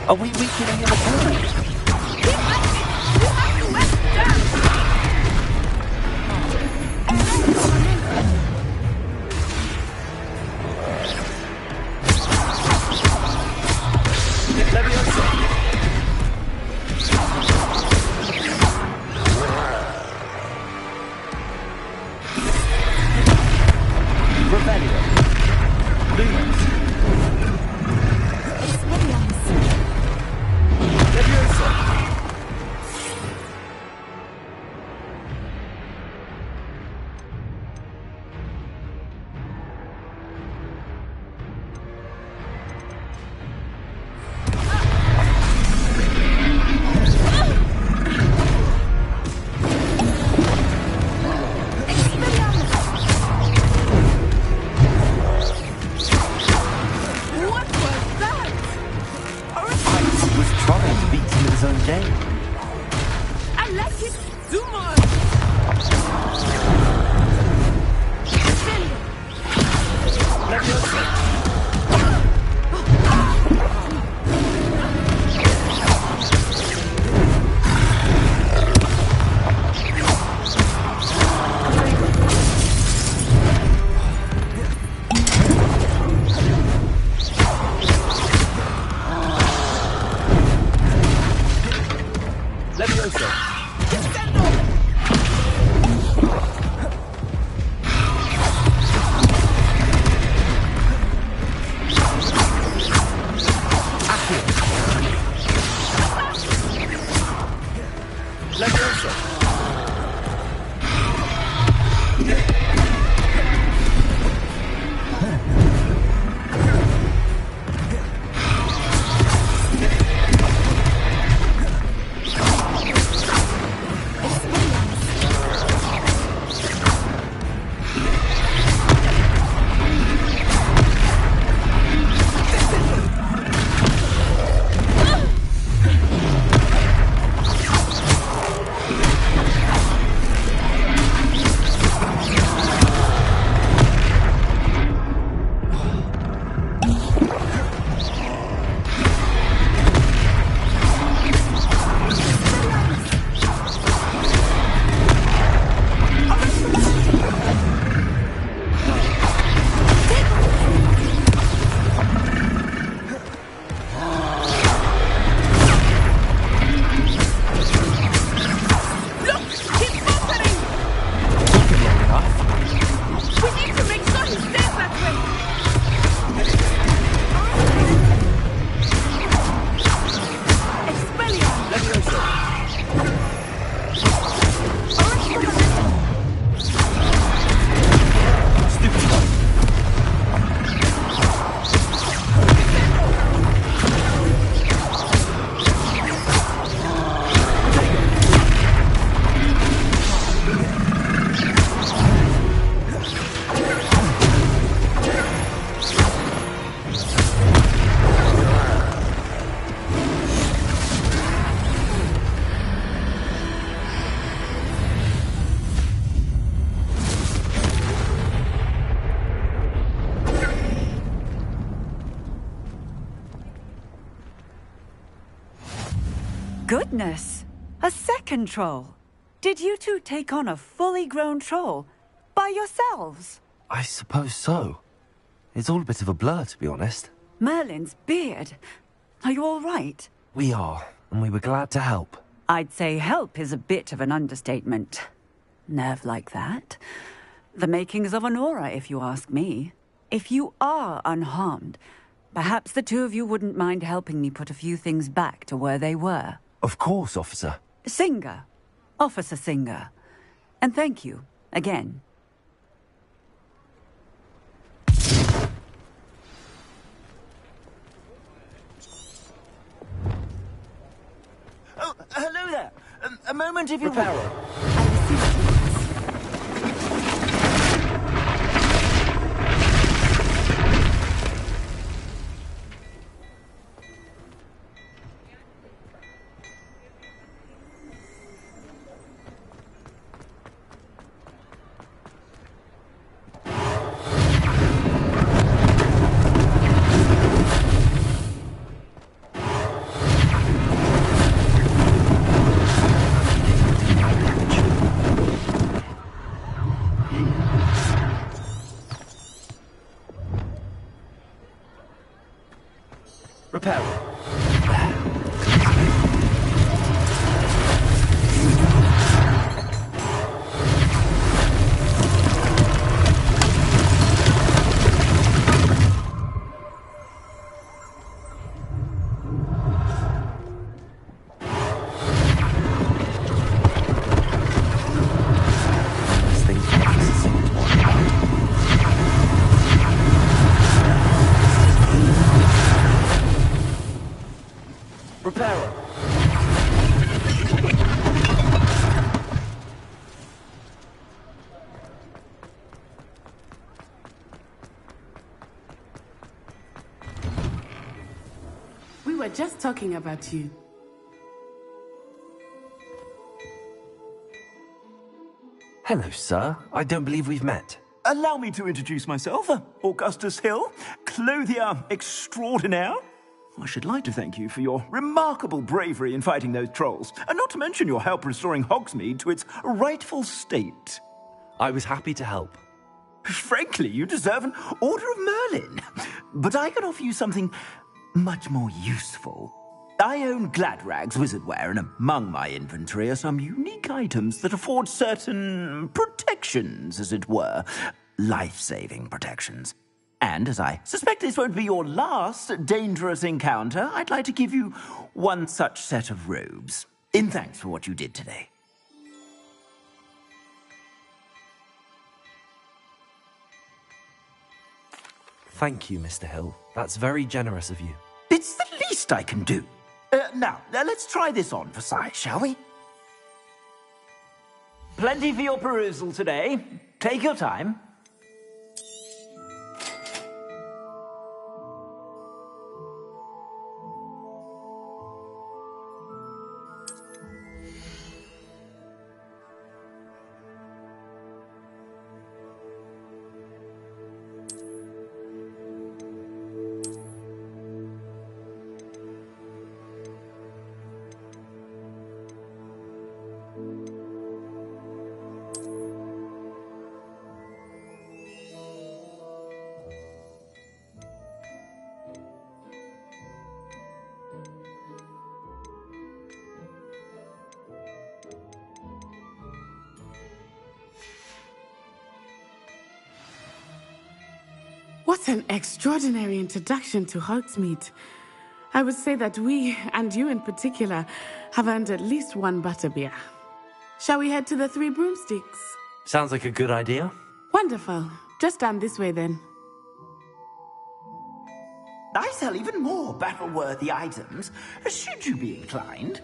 Are we weakening him at all? Goodness! A second troll! Did you two take on a fully grown troll? By yourselves? I suppose so. It's all a bit of a blur, to be honest. Merlin's beard. Are you all right? We are, and we were glad to help. I'd say help is a bit of an understatement. Nerve like that. The makings of an aura, if you ask me. If you are unharmed, perhaps the two of you wouldn't mind helping me put a few things back to where they were. Of course, officer. Singer. Officer Singer. And thank you, again. Oh, hello there. A moment if you will. Reparo. We were just talking about you. Hello, sir. I don't believe we've met. Allow me to introduce myself, Augustus Hill, clothier extraordinaire. I should like to thank you for your remarkable bravery in fighting those trolls, and not to mention your help restoring Hogsmeade to its rightful state. I was happy to help. Frankly, you deserve an Order of Merlin. But I can offer you something much more useful. I own Gladrag's wizardware, and among my inventory are some unique items that afford certain protections, as it were. Life-saving protections. And as I suspect this won't be your last dangerous encounter, I'd like to give you one such set of robes, in thanks for what you did today. Thank you, Mr. Hill. That's very generous of you. It's the least I can do. Now, let's try this on for size, shall we? Plenty for your perusal today. Take your time. What an extraordinary introduction to Hogsmeade. I would say that we, and you in particular, have earned at least one butterbeer. Shall we head to the Three Broomsticks? Sounds like a good idea. Wonderful. Just down this way then. I sell even more battle-worthy items. Should you be inclined,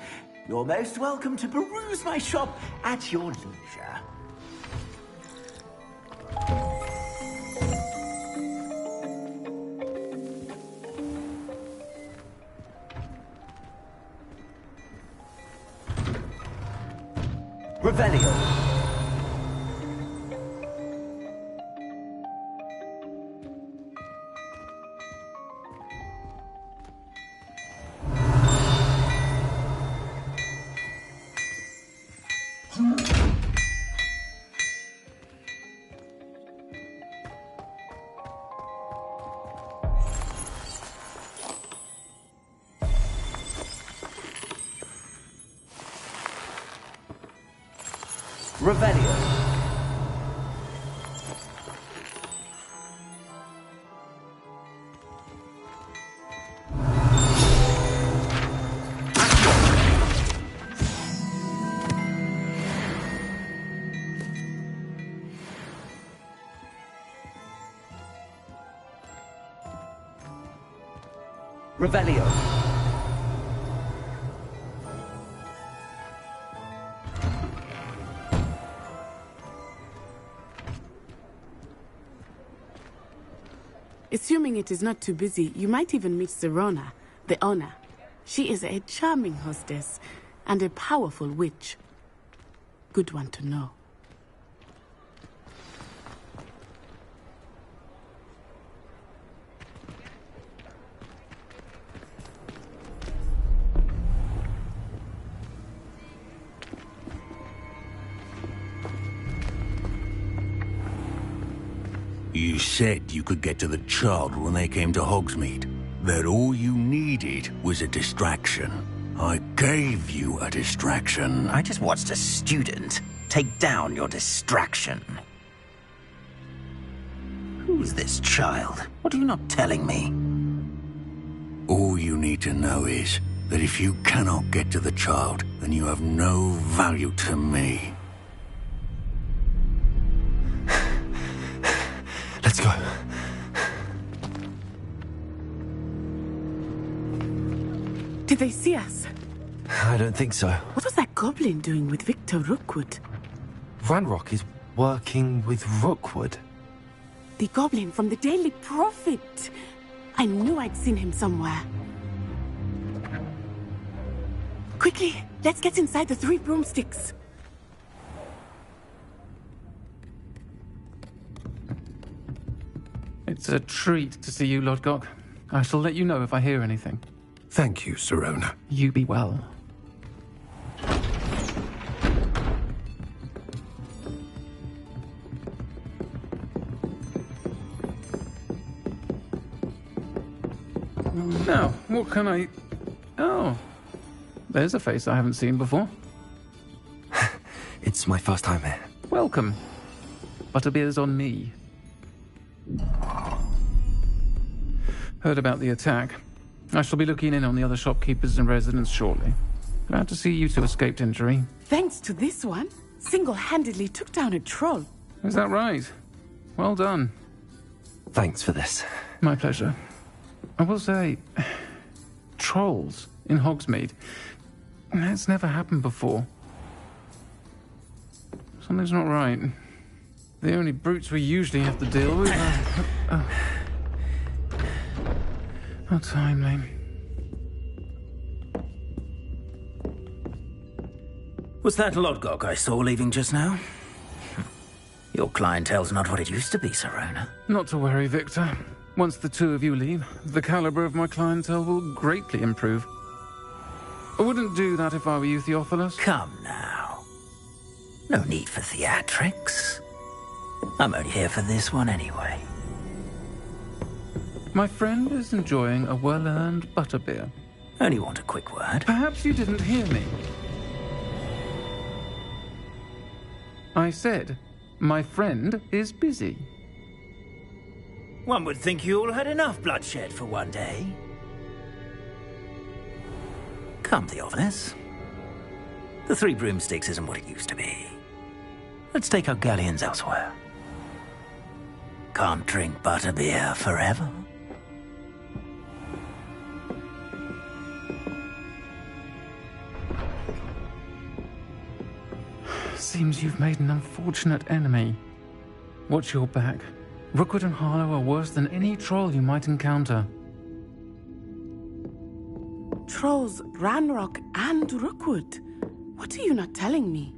you're most welcome to peruse my shop at your leisure. Revelio. Revelio. Revelio. Assuming it is not too busy, you might even meet Sirona, the owner. She is a charming hostess and a powerful witch. Good one to know. You said you could get to the child when they came to Hogsmeade. That all you needed was a distraction. I gave you a distraction. I just watched a student take down your distraction. Who's this child? What are you not telling me? All you need to know is that if you cannot get to the child, then you have no value to me. Let's go. Did they see us? I don't think so. What was that goblin doing with Victor Rookwood? Ranrock is working with Rookwood. The goblin from the Daily Prophet. I knew I'd seen him somewhere. Quickly, let's get inside the 3 broomsticks. It's a treat to see you, Lodgok. I shall let you know if I hear anything. Thank you, Sirona. You be well. Now, what can I... Oh, there's a face I haven't seen before. It's my first time here. Welcome. Butterbeer's on me. Heard about the attack. I shall be looking in on the other shopkeepers and residents shortly. Glad to see you two escaped injury. Thanks to this one, single-handedly took down a troll. Is that right? Well done. Thanks for this. My pleasure. I will say, trolls in Hogsmeade. That's never happened before. Something's not right. The only brutes we usually have to deal with are... How timely. Was that Lodgok I saw leaving just now? Your clientele's not what it used to be, Sirona. Not to worry, Victor. Once the two of you leave, the caliber of my clientele will greatly improve. I wouldn't do that if I were you, Theophilus. Come now. No need for theatrics. I'm only here for this one anyway. My friend is enjoying a well-earned butterbeer. Only want a quick word. Perhaps you didn't hear me. I said, my friend is busy. One would think you all had enough bloodshed for one day. Come, Theophilus. The 3 broomsticks isn't what it used to be. Let's take our galleons elsewhere. Can't drink butterbeer forever. Seems you've made an unfortunate enemy. Watch your back. Rookwood and Harlow are worse than any troll you might encounter. Trolls, Ranrock, and Rookwood. What are you not telling me?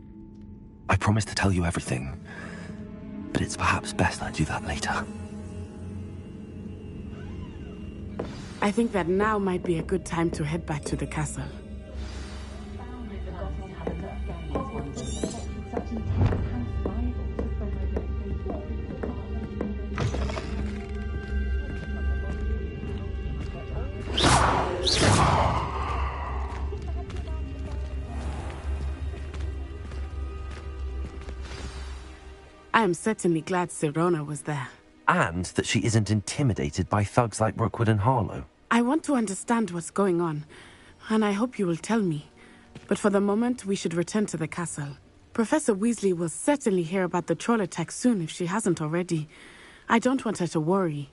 I promised to tell you everything, but it's perhaps best I do that later. I think that now might be a good time to head back to the castle. I am certainly glad Sirona was there. And that she isn't intimidated by thugs like Rookwood and Harlow. I want to understand what's going on, and I hope you will tell me. But for the moment, we should return to the castle. Professor Weasley will certainly hear about the troll attack soon if she hasn't already. I don't want her to worry.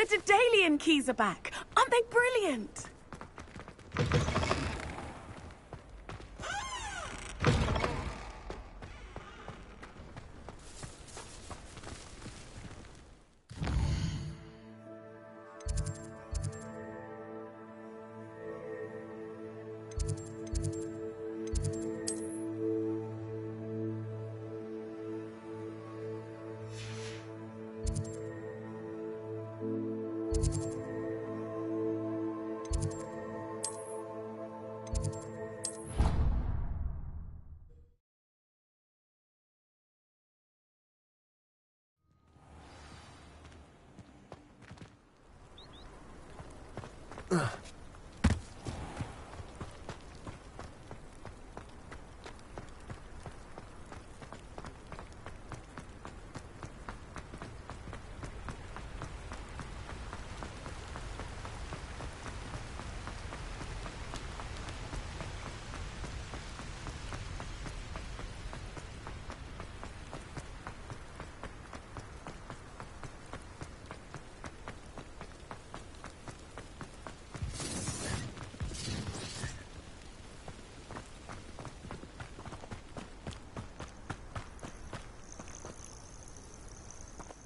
The Daedalian keys are back. Aren't they brilliant?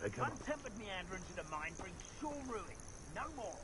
Untempered meanderings in a mine bring sure ruin. No more.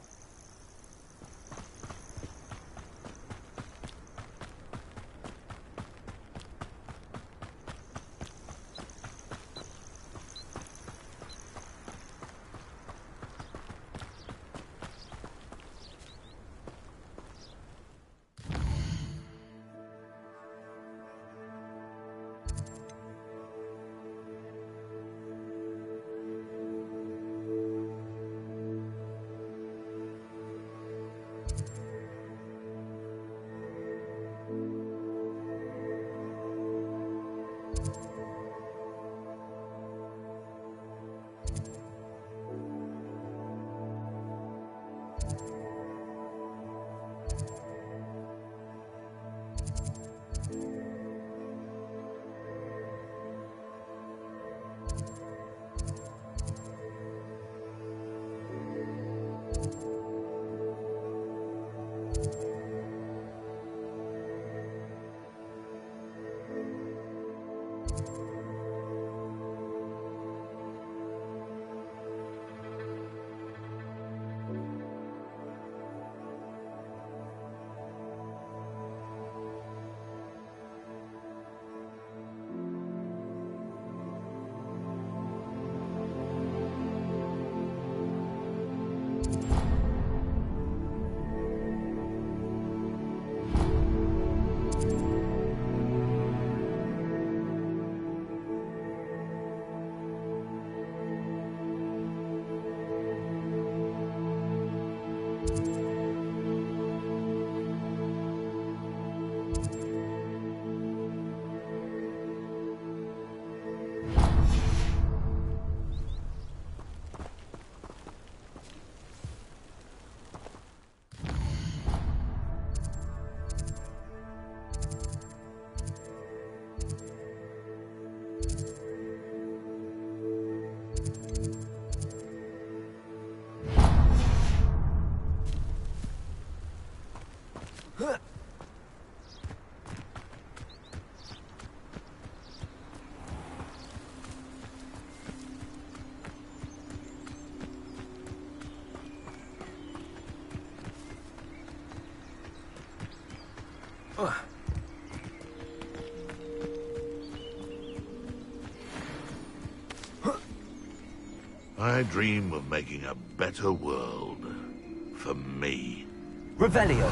I dream of making a better world for me. Revelio.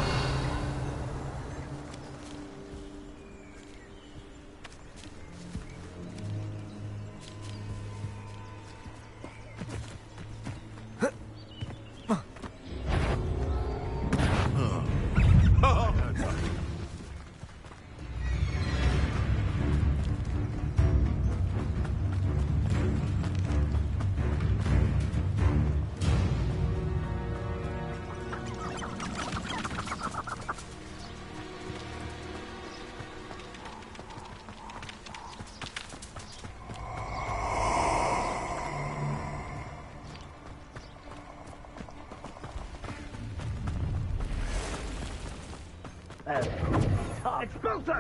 Expulso!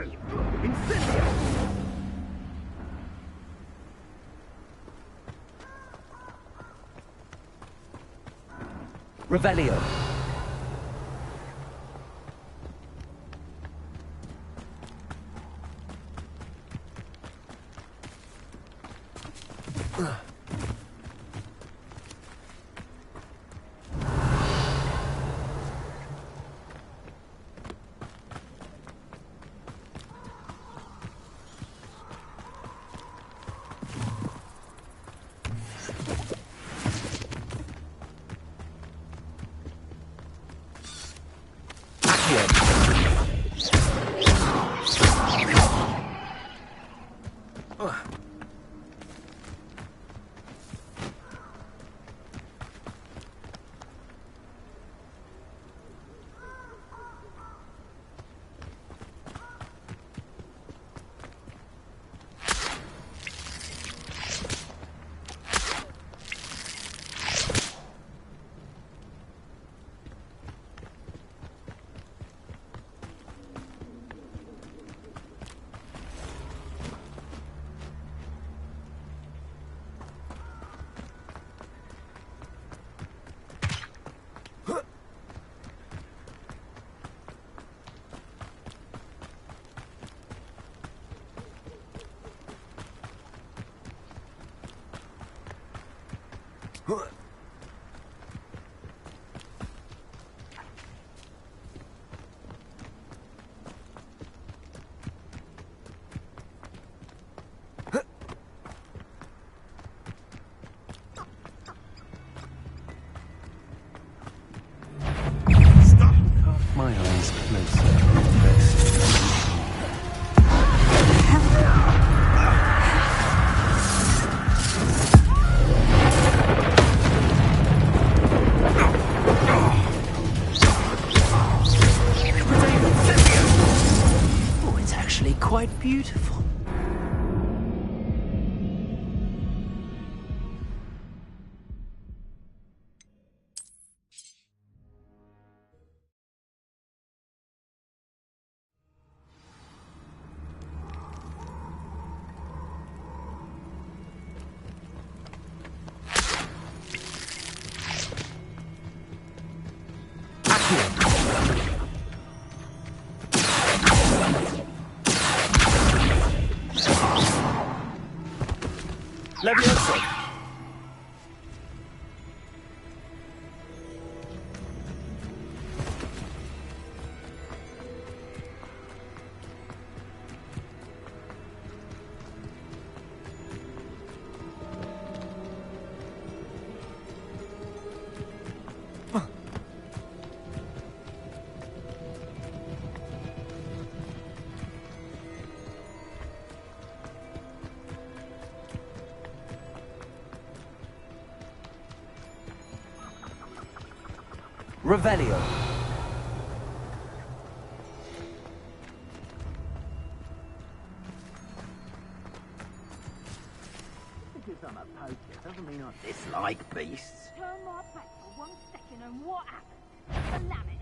Incendio! Revelio. My eyes closer. Oh, it's actually quite beautiful. Levioso. Revelio. Because I'm a poacher doesn't mean I dislike beasts. Turn my back for 1 second and what happens? Damn it!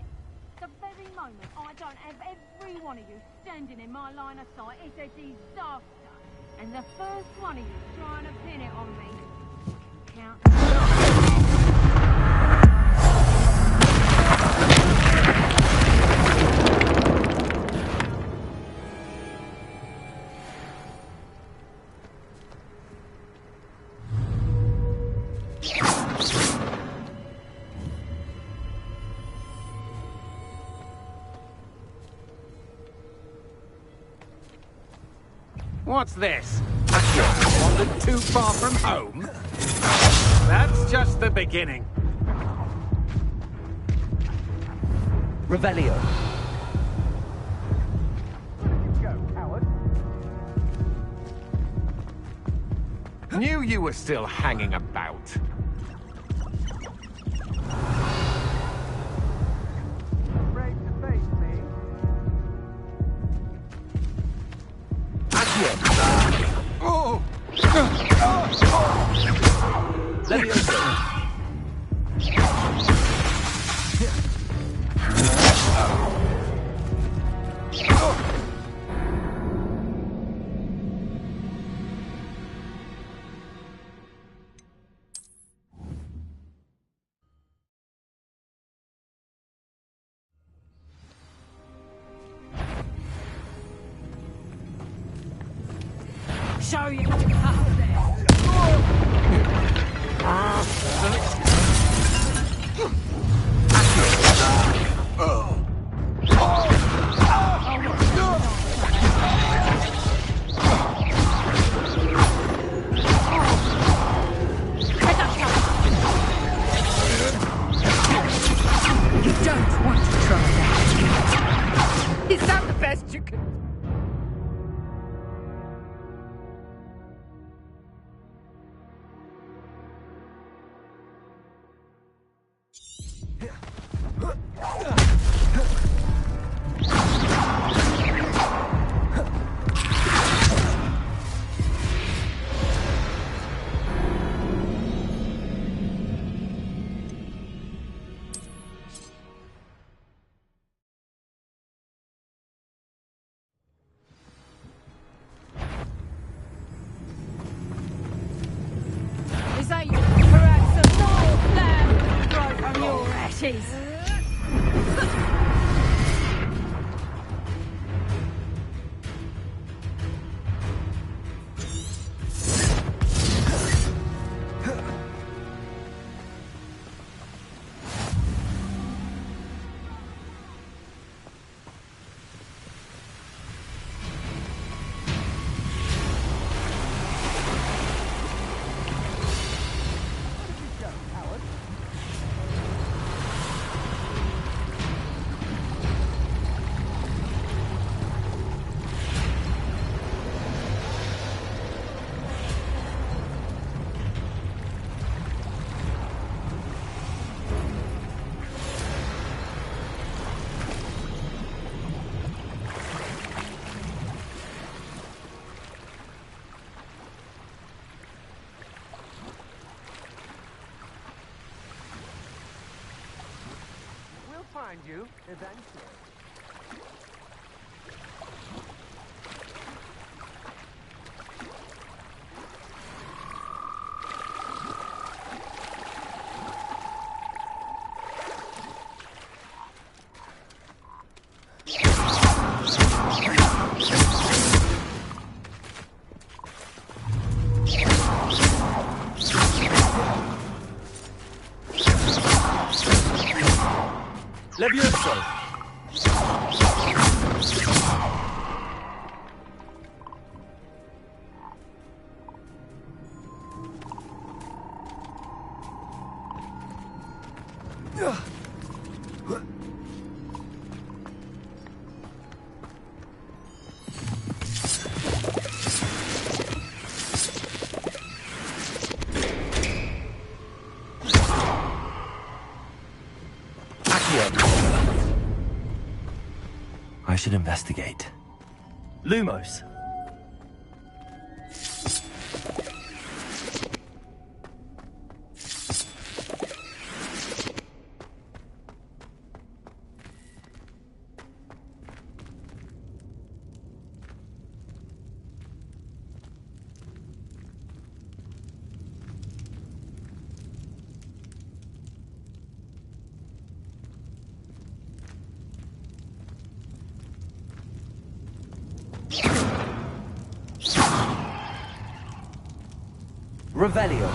The very moment I don't have every one of you standing in my line of sight, it's a disaster. And the first one of you trying to pin it on me can count. What's this? Wandered too far from home? That's just the beginning. Revelio. Knew you were still hanging about. Afraid to face me? Oh! Levioso. Show you what you have there. You don't want to try that. Is that the best you can... Is that you? Perhaps a small flame grow from your ashes. We'll find you eventually. Levioso. I should investigate. Lumos. Revelio.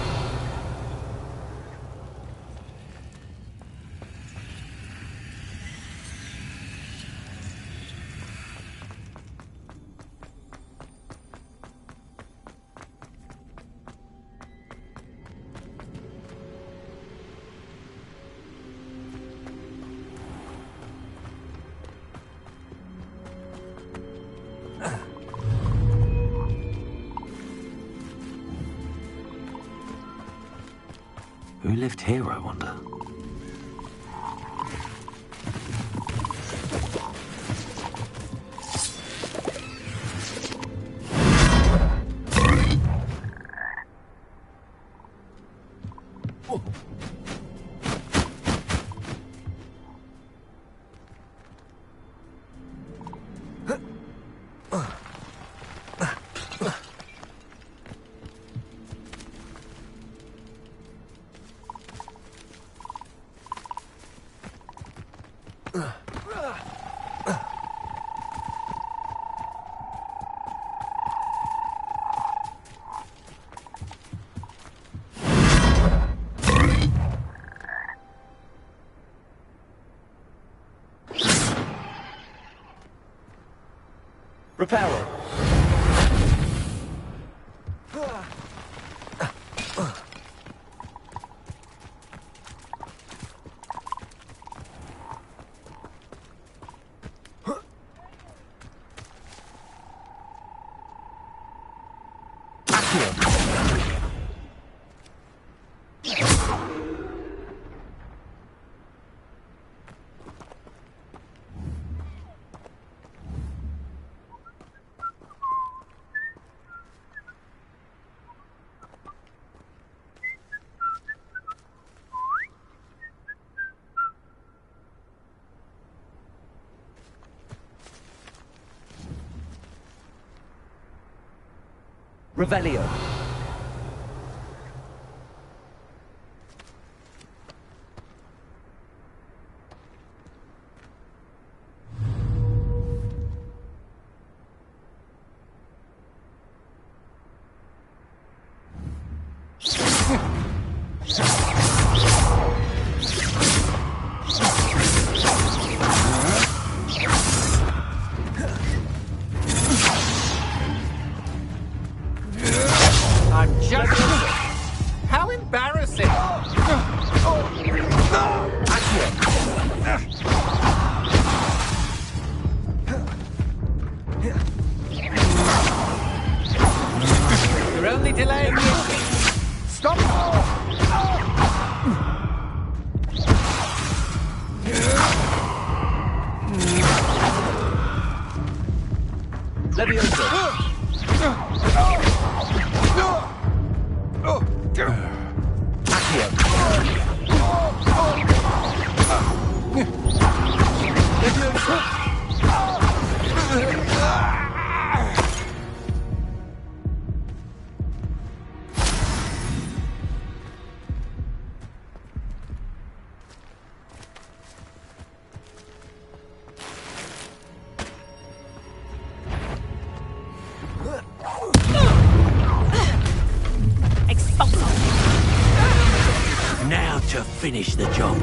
Who lived here, I wonder? Reparo. Revelio. How embarrassing! You're only delaying me. Stop! Levioso. Now to finish the job.